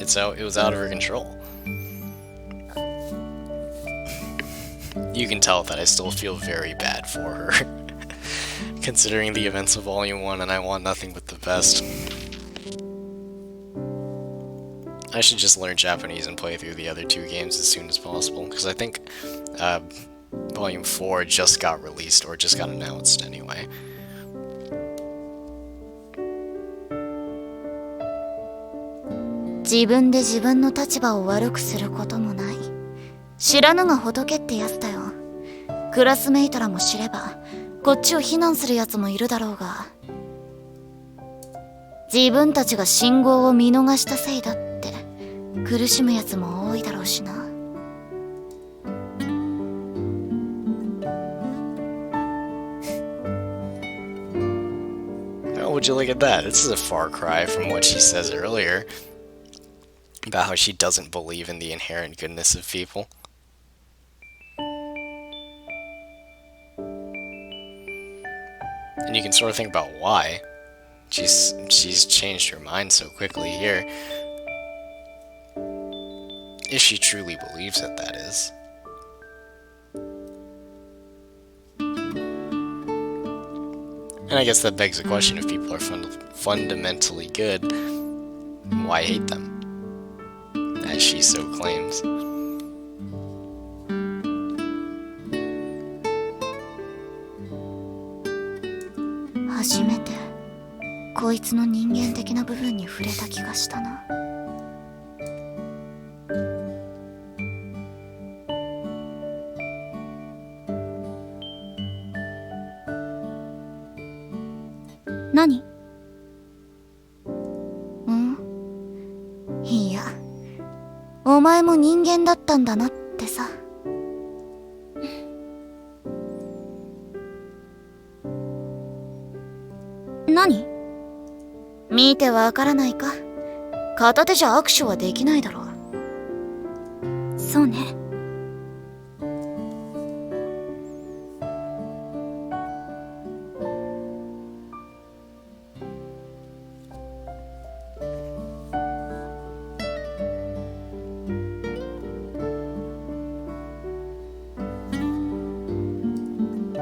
it was out of her control. You can tell that I still feel very bad for her, considering the events of Volume 1, and I want nothing but the best. I should just learn Japanese and play through the other two games as soon as possible, because I think Volume 4 just got released, or just got announced anyway. "自分で自分の立場を悪くすることもない。知らぬが仏ってやつだよ。クラスメイトらも知れば、こっちを非難するやつもいるだろうが、自分たちが信号を見逃したせいだって苦しむやつも多いだろうしな。Oh, would you look at that? This is a far cry from what she says earlier about how she doesn't believe in the inherent goodness of people. And you can sort of think about why she's changed her mind so quickly here. If she truly believes it, that is. And I guess that begs the question, if people are fundamentally good, why hate them? As she so claims. 初めてこいつの人間的な部分に触れた気がしたな。何？いや、お前も人間だったんだなってさ。何？見てわからないか？片手じゃ握手はできないだろう。そうね。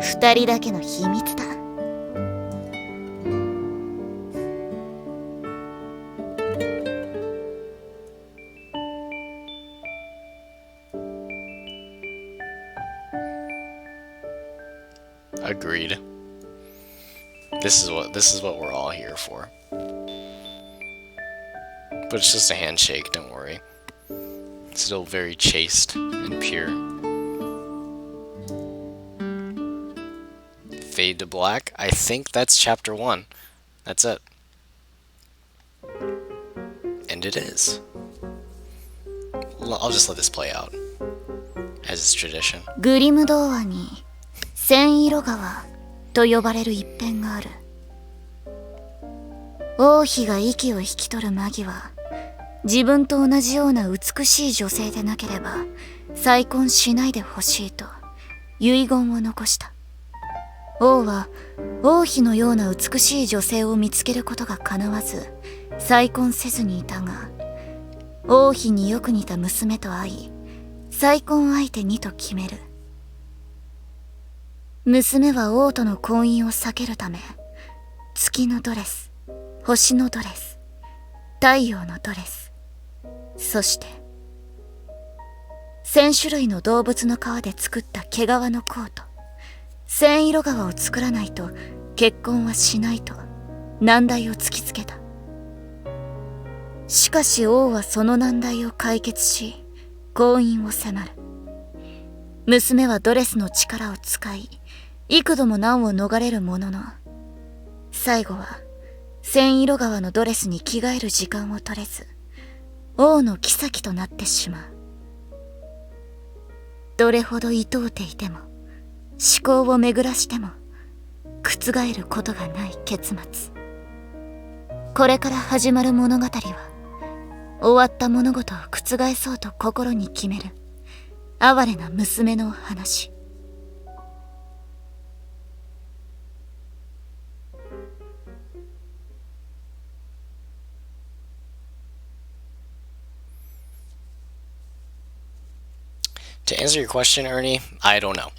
二人だけの秘密だ。Agreed. This is what we're all here for. But it's just a handshake, don't worry. Still very chaste and pure. Fade to black. I think that's chapter 1. That's it. And it is. I'll just let this play out, as is tradition. グリム童話に千色川と呼ばれる一辺がある。王妃が息を引き取る間際、自分と同じような美しい女性でなければ再婚しないでほしいと遺言を残した。王は王妃のような美しい女性を見つけることが叶わず再婚せずにいたが、王妃によく似た娘と会い、再婚相手にと決める。娘は王との婚姻を避けるため、月のドレス、星のドレス、太陽のドレス、そして1000種類の動物の皮で作った毛皮のコート、千色革を作らないと結婚はしないと難題を突きつけた。しかし王はその難題を解決し、婚姻を迫る。娘はドレスの力を使い、幾度も難を逃れるものの、最後は千色革のドレスに着替える時間を取れず、王の妃となってしまう。どれほど厭うていても、思考を巡らしても、覆ることがない結末。これから始まる物語は、終わった物事を覆そうと心に決める哀れな娘のお話。To answer your question, Ernie, I don't know.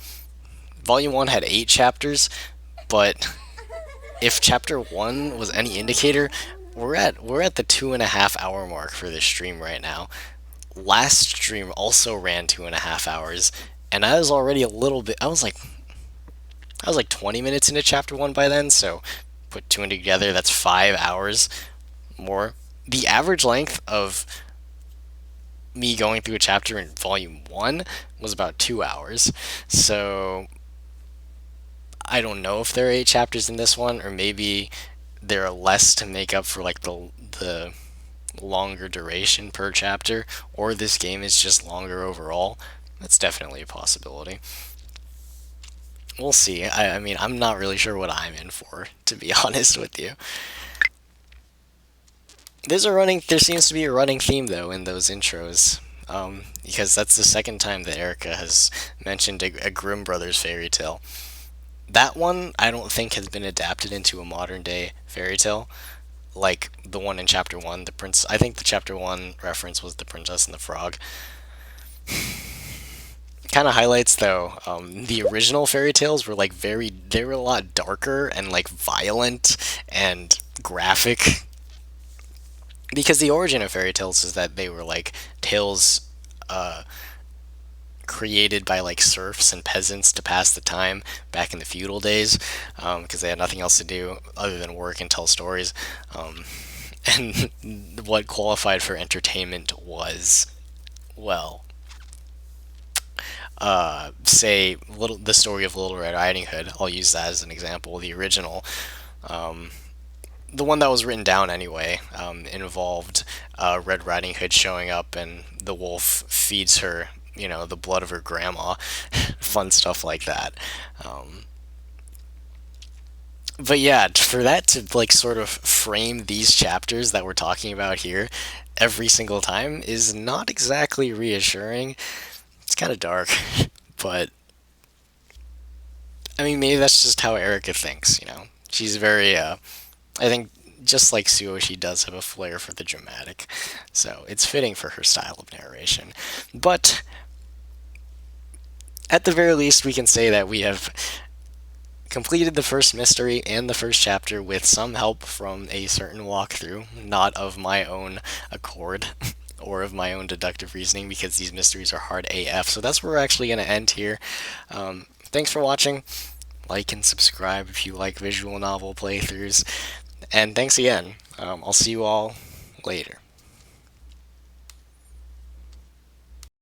Volume 1 had 8 chapters, but if Chapter 1 was any indicator, we're at the 2.5 hour mark for this stream right now. Last stream also ran 2.5 hours, and I was already a little bit. I was like 20 minutes into Chapter 1 by then, so put 2 and 2 together, that's 5 hours more. The average length of me going through a chapter in Volume 1 was about 2 hours, so I don't know if there are 8 chapters in this one, or maybe there are less to make up for like the longer duration per chapter, or this game is just longer overall. That's definitely a possibility. We'll see. I mean, I'm not really sure what I'm in for, to be honest with you. There seems to be a running theme, though, in those intros, because that's the second time that Erica has mentioned a Grimm Brothers fairy tale. That one, I don't think, has been adapted into a modern-day fairy tale, like the one in Chapter 1, I think the Chapter 1 reference was The Princess and the Frog. Kind of highlights, though, the original fairy tales were, like, they were a lot darker and, like, violent and graphic. Because the origin of fairy tales is that they were, like, tales created by, like, serfs and peasants to pass the time back in the feudal days, because they had nothing else to do other than work and tell stories. And what qualified for entertainment was, well, say, the story of Little Red Riding Hood. I'll use that as an example. The original, the one that was written down anyway, involved Red Riding Hood showing up and the wolf feeds her, the blood of her grandma. Fun stuff like that. But yeah, for that to, like, sort of frame these chapters that we're talking about here every single time is not exactly reassuring. It's kind of dark, but I mean, maybe that's just how Erica thinks, She's very, I think, just like Suo, she does have a flair for the dramatic, so it's fitting for her style of narration. But at the very least, we can say that we have completed the first mystery and the first chapter with some help from a certain walkthrough, not of my own accord or of my own deductive reasoning, because these mysteries are hard AF. So that's where we're actually going to end here. Thanks for watching. Like and subscribe if you like visual novel playthroughs. And thanks again. I'll see you all later.